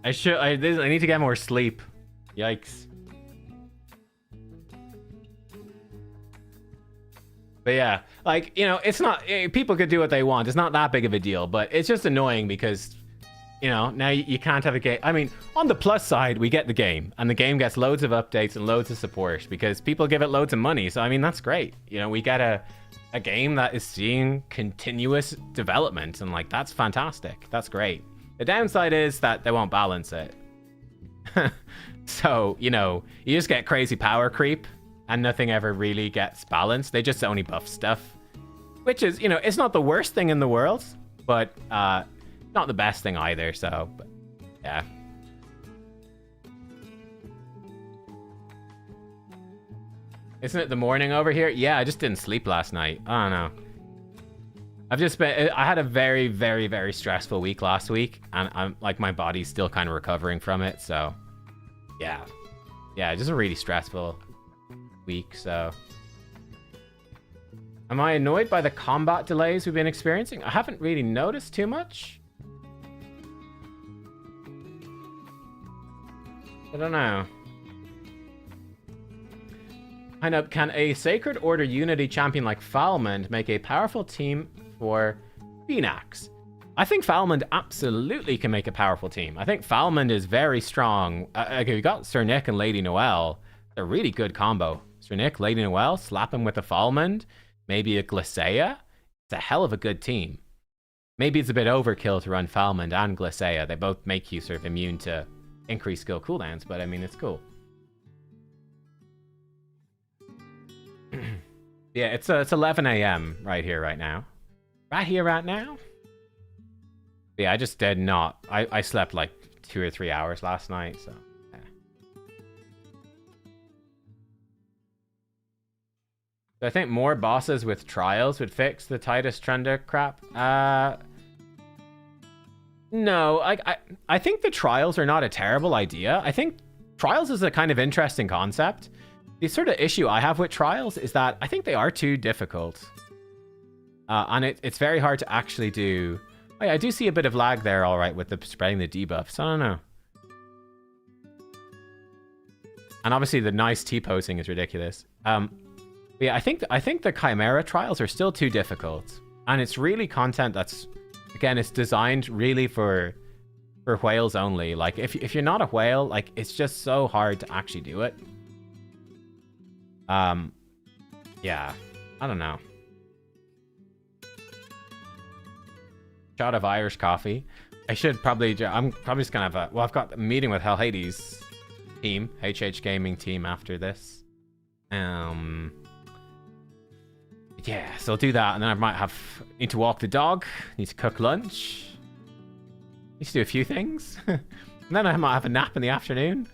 I need to get more sleep. Yikes. But yeah, like, it's not, people could do what they want. It's not that big of a deal, but it's just annoying because, now you can't have a game. I mean, on the plus side, we get the game, and the game gets loads of updates and loads of support because people give it loads of money. So, I mean, that's great. We get a game that is seeing continuous development, and like, that's fantastic. That's great. The downside is that they won't balance it. So, you just get crazy power creep and nothing ever really gets balanced. They just only buff stuff, which is, it's not the worst thing in the world, but not the best thing either. So, but, yeah. Isn't it the morning over here? Yeah, I just didn't sleep last night. I don't know. I had a very, very, very stressful week last week, and I'm like, my body's still kind of recovering from it. So, yeah, just a really stressful week. So, am I annoyed by the combat delays we've been experiencing? I haven't really noticed too much. I don't know. I know, can a Sacred Order Unity champion like Falmond make a powerful team for Phoenix? I think Falmond absolutely can make a powerful team. I think Falmond is very strong. Okay, we got Sir Nick and Lady Noelle. A really good combo. Sir Nick, Lady Noelle, slap him with a Falmond, maybe a Glacea. It's a hell of a good team. Maybe it's a bit overkill to run Falmond and Glacea. They both make you sort of immune to increased skill cooldowns, but I mean, it's cool. Yeah, it's 11 a.m. right here, right now. Right here, right now. Yeah, I just did not. I slept like 2 or 3 hours last night, so. Yeah. So I think more bosses with trials would fix the Titus Trender crap. No, I think the trials are not a terrible idea. I think trials is a kind of interesting concept. The sort of issue I have with trials is that I think they are too difficult. And it's very hard to actually do. Oh, yeah, I do see a bit of lag there, all right, with the spreading the debuffs. I don't know. And obviously the nice T-posing is ridiculous. Yeah, I think the Chimera trials are still too difficult. And it's really content that's, again, it's designed really for whales only. Like, if you're not a whale, like, it's just so hard to actually do it. Yeah, I don't know. Shot of Irish coffee. I should probably, I'm probably just gonna have a, well, I've got a meeting with Hell Hades team, HH Gaming team after this. Yeah, so I'll do that, and then I might need to walk the dog, need to cook lunch, need to do a few things, and then I might have a nap in the afternoon,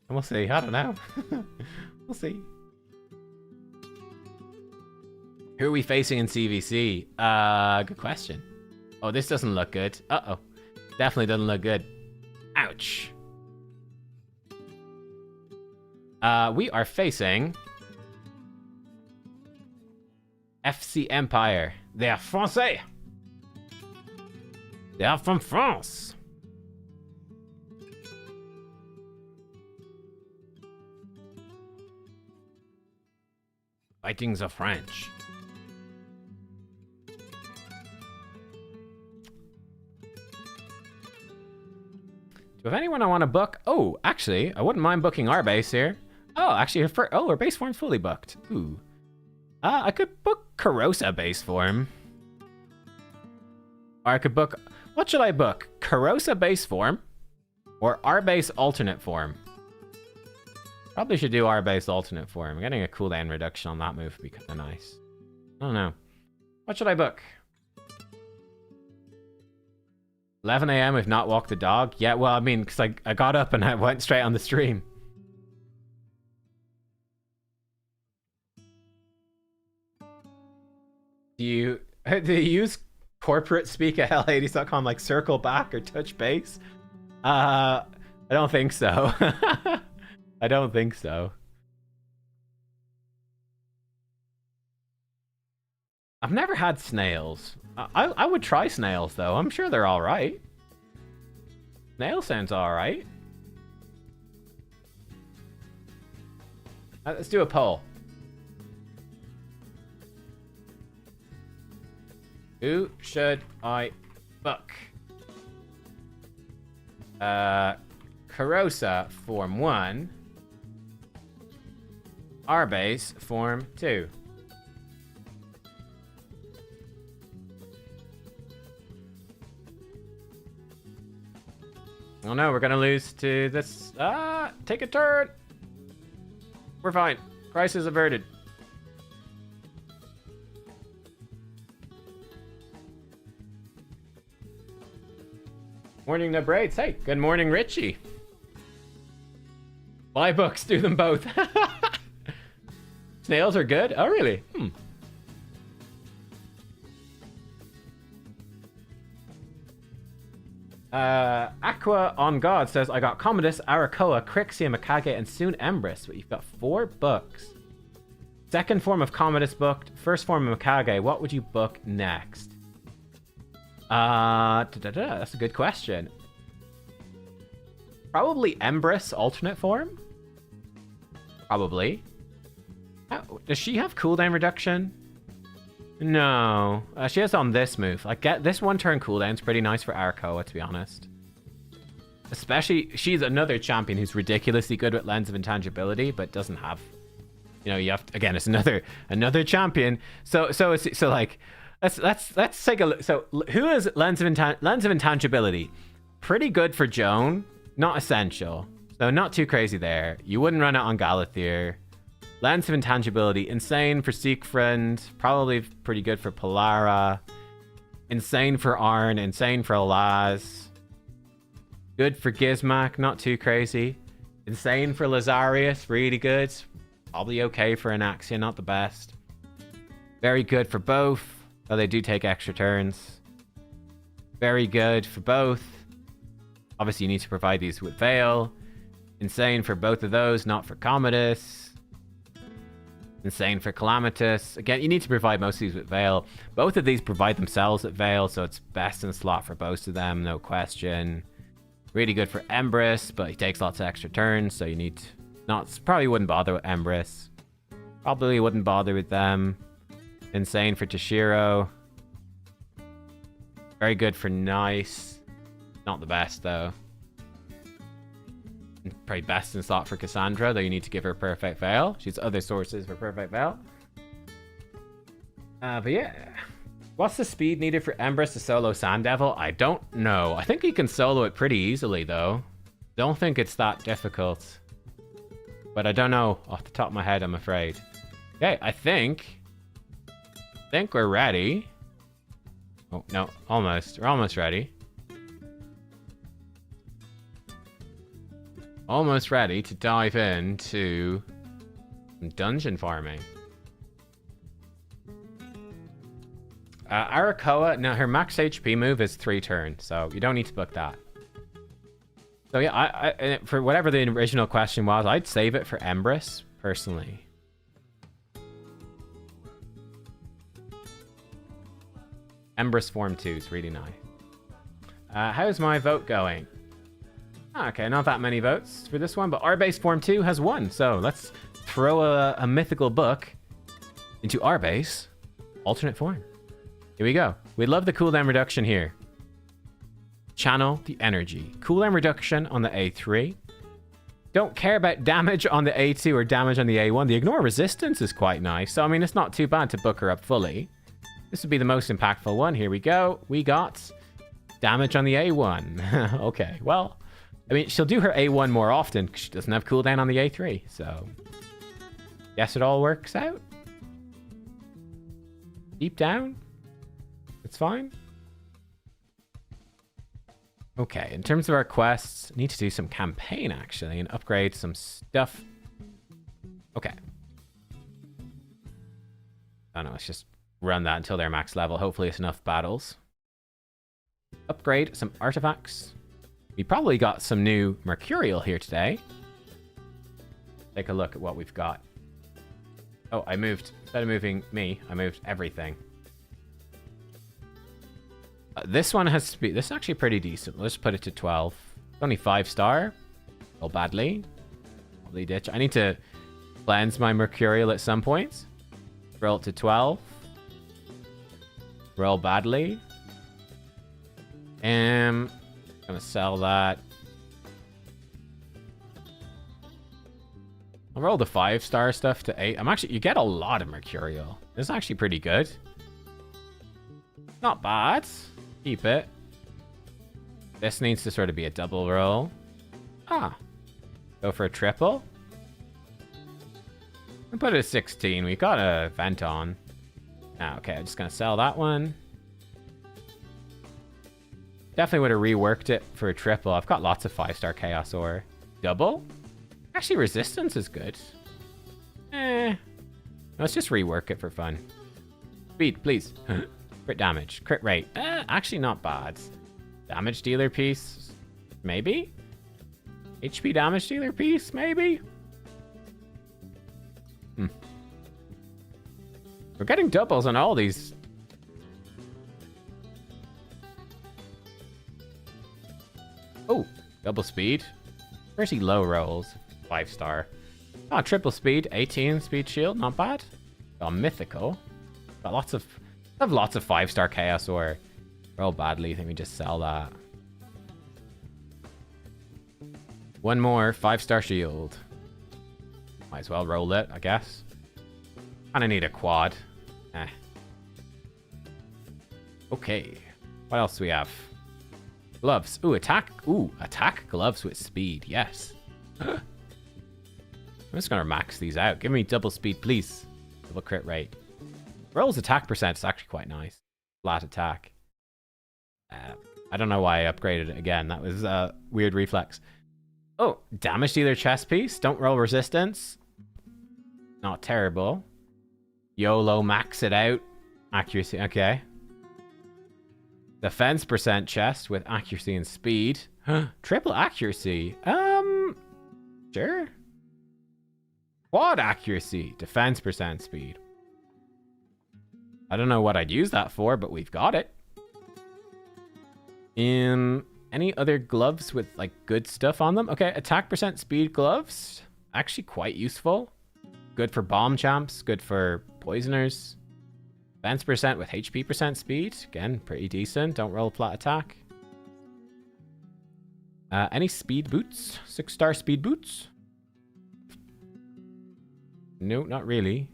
and we'll see. I don't know. We'll see. Who are we facing in CvC? Good question. Oh, this doesn't look good. Uh-oh. Definitely doesn't look good. Ouch. We are facing FC Empire. They are Francais. They are from France. Fighting the French. If anyone I want to book, oh, actually, I wouldn't mind booking our base here. Oh, actually, our base form's fully booked. Ooh. I could book Corrosa base form. Or I could book, what should I book? Corrosa base form or our base alternate form? Probably should do our base alternate form. Getting a cooldown reduction on that move would be kind of nice. I don't know. What should I book? 11 a.m. We've not walked the dog. Yeah, well, I mean, because I got up and I went straight on the stream. Do you use corporate speak at hell80s.com like circle back or touch base? I don't think so. I don't think so. I've never had snails. I would try snails, though. I'm sure they're alright. Snail sounds alright. Let's do a poll. Who should I book? Corrosa Form 1. Arbase Form 2. Oh no, we're gonna lose to this. Take a turn. We're fine. Crisis averted. Morning, Nub Braids. Hey, good morning, Richie. Buy books, do them both. Snails are good? Oh, really? Aqua on God says, I got Commodus, Arakoa, Crixia, Mikage, and soon Empress. But you've got 4 books. Second form of Commodus booked. First form of Mikage. What would you book next? That's a good question. Probably Empress alternate form? Probably. Does she have cooldown reduction? No. She has on this move. Like, get this 1 turn cooldown's pretty nice for Arakoa, to be honest. Especially, she's another champion who's ridiculously good with Lens of Intangibility, but doesn't have, you know, you have to, again, it's another champion. So like, let's take a look. So who is Lens of Intangibility? Pretty good for Joan. Not essential. So not too crazy there. You wouldn't run it on Galathier. Lens of Intangibility. Insane for Siegfried. Probably pretty good for Polara. Insane for Arn. Insane for Laz. Good for Gizmak. Not too crazy. Insane for Lazarius. Really good. Probably okay for Anaxia. Not the best. Very good for both. Though they do take extra turns. Very good for both. Obviously, you need to provide these with Veil. Insane for both of those, not for Commodus. Insane for Calamitous. Again, you need to provide most of these with Veil. Both of these provide themselves with Veil, so it's best in slot for both of them, no question. Really good for Embrys, but he takes lots of extra turns, so you need... Probably wouldn't bother with Embrys. Probably wouldn't bother with them. Insane for Toshiro. Very good for Nice. Not the best, though. Probably best in slot for Cassandra, though you need to give her Perfect Veil. She's other sources for Perfect Veil. But yeah. What's the speed needed for Embrys to solo Sand Devil? I don't know. I think he can solo it pretty easily, though. Don't think it's that difficult. But I don't know off the top of my head, I'm afraid. Okay, I think we're ready. Oh, no, almost. We're almost ready. Almost ready to dive into some dungeon farming. Arakoa, now her max HP move is 3 turns, so you don't need to book that. So yeah, I for whatever the original question was, I'd save it for Embrys, personally. Embrys Form 2 is really nice. How's my vote going? Okay, not that many votes for this one, but R-Base Form 2 has won. So let's throw a mythical book into R-Base alternate form. Here we go. We love the cooldown reduction here. Channel the energy. Cooldown reduction on the A3. Don't care about damage on the A2 or damage on the A1. The ignore resistance is quite nice. So, I mean, it's not too bad to book her up fully. This would be the most impactful one. Here we go. We got damage on the A1. Okay, well... I mean, she'll do her A1 more often because she doesn't have cooldown on the A3, so... Guess it all works out. Deep down, it's fine. Okay, in terms of our quests, I need to do some campaign, actually, and upgrade some stuff. Okay. I don't know, let's just run that until they're max level. Hopefully it's enough battles. Upgrade some artifacts. We probably got some new Mercurial here today. Take a look at what we've got. Oh, I moved. Instead of moving me, I moved everything. This one has speed. This is actually pretty decent. Let's put it to 12. It's only 5-star. Roll badly. Probably ditch. I need to cleanse my Mercurial at some point. Roll it to 12. Roll badly. Gonna sell that. I'll roll the 5-star stuff to 8. You get a lot of Mercurial. This is actually pretty good. Not bad. Keep it. This needs to sort of be a double roll. Go for a triple. And put it at 16. We got a vent on. Okay, I'm just gonna sell that one. Definitely would have reworked it for a triple. I've got lots of 5-star Chaos Ore. Double? Actually, resistance is good. Let's just rework it for fun. Speed, please. Crit damage. Crit rate. Actually not bad. Damage dealer piece. Maybe? HP damage dealer piece? Maybe? We're getting doubles on all these. Oh, double speed. Pretty low rolls. 5-star. Oh, triple speed. 18 speed shield. Not bad. Got mythical. Got lots of 5-star Chaos Ore. Roll badly. I think we just sell that. One more 5-star shield. Might as well roll it, I guess. Kinda need a quad. Okay. What else do we have? Gloves. Ooh, attack. Ooh, attack gloves with speed. Yes. I'm just going to max these out. Give me double speed, please. Double crit rate. Rolls attack percent is actually quite nice. Flat attack. I don't know why I upgraded it again. That was a weird reflex. Oh, damage dealer chest piece. Don't roll resistance. Not terrible. YOLO, max it out. Accuracy, okay. Defense percent chest with accuracy and speed. Triple accuracy. Sure. Quad accuracy. Defense percent speed. I don't know what I'd use that for, but we've got it. Any other gloves with like good stuff on them? Okay, attack percent speed gloves. Actually quite useful. Good for bomb champs, good for poisoners. Defense percent with HP percent speed. Again, pretty decent. Don't roll flat attack. Any speed boots? 6-star speed boots? No, not really.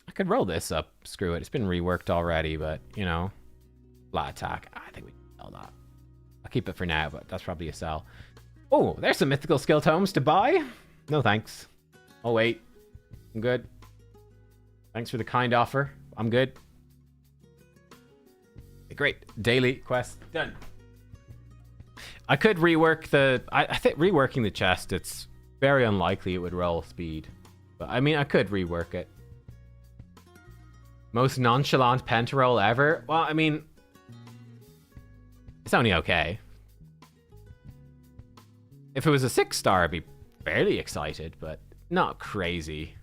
I could roll this up. Screw it. It's been reworked already, but, you know. Flat attack. I think we can sell that. I'll keep it for now, but that's probably a sell. Oh, there's some mythical skill tomes to buy. No thanks. Oh, wait. I'm good. Thanks for the kind offer. I'm good. Great. Daily quest done. I could rework the... I think reworking the chest, it's very unlikely it would roll speed. But, I mean, I could rework it. Most nonchalant pentaroll ever? Well, I mean... It's only okay. If it was a 6-star, I'd be fairly excited, but not crazy.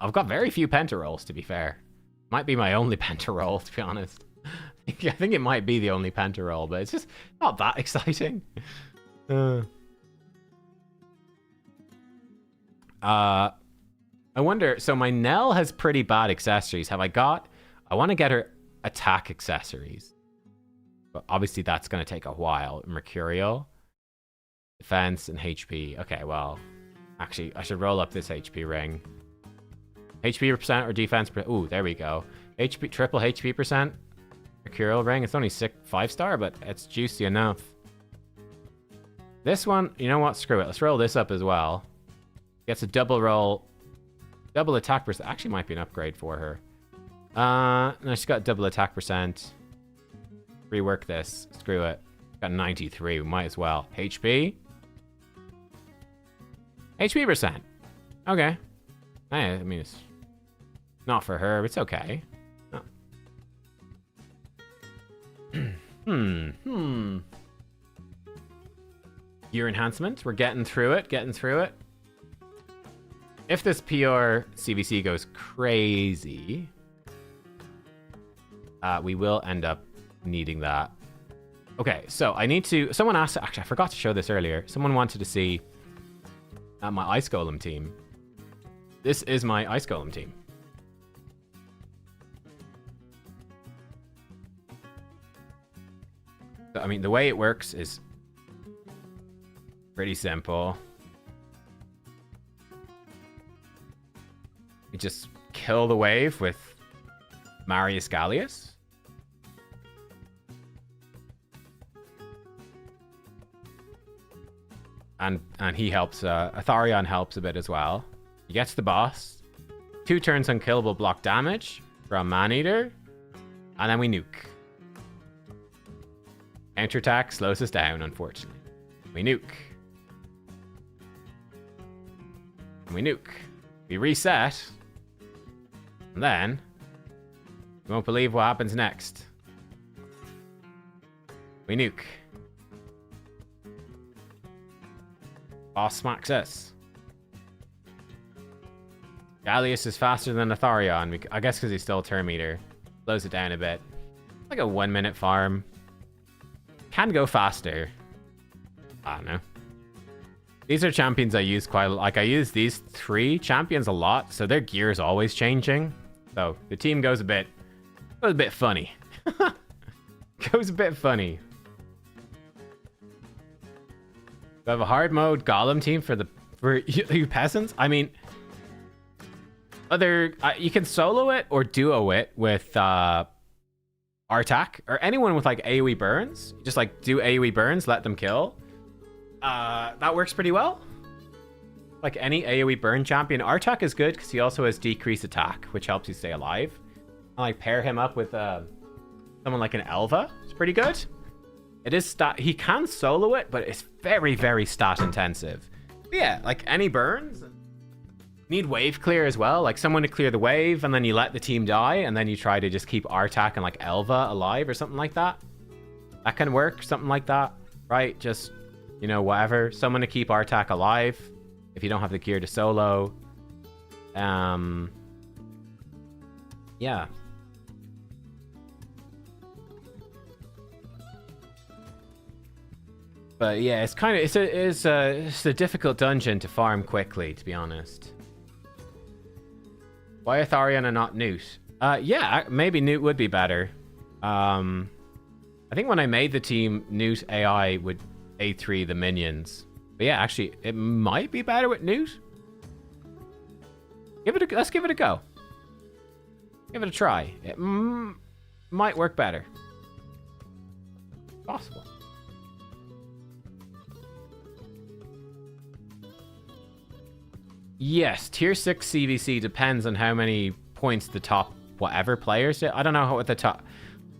I've got very few pentarolls, to be fair. Might be my only pentaroll, to be honest. I think it might be the only pentaroll, but it's just not that exciting. I wonder, so my Nell has pretty bad accessories. I want to get her attack accessories. But obviously that's going to take a while. Mercurial, defense, and HP. Okay, well, actually, I should roll up this HP ring. HP percent or defense? Ooh, there we go. HP, triple HP percent. Mercurial ring. It's only 5-star, but it's juicy enough. This one, you know what? Screw it. Let's roll this up as well. Gets a double roll. Double attack percent. Actually might be an upgrade for her. No, she's got double attack percent. Rework this. Screw it. Got 93. We might as well. HP. HP percent. Okay. I mean, it's not for her, but it's okay. Oh. Gear enhancement. We're getting through it. If this PR CvC goes crazy, we will end up needing that. Okay, so I need to... Someone asked... Actually, I forgot to show this earlier. Someone wanted to see my Ice Golem team. This is my Ice Golem team. So, I mean, the way it works is pretty simple. You just kill the wave with Marius Gallius. And he helps, Atharion helps a bit as well. He gets the boss. 2 turns unkillable block damage from Maneater. And then we nuke. Counterattack slows us down, unfortunately. We nuke. And we nuke. We reset. And then, you won't believe what happens next. We nuke. Boss smacks us. Gallius is faster than Atharion. I guess because he's still a turn meter. Slows it down a bit. Like a 1-minute farm. Can go faster. I don't know. These are champions I use quite a lot. Like, I use these 3 champions a lot, so their gear is always changing. So, the team goes a bit funny. Goes a bit funny. Do I have a hard mode golem team for you peasants? I mean, Other, you can solo it or duo it with Artak or anyone with like AoE burns. Just like do AoE burns, let them kill. That works pretty well. Like any AoE burn champion, Artak is good because he also has decreased attack, which helps you stay alive. I like pair him up with someone like an Elva. It's pretty good. It is stat. He can solo it, but it's very, very stat intensive. But yeah, like any burns. Need wave clear as well, like someone to clear the wave, and then you let the team die, and then you try to just keep Artak and like Elva alive or something like that. That can work, something like that, right? Just, you know, whatever. Someone to keep Artak alive if you don't have the gear to solo. Yeah. But yeah, it's kind of it's a difficult dungeon to farm quickly, to be honest. Why Atharion and not Newt? Yeah, maybe Newt would be better. I think when I made the team, Newt AI would A3 the minions. But yeah, actually, it might be better with Newt. Let's give it a go. Give it a try. It might work better. Possible. Yes, tier 6 CvC depends on how many points the top whatever players did. I don't know what the top,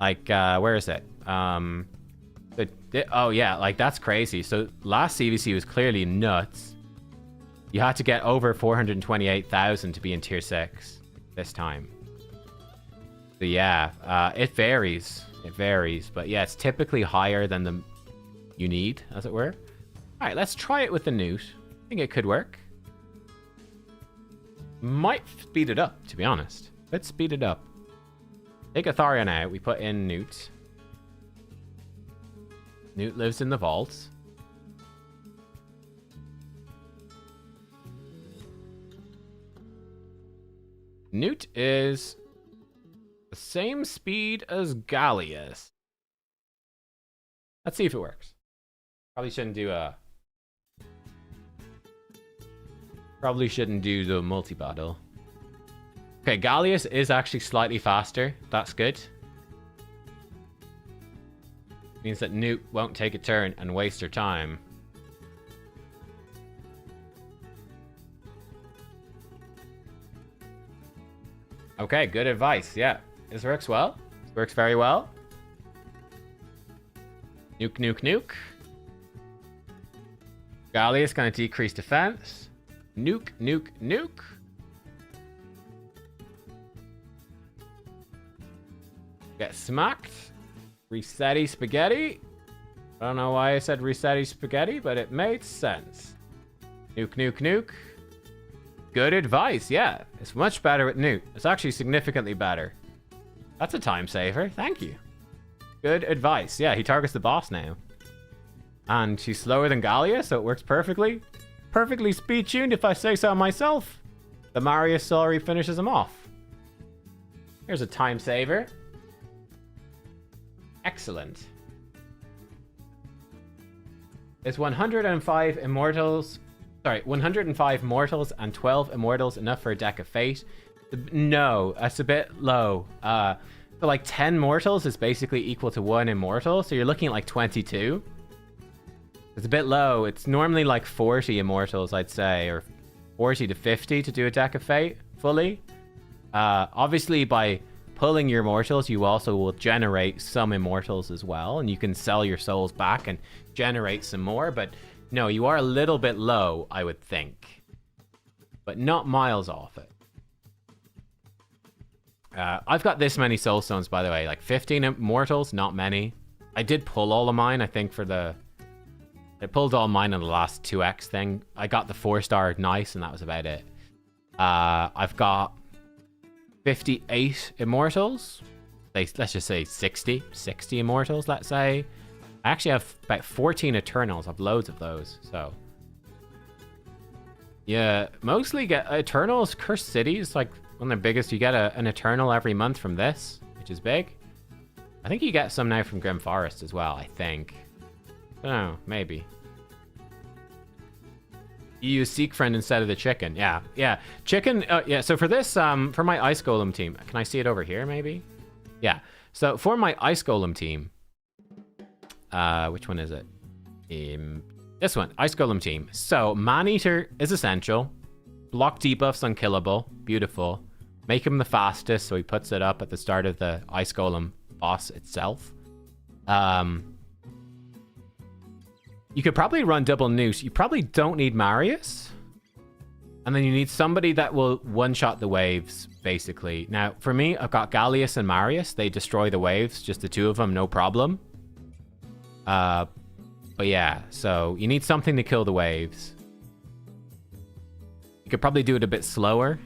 like, where is it? Oh yeah, like that's crazy. So last CvC was clearly nuts. You had to get over 428,000 to be in tier 6 this time. So yeah, it varies. It varies, but yeah, it's typically higher than you need, as it were. All right, let's try it with the Newt. I think it could work. Might speed it up, to be honest. Let's speed it up. Take Atharion out. We put in Newt. Newt lives in the vaults. Newt is the same speed as Gallius. Let's see if it works. Probably shouldn't do the multi-battle. Okay, Gallius is actually slightly faster. That's good. Means that Newt won't take a turn and waste her time. Okay, good advice. Yeah, this works well. This works very well. Nuke, nuke, nuke. Gallius gonna decrease defense. Nuke, nuke, nuke. Get smacked. Resetty spaghetti. I don't know why I said resetty spaghetti, but it made sense. Nuke, nuke, nuke. Good advice, yeah. It's much better with Newt. It's actually significantly better. That's a time saver. Thank you. Good advice. Yeah, he targets the boss now. And she's slower than Gallia, so it works perfectly. Perfectly speed-tuned, if I say so myself. The Marius Sorry finishes him off. Here's a time saver. Excellent. Is 105 immortals... Sorry, 105 mortals and 12 immortals enough for a deck of fate? No, that's a bit low. For like 10 mortals is basically equal to 1 immortal, so you're looking at like 22. It's a bit low. It's normally like 40 immortals, I'd say, or 40 to 50 to do a deck of fate fully. Obviously, by pulling your mortals, you also will generate some immortals as well, and you can sell your souls back and generate some more, but no, you are a little bit low, I would think, but not miles off it. I've got this many soul stones, by the way, like 15 immortals, not many. I did pull all of mine, I think, I pulled all mine on the last 2x thing. I got the 4-star nice, and that was about it. I've got 58 immortals. Let's just say 60 immortals, let's say. I actually have about 14 Eternals. I have loads of those, so. Yeah, mostly get Eternals. Cursed Cities, like one of the biggest. You get an Eternal every month from this, which is big. I think you get some now from Grim Forest as well, I think. I don't know, maybe. You use Seek Friend instead of the chicken. Yeah, yeah. Chicken, yeah, so for this, for my Ice Golem team, can I see it over here, maybe? Yeah, so for my Ice Golem team, which one is it? This one, Ice Golem team. So, Man-Eater is essential. Block debuffs unkillable. Beautiful. Make him the fastest, so he puts it up at the start of the Ice Golem boss itself. You could probably run double Noose. You probably don't need Marius. And then you need somebody that will one-shot the waves, basically. Now, for me, I've got Gallius and Marius. They destroy the waves, just the two of them, no problem. But yeah, so you need something to kill the waves. You could probably do it a bit slower.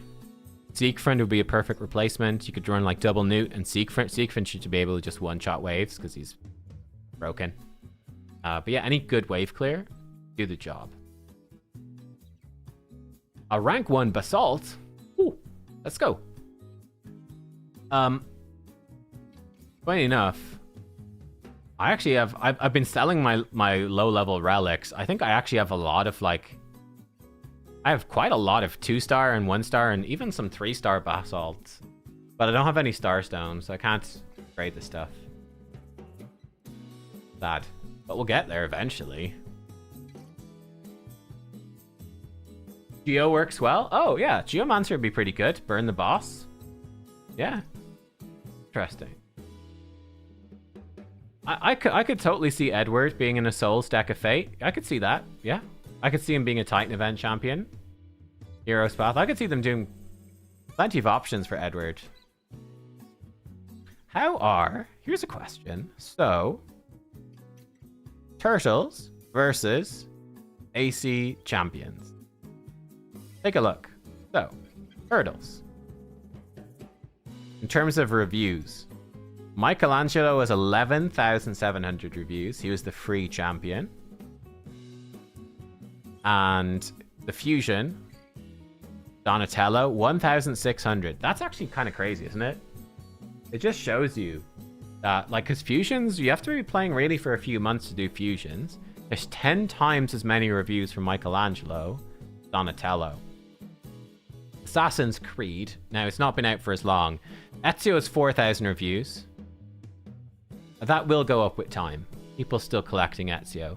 Seek Friend would be a perfect replacement. You could run like double Newt and Seek Friend. Seek Friend should be able to just one-shot waves because he's broken. But yeah, any good wave clear, do the job. A rank 1 Basalt. Ooh, let's go. Funny enough, I actually have... I've been selling my low-level relics. I think I actually have a lot of, like... I have quite a lot of 2-star and 1-star and even some 3-star basalts. But I don't have any star stones, so I can't trade the stuff. Sad. But we'll get there eventually. Geo works well. Oh, yeah. Geomancer would be pretty good. Burn the boss. Yeah. Interesting. I could totally see Edward being in a Souls deck of Fate. I could see that. Yeah. I could see him being a Titan event champion. Heroes Path. I could see them doing plenty of options for Edward. Here's a question. So, Turtles versus AC champions. Take a look. So, Turtles. In terms of reviews, Michelangelo has 11,700 reviews. He was the free champion. And the Fusion, Donatello, 1,600. That's actually kind of crazy, isn't it? It just shows you that, like, because fusions, you have to be playing really for a few months to do fusions. There's 10 times as many reviews for Michelangelo, Donatello. Assassin's Creed, now it's not been out for as long. Ezio has 4,000 reviews. That will go up with time. People still collecting Ezio.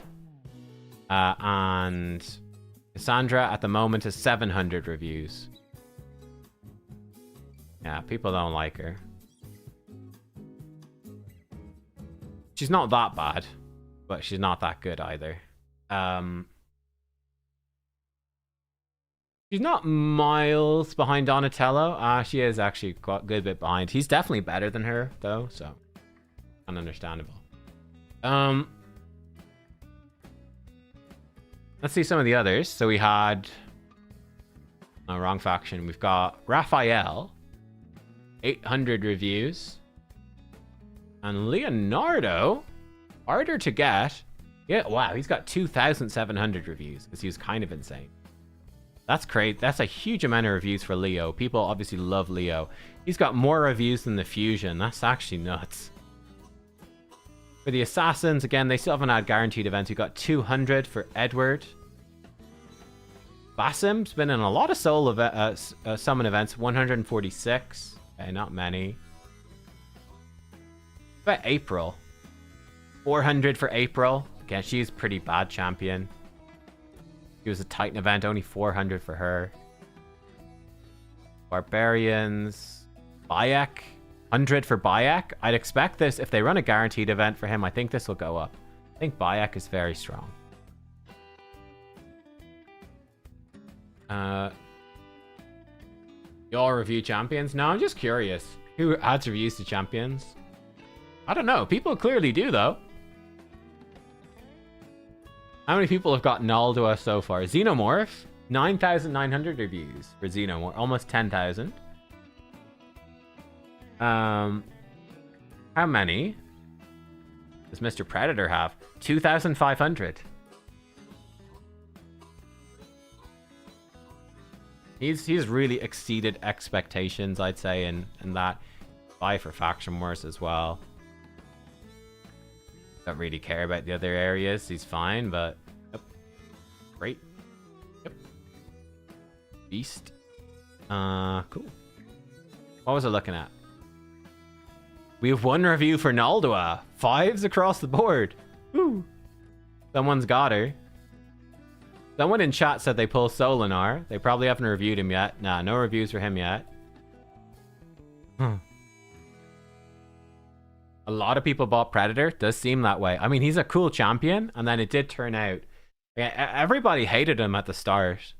And Cassandra at the moment has 700 reviews. Yeah, people don't like her. She's not that bad, but she's not that good either. She's not miles behind Donatello. She is actually quite a good bit behind. He's definitely better than her, though, so ununderstandable. Let's see some of the others. So we had... Oh, wrong faction. We've got Raphael, 800 reviews. And Leonardo, harder to get. Yeah, wow, he's got 2,700 reviews because he was kind of insane. That's great. That's a huge amount of reviews for Leo. People obviously love Leo. He's got more reviews than the Fusion. That's actually nuts. For the Assassins, again, they still haven't had guaranteed events. We've got 200 for Edward. Basim's been in a lot of soul summon events. 146. Okay, not many. But April. 400 for April. Again, she's pretty bad champion. She was a Titan event, only 400 for her. Barbarians. Bayek. 100 for Bayek. I'd expect this, if they run a guaranteed event for him, I think this will go up. I think Bayek is very strong. Y'all review champions? No, I'm just curious. Who adds reviews to champions? I don't know. People clearly do, though. How many people have got null to us so far? Xenomorph? 9,900 reviews for Xenomorph. Almost 10,000. How many does Mr. Predator have? 2,500. He's really exceeded expectations, I'd say, and that. Buy for Faction Wars as well. Don't really care about the other areas. He's fine, but yep. Great. Yep. Beast. Cool. What was I looking at? We have 1 review for Naldua. 5s across the board. Woo. Someone's got her. Someone in chat said they pull Solinar. They probably haven't reviewed him yet. Nah, no reviews for him yet. A lot of people bought Predator. Does seem that way. I mean, he's a cool champion, and then it did turn out. Yeah, everybody hated him at the start.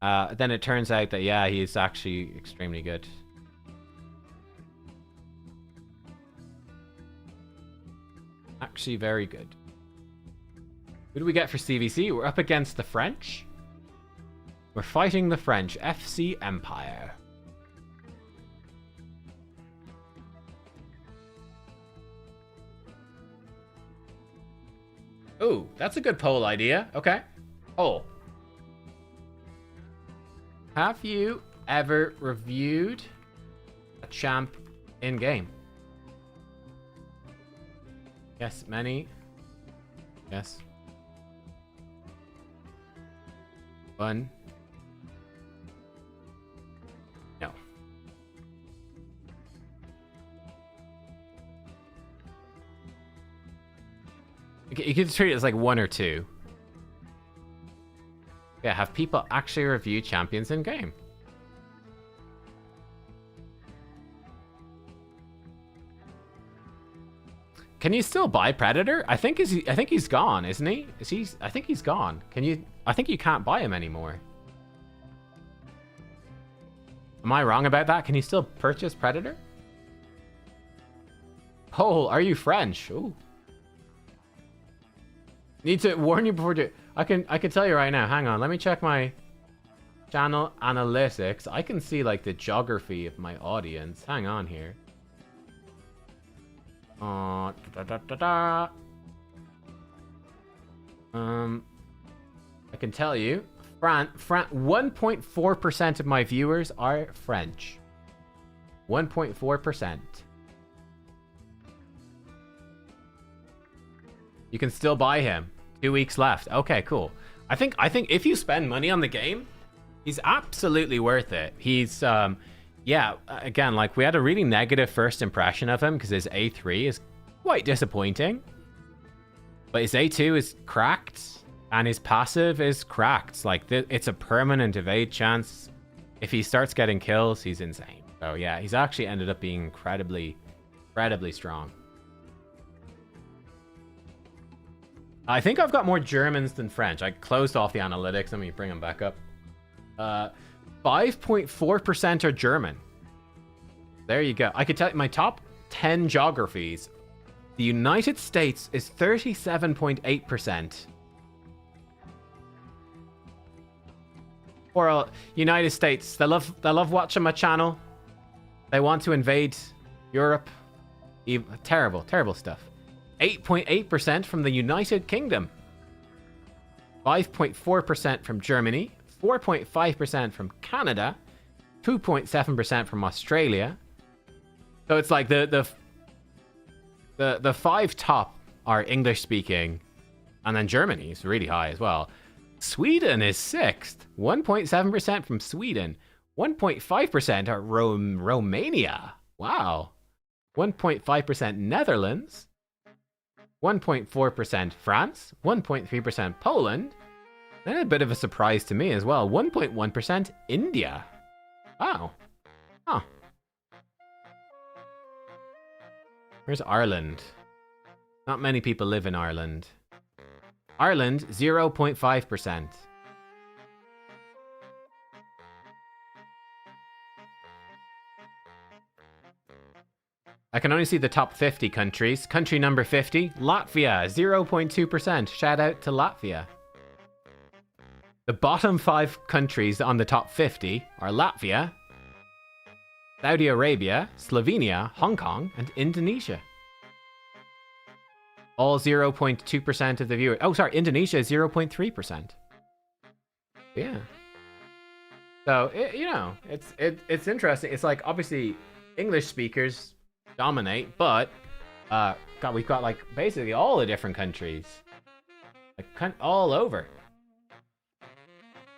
Then it turns out that, yeah, he's actually extremely good. Actually very good. Who do we get for CvC? We're up against the French. We're fighting the French. FC Empire. Ooh, that's a good poll idea. Okay. Poll. Have you ever reviewed a champ in-game? Yes, many. Yes. 1. No. You can treat it as like 1 or 2. Yeah, have people actually review champions in game? Can you still buy Predator? I think he's gone, isn't he? I think he's gone. I think you can't buy him anymore. Am I wrong about that? Can you still purchase Predator? Oh, are you French? Ooh. Need to warn you before I can tell you right now. Hang on, let me check my channel analytics. I can see like the geography of my audience. Hang on here. I can tell you, 1.4% of my viewers are French. 1.4%. You can still buy him. 2 weeks left. Okay, cool. I think if you spend money on the game, he's absolutely worth it. He's yeah, again, like we had a really negative first impression of him because his A3 is quite disappointing. But his A2 is cracked and his passive is cracked. Like it's a permanent evade chance. If he starts getting kills, he's insane. So yeah, he's actually ended up being incredibly strong. I think I've got more Germans than French. I closed off the analytics. Let me bring them back up. 5.4% are German. There you go. I could tell you my top 10 geographies. The United States is 37.8%. Or United States, they love watching my channel. They want to invade Europe. Terrible stuff. 8.8% from the United Kingdom. 5.4% from Germany. 4.5% from Canada, 2.7% from Australia. So it's like the 5 top are English speaking, and then Germany is really high as well. Sweden is 6th, 1.7% from Sweden, 1.5% are Romania. Wow. 1.5% Netherlands, 1.4% France, 1.3% Poland. Then a bit of a surprise to me as well. 1.1% India. Wow. Huh. Where's Ireland? Not many people live in Ireland. Ireland, 0.5%. I can only see the top 50 countries. Country number 50, Latvia, 0.2%. Shout out to Latvia. The bottom 5 countries on the top 50 are Latvia, Saudi Arabia, Slovenia, Hong Kong, and Indonesia. All 0.2% of the viewers. Oh, sorry, Indonesia is 0.3%. Yeah. So, it's interesting. It's like, obviously, English speakers dominate, but we've got, like, basically all the different countries. Like, all over.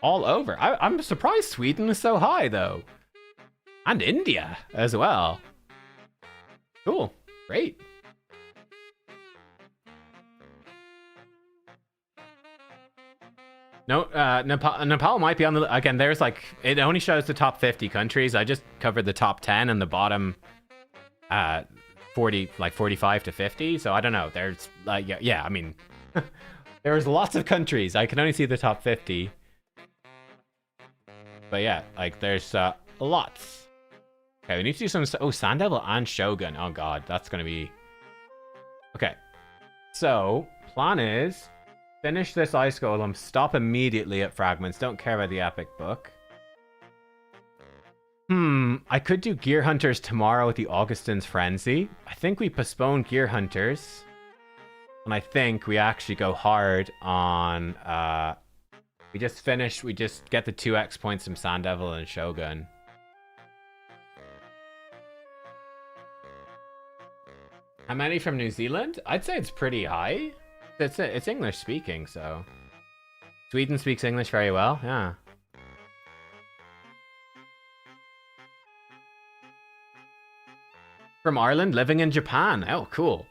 all over. I'm surprised Sweden is so high, though. And India as well. Cool. Great. No, Nepal might be on the... Again, there's like... It only shows the top 50 countries. I just covered the top 10 and the bottom 45 to 50. So I don't know. There's like... Yeah, I mean... there's lots of countries. I can only see the top 50. But yeah, like there's lots. Okay, we need to do some... Oh, Sand Devil and Shogun. Oh god, that's going to be... Okay. So, plan is... Finish this Ice Golem, stop immediately at Fragments, don't care about the Epic Book. I could do Gear Hunters tomorrow with the Augustine's Frenzy. I think we postpone Gear Hunters. And I think we actually go hard on... we just get the 2x points from Sand Devil and Shogun. How many from New Zealand? I'd say it's pretty high. It's English speaking, so... Sweden speaks English very well, yeah. From Ireland, living in Japan. Oh, cool.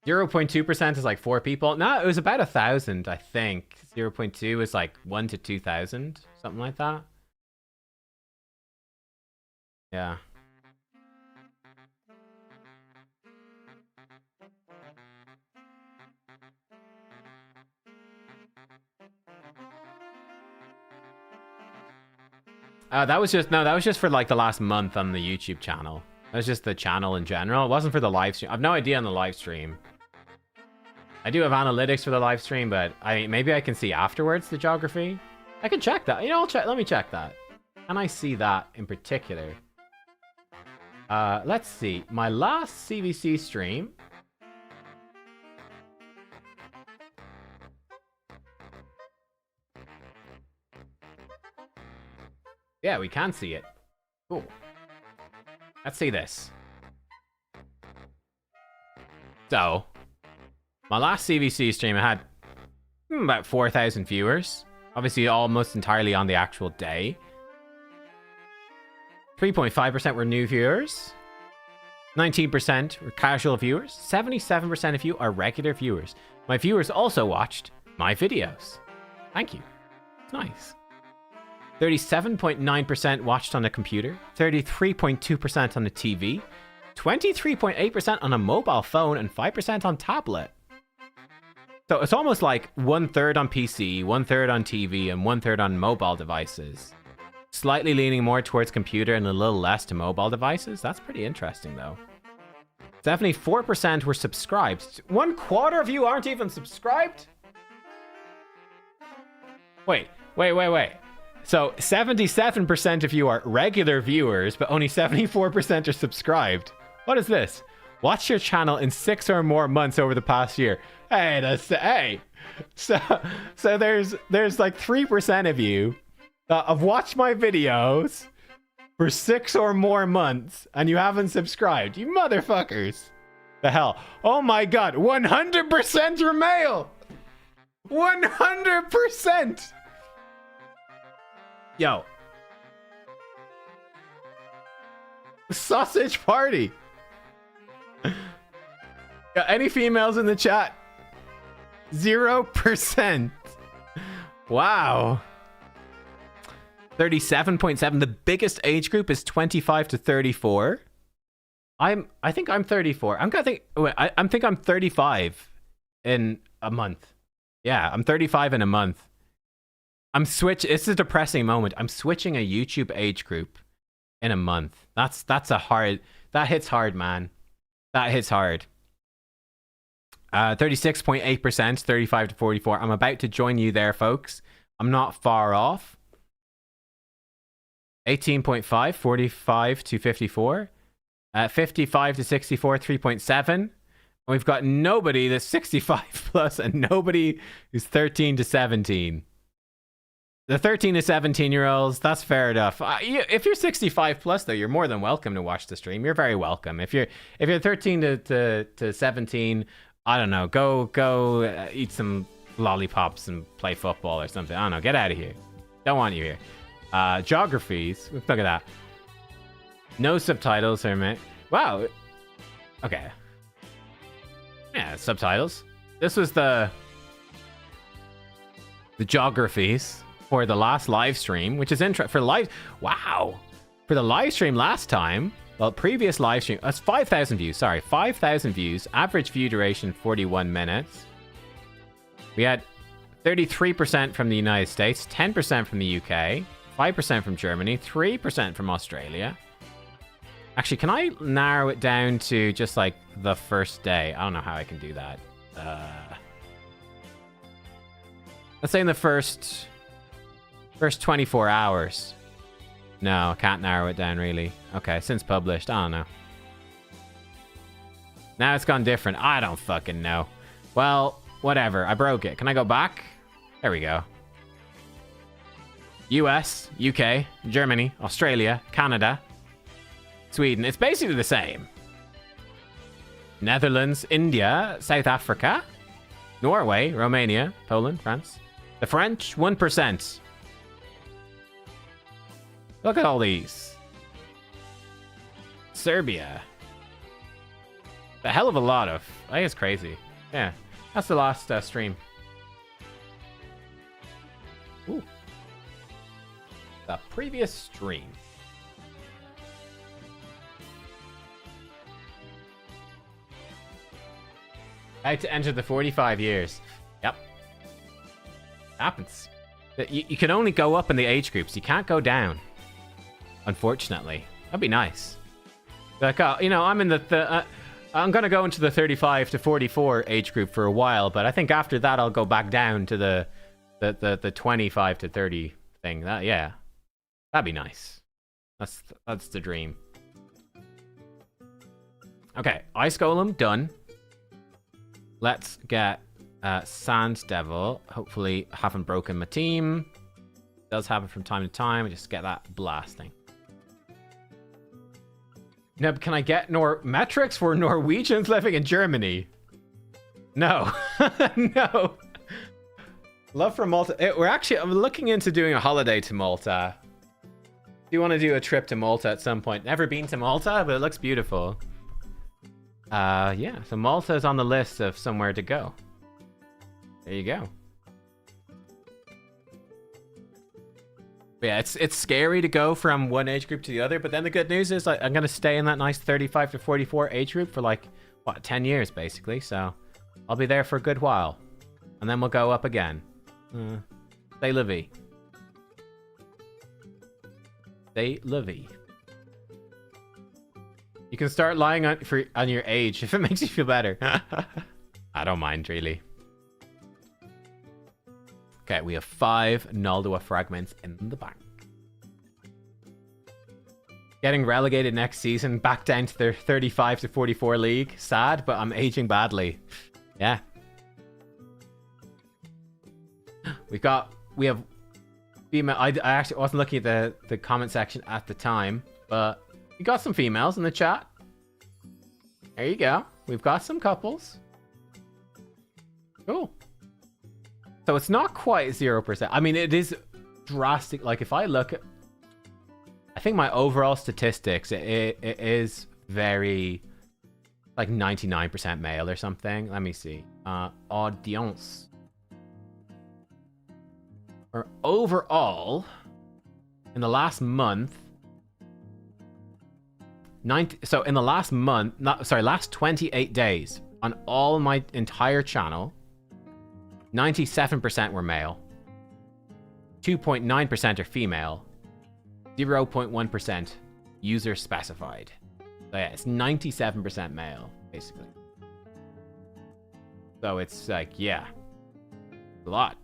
0.2% is like 4 people. No, it was about 1,000, I think. 0.2 is like 1 to 2,000, something like that. Yeah. That was just for like the last month on the YouTube channel. That was just the channel in general. It wasn't for the live stream. I've no idea on the live stream. I do have analytics for the live stream, but maybe I can see afterwards the geography. I can check that. You know, let me check that. Can I see that in particular? Let's see. My last CvC stream. Yeah, we can see it. Cool. Let's see this. So, my last CvC stream, I had about 4,000 viewers. Obviously, almost entirely on the actual day. 3.5% were new viewers. 19% were casual viewers. 77% of you are regular viewers. My viewers also watched my videos. Thank you. It's nice. 37.9% watched on a computer, 33.2% on a TV, 23.8% on a mobile phone, and 5% on tablet. So it's almost like 1/3 on PC, 1/3 on TV, and 1/3 on mobile devices. Slightly leaning more towards computer and a little less to mobile devices. That's pretty interesting, though. 74% were subscribed. 1/4 of you aren't even subscribed? Wait. So 77% of you are regular viewers, but only 74% are subscribed. What is this? Watch your channel in 6 or more months over the past year. Hey. So there's like 3% of you that have watched my videos for 6 or more months, and you haven't subscribed. You motherfuckers. The hell? Oh my god, 100% are male. 100%. Yo. Sausage party. Got any females in the chat? 0%. Wow. 37.7. The biggest age group is 25 to 34. I think I'm 34. I think I'm 35 in a month. Yeah, I'm 35 in a month. It's a depressing moment. I'm switching a YouTube age group in a month. That hits hard, man. That hits hard. 36.8%, 35 to 44. I'm about to join you there, folks. I'm not far off. 18.5, 45 to 54. 55 to 64, 3.7. And we've got nobody that's 65 plus and nobody who's 13 to 17. The 13 to 17-year-olds, that's fair enough. If you're 65 plus, though, you're more than welcome to watch the stream. You're very welcome. If you're 13 to 17, I don't know, go eat some lollipops and play football or something. I don't know. Get out of here. Don't want you here. Geographies. Look at that. No subtitles, Hermit. Wow. Okay. Yeah, subtitles. This was the geographies for the last live stream, which is interesting. For live, wow. For the live stream last time, well, previous live stream, that's 5,000 views. Sorry, 5,000 views. Average view duration 41 minutes. We had 33% from the United States, 10% from the UK, 5% from Germany, 3% from Australia. Actually, can I narrow it down to just like the first day? I don't know how I can do that. Let's say in the first 24 hours. No, I can't narrow it down really. Okay, since published, I don't know. Now it's gone different. I don't fucking know. Well, whatever. I broke it. Can I go back? There we go. US, UK, Germany, Australia, Canada, Sweden. It's basically the same. Netherlands, India, South Africa, Norway, Romania, Poland, France. The French, 1%. Look at all these. Serbia. A hell of a lot of. I think it's crazy. Yeah, that's the last stream. Ooh. The previous stream. I had to enter the 45 years. Yep. Happens. You can only go up in the age groups. You can't go down. Unfortunately. That'd be nice. Like, you know, I'm in I'm going to go into the 35 to 44 age group for a while, but I think after that I'll go back down to the 25 to 30 thing. Yeah. That'd be nice. That's the dream. Okay, Ice Golem done. Let's get Sand Devil. Hopefully haven't broken my team. Does happen from time to time. Just get that blasting. Neb, can I get metrics for Norwegians living in Germany? No. No. Love for Malta. I'm looking into doing a holiday to Malta. Do you want to do a trip to Malta at some point? Never been to Malta, but it looks beautiful. Yeah, so Malta is on the list of somewhere to go. There you go. But yeah, it's scary to go from one age group to the other, but then the good news is like, I'm going to stay in that nice 35 to 44 age group for like, what, 10 years basically, so I'll be there for a good while. And then we'll go up again. C'est la vie. C'est la vie. You can start lying on your age if it makes you feel better. I don't mind, really. Okay, we have 5 Naldua fragments in the bank. Getting relegated next season, back down to the 35 to 44 league. Sad, but I'm aging badly. Yeah. We have female. I actually wasn't looking at the comment section at the time, but we got some females in the chat. There you go. We've got some couples. Cool. So it's not quite 0%. I mean, it is drastic. Like, if I look at... I think my overall statistics, it is very... Like, 99% male or something. Let me see. Audience. Or overall, in the last month... So in the last month... last 28 days, on all my entire channel... 97% were male, 2.9% are female, 0.1% user specified. So yeah, it's 97% male, basically. So it's like, yeah, a lot.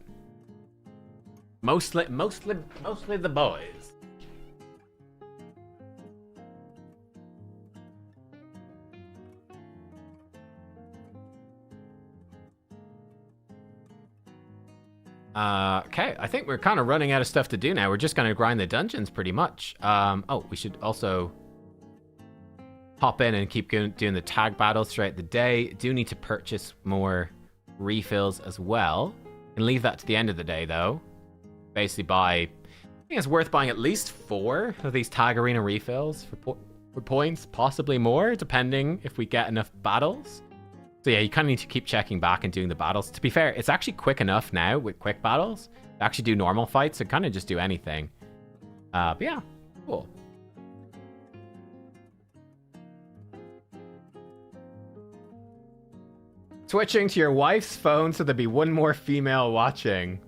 Mostly the boys. Okay, I think we're kind of running out of stuff to do now. We're just going to grind the dungeons pretty much. Oh, we should also hop in and keep doing the tag battles throughout the day. Do need to purchase more refills as well. Can leave that to the end of the day, though. Basically buy... I think it's worth buying at least 4 of these Tag Arena refills for points, possibly more, depending if we get enough battles. So yeah, you kind of need to keep checking back and doing the battles. To be fair, it's actually quick enough now with quick battles to actually do normal fights and kind of just do anything. But yeah, cool. Switching to your wife's phone so there'd be one more female watching.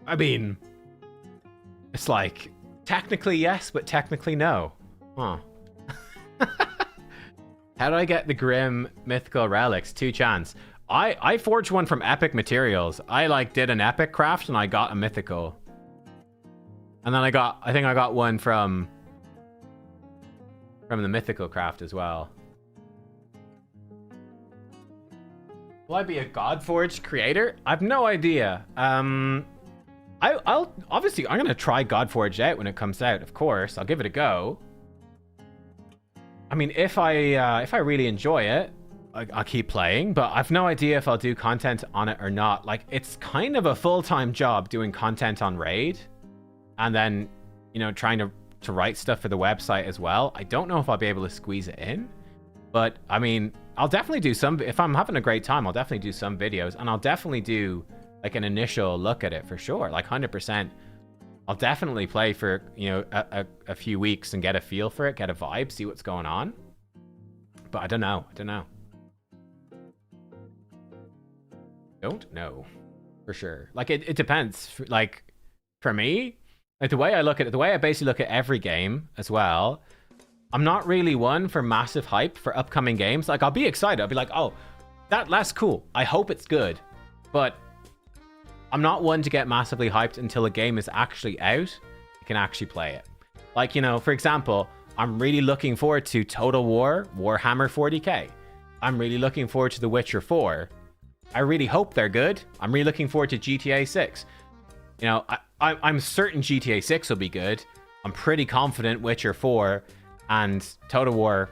I mean, it's like, technically yes, but technically no. Huh. How do I get the Grim Mythical Relics? 2 chance. I forged one from Epic Materials. I like did an Epic craft and I got a Mythical. And then I think I got one from the Mythical craft as well. Will I be a Godforged creator? I've no idea. I'll obviously I'm gonna try Godforged out when it comes out. Of course, I'll give it a go. I mean, if I really enjoy it, I'll keep playing. But I've no idea if I'll do content on it or not. Like, it's kind of a full-time job doing content on Raid, and then trying to write stuff for the website as well. I don't know if I'll be able to squeeze it in, but I mean, I'll definitely do some. If I'm having a great time, I'll definitely do some videos, and I'll definitely do like an initial look at it for sure, like 100%. I'll definitely play for a few weeks and get a feel for it, get a vibe, see what's going on. But I don't know. Don't know for sure. Like it depends. Like for me, like the way I look at it, the way I basically look at every game as well, I'm not really one for massive hype for upcoming games. Like I'll be excited. I'll be like, oh, that's cool. I hope it's good. But I'm not one to get massively hyped until a game is actually out. You can actually play it. Like, for example, I'm really looking forward to Total War Warhammer 40k. I'm really looking forward to The Witcher 4. I really hope they're good. I'm really looking forward to GTA 6. I'm certain GTA 6 will be good. I'm pretty confident Witcher 4 and Total War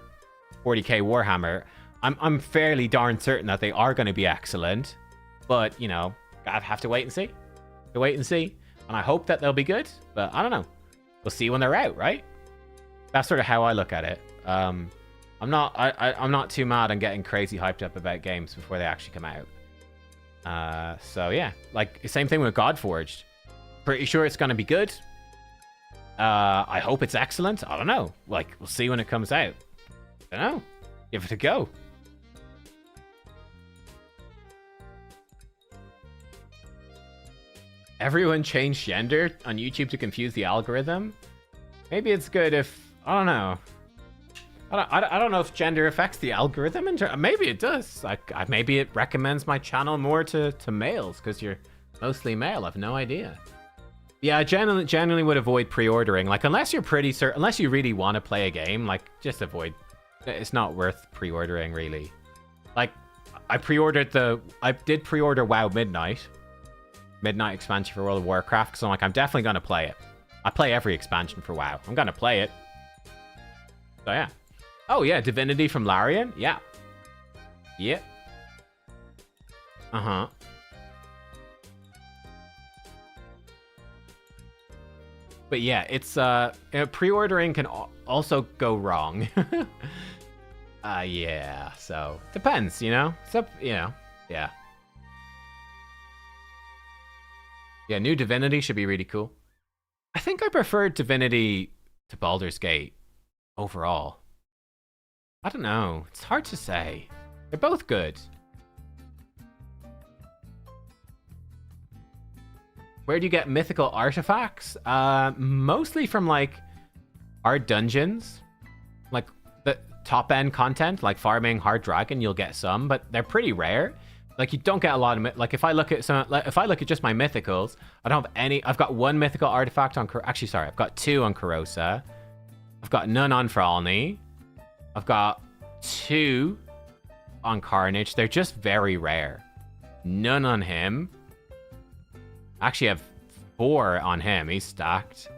40k Warhammer. I'm fairly darn certain that they are going to be excellent. But, I have to wait and see. And I hope that they'll be good, but I don't know. We'll see when they're out, right? That's sort of how I look at it. I'm not too mad on getting crazy hyped up about games before they actually come out. So yeah, like same thing with Godforged. Pretty sure it's gonna be good. I hope it's excellent. I don't know. Like, we'll see when it comes out. I don't know. Give it a go. Everyone changed gender on YouTube to confuse the algorithm. Maybe it's good if... I don't know. I don't know if gender affects the algorithm. Maybe it does. Like, maybe it recommends my channel more to males because you're mostly male. I've no idea. Yeah, I generally would avoid pre-ordering. Like, unless you're pretty certain... Unless you really want to play a game, like, just avoid... It's not worth pre-ordering, really. Like, I did pre-order WoW Midnight expansion for World of Warcraft, because I'm definitely going to play it. I play every expansion for WoW. I'm going to play it. So yeah. Oh yeah, Divinity from Larian? Yeah. Yeah. Uh-huh. But yeah, it's pre-ordering can also go wrong. Yeah, so depends, So, yeah. Yeah, new Divinity should be really cool. I think I preferred Divinity to Baldur's Gate overall. I don't know. It's hard to say. They're both good. Where do you get mythical artifacts? Mostly from, like, hard dungeons. Like, the top-end content, like farming Hard Dragon, you'll get some, but they're pretty rare. Like, you don't get a lot of... Like, if I look at just my mythicals, I don't have any... I've got 1 mythical artifact on... Actually, sorry. I've got 2 on Corrosa. I've got none on Fralny. I've got 2 on Carnage. They're just very rare. None on him. I actually have 4 on him. He's stacked.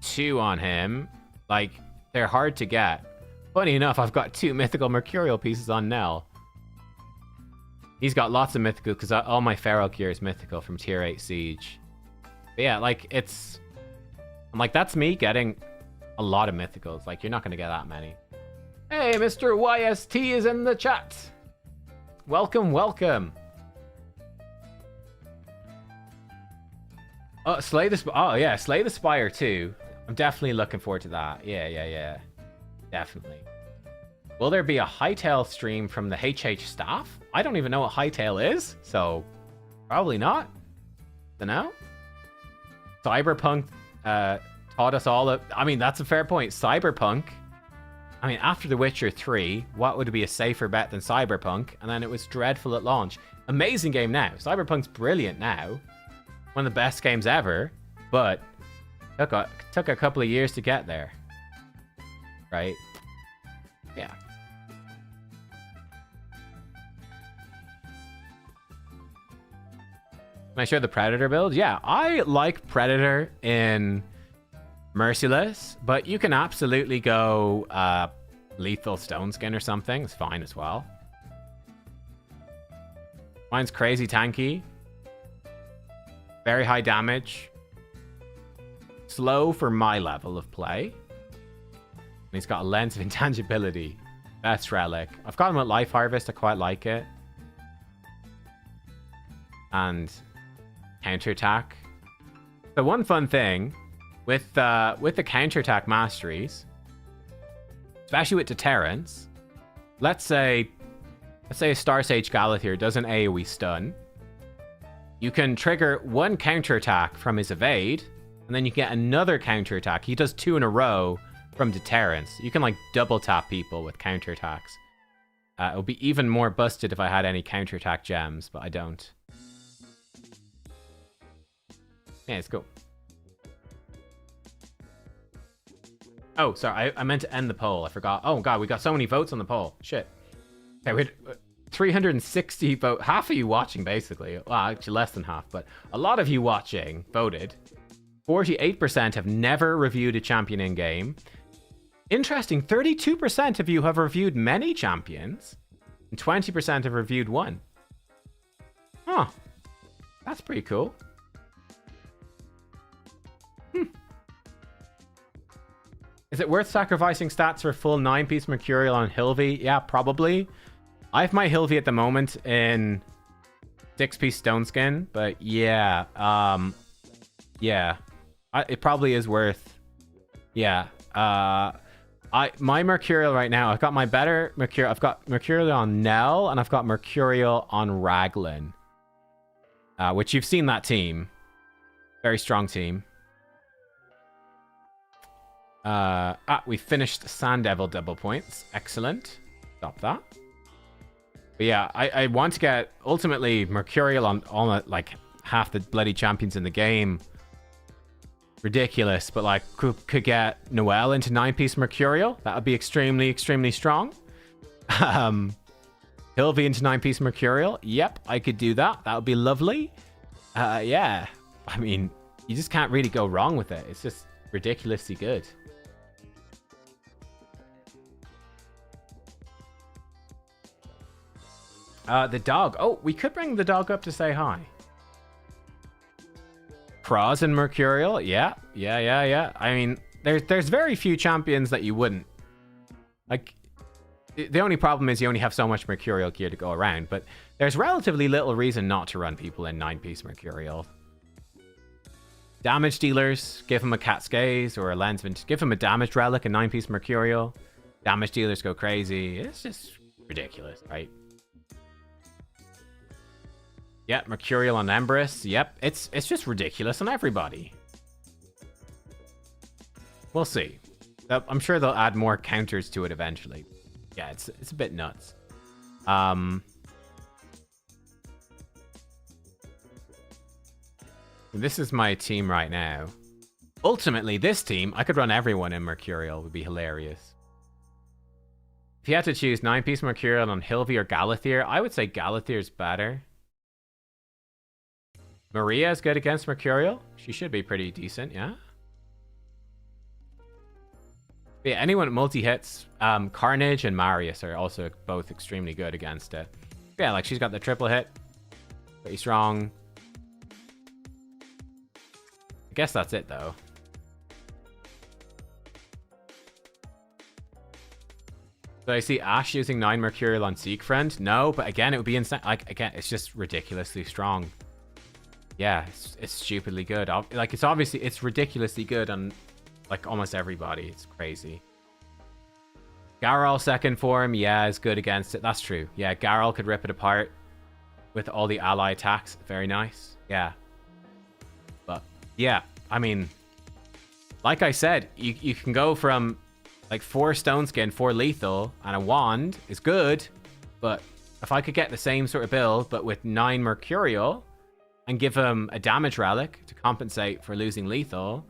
2 on him. Like, they're hard to get. Funny enough, I've got 2 mythical Mercurial pieces on Nell. He's got lots of mythical, because all my feral gear is mythical from tier 8 siege. But yeah, like, it's... I'm like, that's me getting a lot of mythicals. Like, you're not going to get that many. Hey, Mr. YST is in the chat. Welcome, welcome. Oh, Slay the Spire too. I'm definitely looking forward to that. Yeah. Definitely. Will there be a Hightail stream from the HH staff? I don't even know what Hightail is, so probably not. Dunno. Cyberpunk taught us all I mean, that's a fair point. Cyberpunk. I mean, after The Witcher 3, what would be a safer bet than Cyberpunk? And then it was dreadful at launch. Amazing game now. Cyberpunk's brilliant now. One of the best games ever, but took a couple of years to get there. Right? Yeah. Can I show the Predator build? Yeah, I like Predator in Merciless, but you can absolutely go Lethal Stone Skin or something. It's fine as well. Mine's crazy tanky. Very high damage. Slow for my level of play. And he's got a Lens of Intangibility. Best relic. I've got him at Life Harvest. I quite like it. And counterattack. The one fun thing with the counterattack masteries, especially with deterrence, let's say a Star Sage Galathyr does an AoE stun. You can trigger one counterattack from his evade, and then you get another counterattack. He does 2 in a row from deterrence. You can like double tap people with counterattacks. It would be even more busted if I had any counterattack gems, but I don't. Yeah, let's go. Oh, sorry, I meant to end the poll. I forgot. Oh god, we got so many votes on the poll. Shit. Okay, we had 360 vote. Half of you watching, basically. Well, actually less than half, but a lot of you watching voted. 48% have never reviewed a champion in game. Interesting, 32% of you have reviewed many champions, and 20% have reviewed one. Huh. That's pretty cool. Is it worth sacrificing stats for a full 9-piece Mercurial on Hilvy? Yeah, probably. I have my Hilvy at the moment in 6-piece Stone Skin, but yeah, yeah, it probably is worth. Yeah, my Mercurial right now, I've got my better Mercurial. I've got Mercurial on Nell, and I've got Mercurial on Raglan, which you've seen that team, very strong team. We finished Sand Devil double points. Excellent. Stop that. But yeah, I want to get ultimately Mercurial on like half the bloody champions in the game. Ridiculous, but like could get Noelle into 9-piece Mercurial. That would be extremely, extremely strong. Hilvy into 9-piece Mercurial. Yep, I could do that. That would be lovely. Yeah, I mean, you just can't really go wrong with it. It's just ridiculously good. The dog. Oh, we could bring the dog up to say hi. Cross and Mercurial. Yeah. I mean, there's very few champions that you wouldn't. Like, the only problem is you only have so much Mercurial gear to go around, but there's relatively little reason not to run people in 9-piece Mercurial. Damage dealers, give them a Cat's Gaze or a Lens of... Give them a damage relic, a 9-piece Mercurial. Damage dealers go crazy. It's just ridiculous, right? Yeah, Mercurial on Empress. Yep, it's just ridiculous on everybody. We'll see. I'm sure they'll add more counters to it eventually. Yeah, it's a bit nuts. This is my team right now. Ultimately, this team, I could run everyone in Mercurial. It would be hilarious. If you had to choose 9-piece Mercurial on Hilvy or Galathyr, I would say Galathyr's better. Maria is good against Mercurial. She should be pretty decent, yeah? But yeah, anyone at multi-hits, Carnage and Marius are also both extremely good against it. Yeah, like she's got the triple hit. Pretty strong. I guess that's it though. So I see Ash using 9 Mercurial on Siegfried. No, but again, it would be insane. Like, again, it's just ridiculously strong. Yeah, it's stupidly good. Like, it's ridiculously good on, like, almost everybody. It's crazy. Garol second form, yeah, is good against it. That's true. Yeah, Garol could rip it apart with all the ally attacks. Very nice. Yeah. But, yeah, I mean, like I said, you can go from... like 4 stone skin, 4 lethal, and a wand is good, but if I could get the same sort of build, but with 9 mercurial, and give him a damage relic to compensate for losing lethal,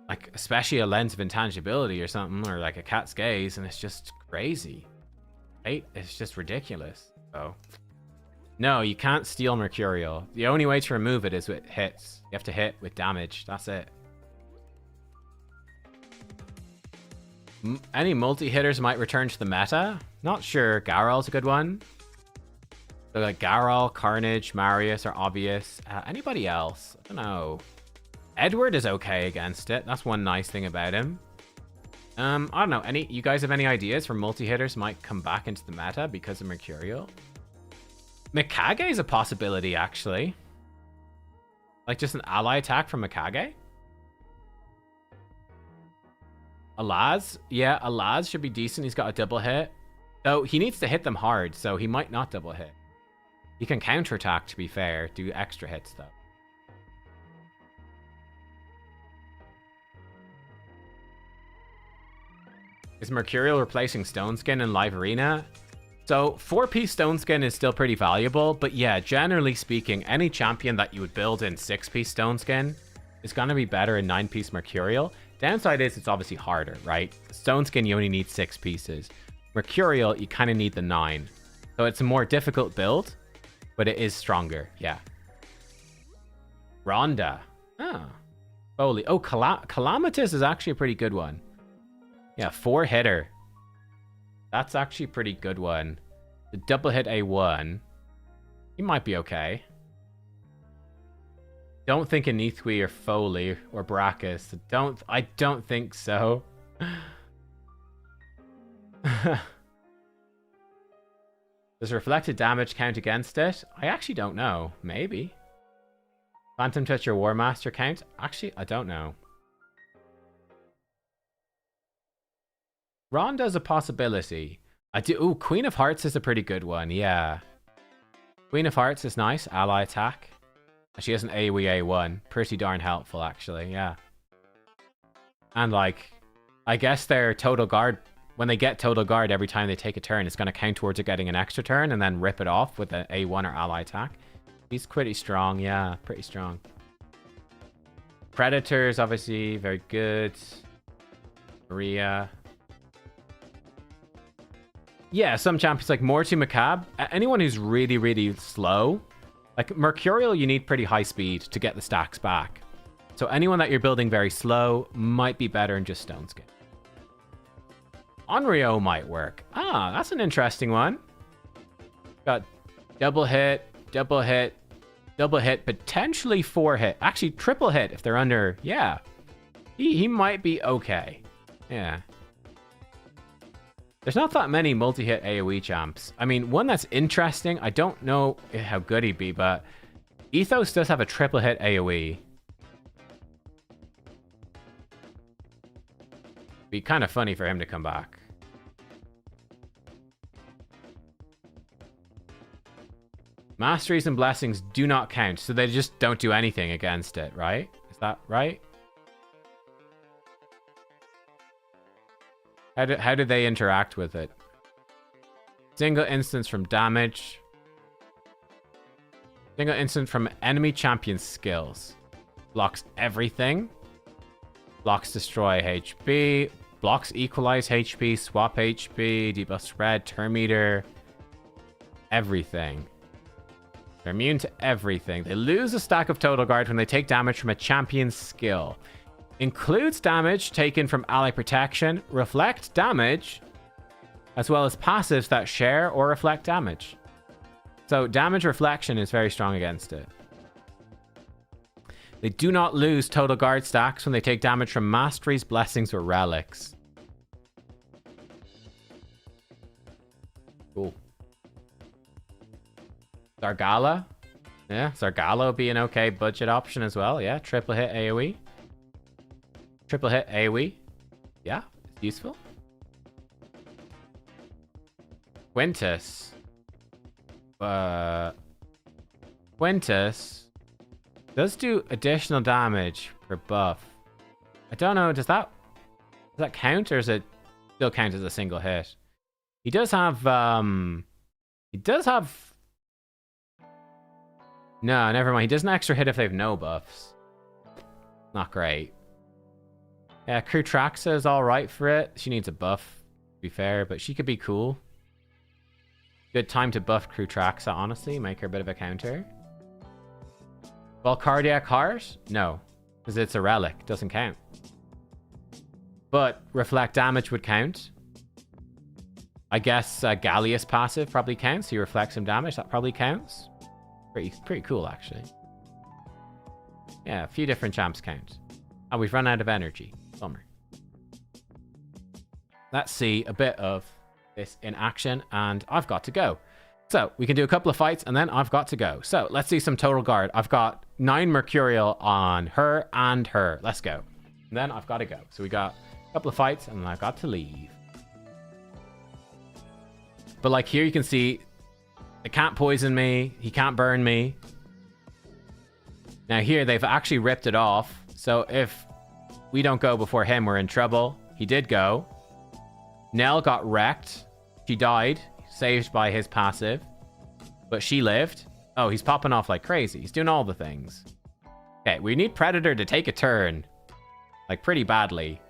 like especially a lens of intangibility or something, or like a cat's gaze, and it's just crazy, right? It's just ridiculous. So no, you can't steal mercurial. The only way to remove it is with hits. You have to hit with damage. That's it. Any multi-hitters might return to the meta. Not sure. Garol's a good one. So like Garol, Carnage, Marius are obvious. Anybody else? I don't know. Edward is okay against it. That's one nice thing about him. I don't know. You guys have any ideas for multi-hitters might come back into the meta because of Mercurial? Mikage is a possibility, actually. Like just an ally attack from Mikage. Alaz? Yeah, Alaz should be decent. He's got a double hit. Though he needs to hit them hard, so he might not double hit. He can counterattack, to be fair. Do extra hits, though. Is Mercurial replacing Stone Skin in Live Arena? So, 4-piece Stone Skin is still pretty valuable, but yeah, generally speaking, any champion that you would build in 6-piece Stone Skin is going to be better in 9-piece Mercurial. Downside is it's obviously harder, right? Stone Skin, you only need 6 pieces. Mercurial, you kind of need the 9. So it's a more difficult build, but it is stronger, yeah. Rhonda. Oh. Holy. Oh, Calamitous is actually a pretty good one. Yeah, 4-hitter. That's actually a pretty good one. The double hit A1. He might be okay. Don't think Anithwi or Foley or Brachus. I don't think so. Does reflected damage count against it? I actually don't know. Maybe. Phantom Touch or War Master count? Actually, I don't know. Rhonda's a possibility. Ooh, Queen of Hearts is a pretty good one. Yeah. Queen of Hearts is nice. Ally attack. She has an AoE A1. Pretty darn helpful, actually, yeah. And, like, I guess their total guard, when they get total guard every time they take a turn, it's going to count towards it getting an extra turn and then rip it off with an A1 or ally attack. He's pretty strong, yeah, pretty strong. Predators, obviously, very good. Maria. Yeah, some champions like Morty Macab. Anyone who's really, really slow. Like, Mercurial, you need pretty high speed to get the stacks back. So anyone that you're building very slow might be better in just Stone Skin. Onryo might work. Ah, that's an interesting one. Got double hit, double hit, double hit, potentially 4-hit. Actually, triple hit if they're under... Yeah. He might be okay. Yeah. There's not that many multi-hit AoE champs. I mean, one that's interesting, I don't know how good he'd be, but Ethos does have a triple hit AoE. Be kind of funny for him to come back. Masteries and Blessings do not count, so they just don't do anything against it, right? Is that right? How do they interact with it? Single instance from damage. Single instance from enemy champion skills. Blocks everything. Blocks destroy HP. Blocks equalize HP. Swap HP. Debuff spread. Turn meter. Everything. They're immune to everything. They lose a stack of total guard when they take damage from a champion's skill. Includes damage taken from ally protection, reflect damage, as well as passives that share or reflect damage. So damage reflection is very strong against it. They do not lose total guard stacks when they take damage from masteries, blessings, or relics. Cool. Zargala. Yeah, Zargala would be an okay budget option as well. Yeah, triple hit AoE. Triple hit AoE. Yeah, it's useful. Quintus. Quintus does do additional damage per buff. I don't know, does that count, or does it still count as a single hit? He does have no, never mind. He does an extra hit if they have no buffs. Not great. Yeah, Krutraxa is alright for it. She needs a buff, to be fair, but she could be cool. Good time to buff Krutraxa, honestly. Make her a bit of a counter. Well, Cardiac Heart? No, because it's a relic. Doesn't count. But Reflect Damage would count. I guess Gallius passive probably counts. He reflects some damage. That probably counts. Pretty cool, actually. Yeah, a few different champs count. Oh, we've run out of energy. Bummer. Let's see a bit of this in action, and I've got to go. So we can do a couple of fights, and then I've got to go. So let's see some total guard. I've got 9 Mercurial on her and her. Let's go. And then I've got to go. So we got a couple of fights, and then I've got to leave. But like here you can see, it can't poison me. He can't burn me. Now here they've actually ripped it off. So if we don't go before him, we're in trouble. He did go. Nell got wrecked. She died, saved by his passive. But she lived. Oh, he's popping off like crazy. He's doing all the things. Okay, we need Predator to take a turn. Like pretty badly.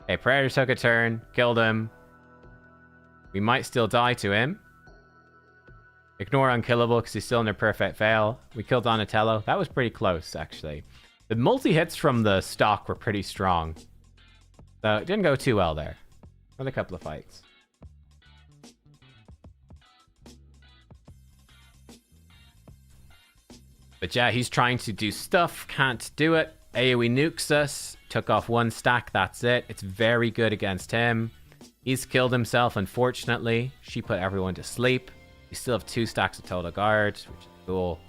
Okay, Predator took a turn. Killed him. We might still die to him. Ignore unkillable because he's still in a perfect fail. We killed Donatello. That was pretty close, actually. The multi-hits from the stock were pretty strong. So it didn't go too well there. Another couple of fights. But yeah, he's trying to do stuff. Can't do it. AoE nukes us. Took off 1 stack. That's it. It's very good against him. He's killed himself, unfortunately. She put everyone to sleep. We still have 2 stacks of total guard, which is cool.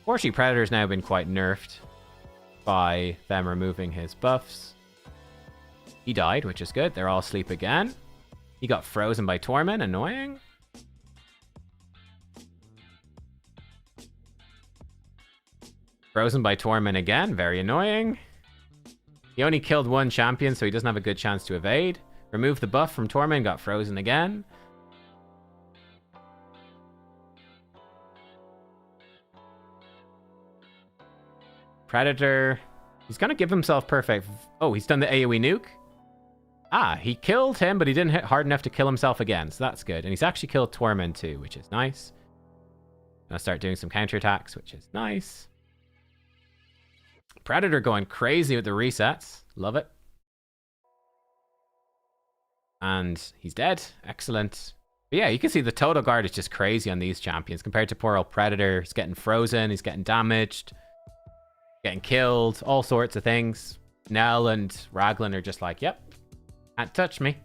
Fortunately, Predator's now been quite nerfed by them removing his buffs. He died, which is good. They're all asleep again. He got frozen by Torment. Annoying. Frozen by Torment again. Very annoying. He only killed 1 champion, so he doesn't have a good chance to evade. Removed the buff from Torment. Got frozen again. Predator. He's going to give himself perfect. Oh, he's done the AoE nuke. Ah, he killed him, but he didn't hit hard enough to kill himself again. So that's good. And he's actually killed Torment too, which is nice. Gonna start doing some counterattacks, which is nice. Predator going crazy with the resets. Love it. And he's dead. Excellent. But yeah, you can see the total guard is just crazy on these champions compared to poor old Predator. He's getting frozen. He's getting damaged. Getting killed. All sorts of things. Nell and Raglan are just like, yep. Can't touch me.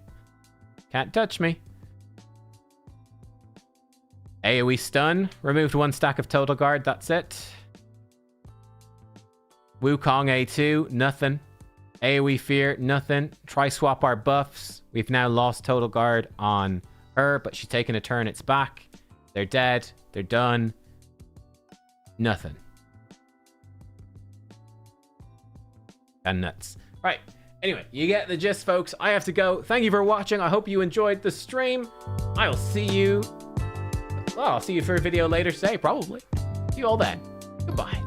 Can't touch me. AoE stun. Removed 1 stack of total guard. That's it. Wukong A2. Nothing. AoE fear. Nothing. Try swap our buffs. We've now lost total guard on her, but she's taking a turn. It's back. They're dead. They're done. Nothing. And nuts. Right. Anyway, you get the gist, folks. I have to go. Thank you for watching. I hope you enjoyed the stream. I'll see you. Well, I'll see you for a video later today, probably. See you all then. Goodbye.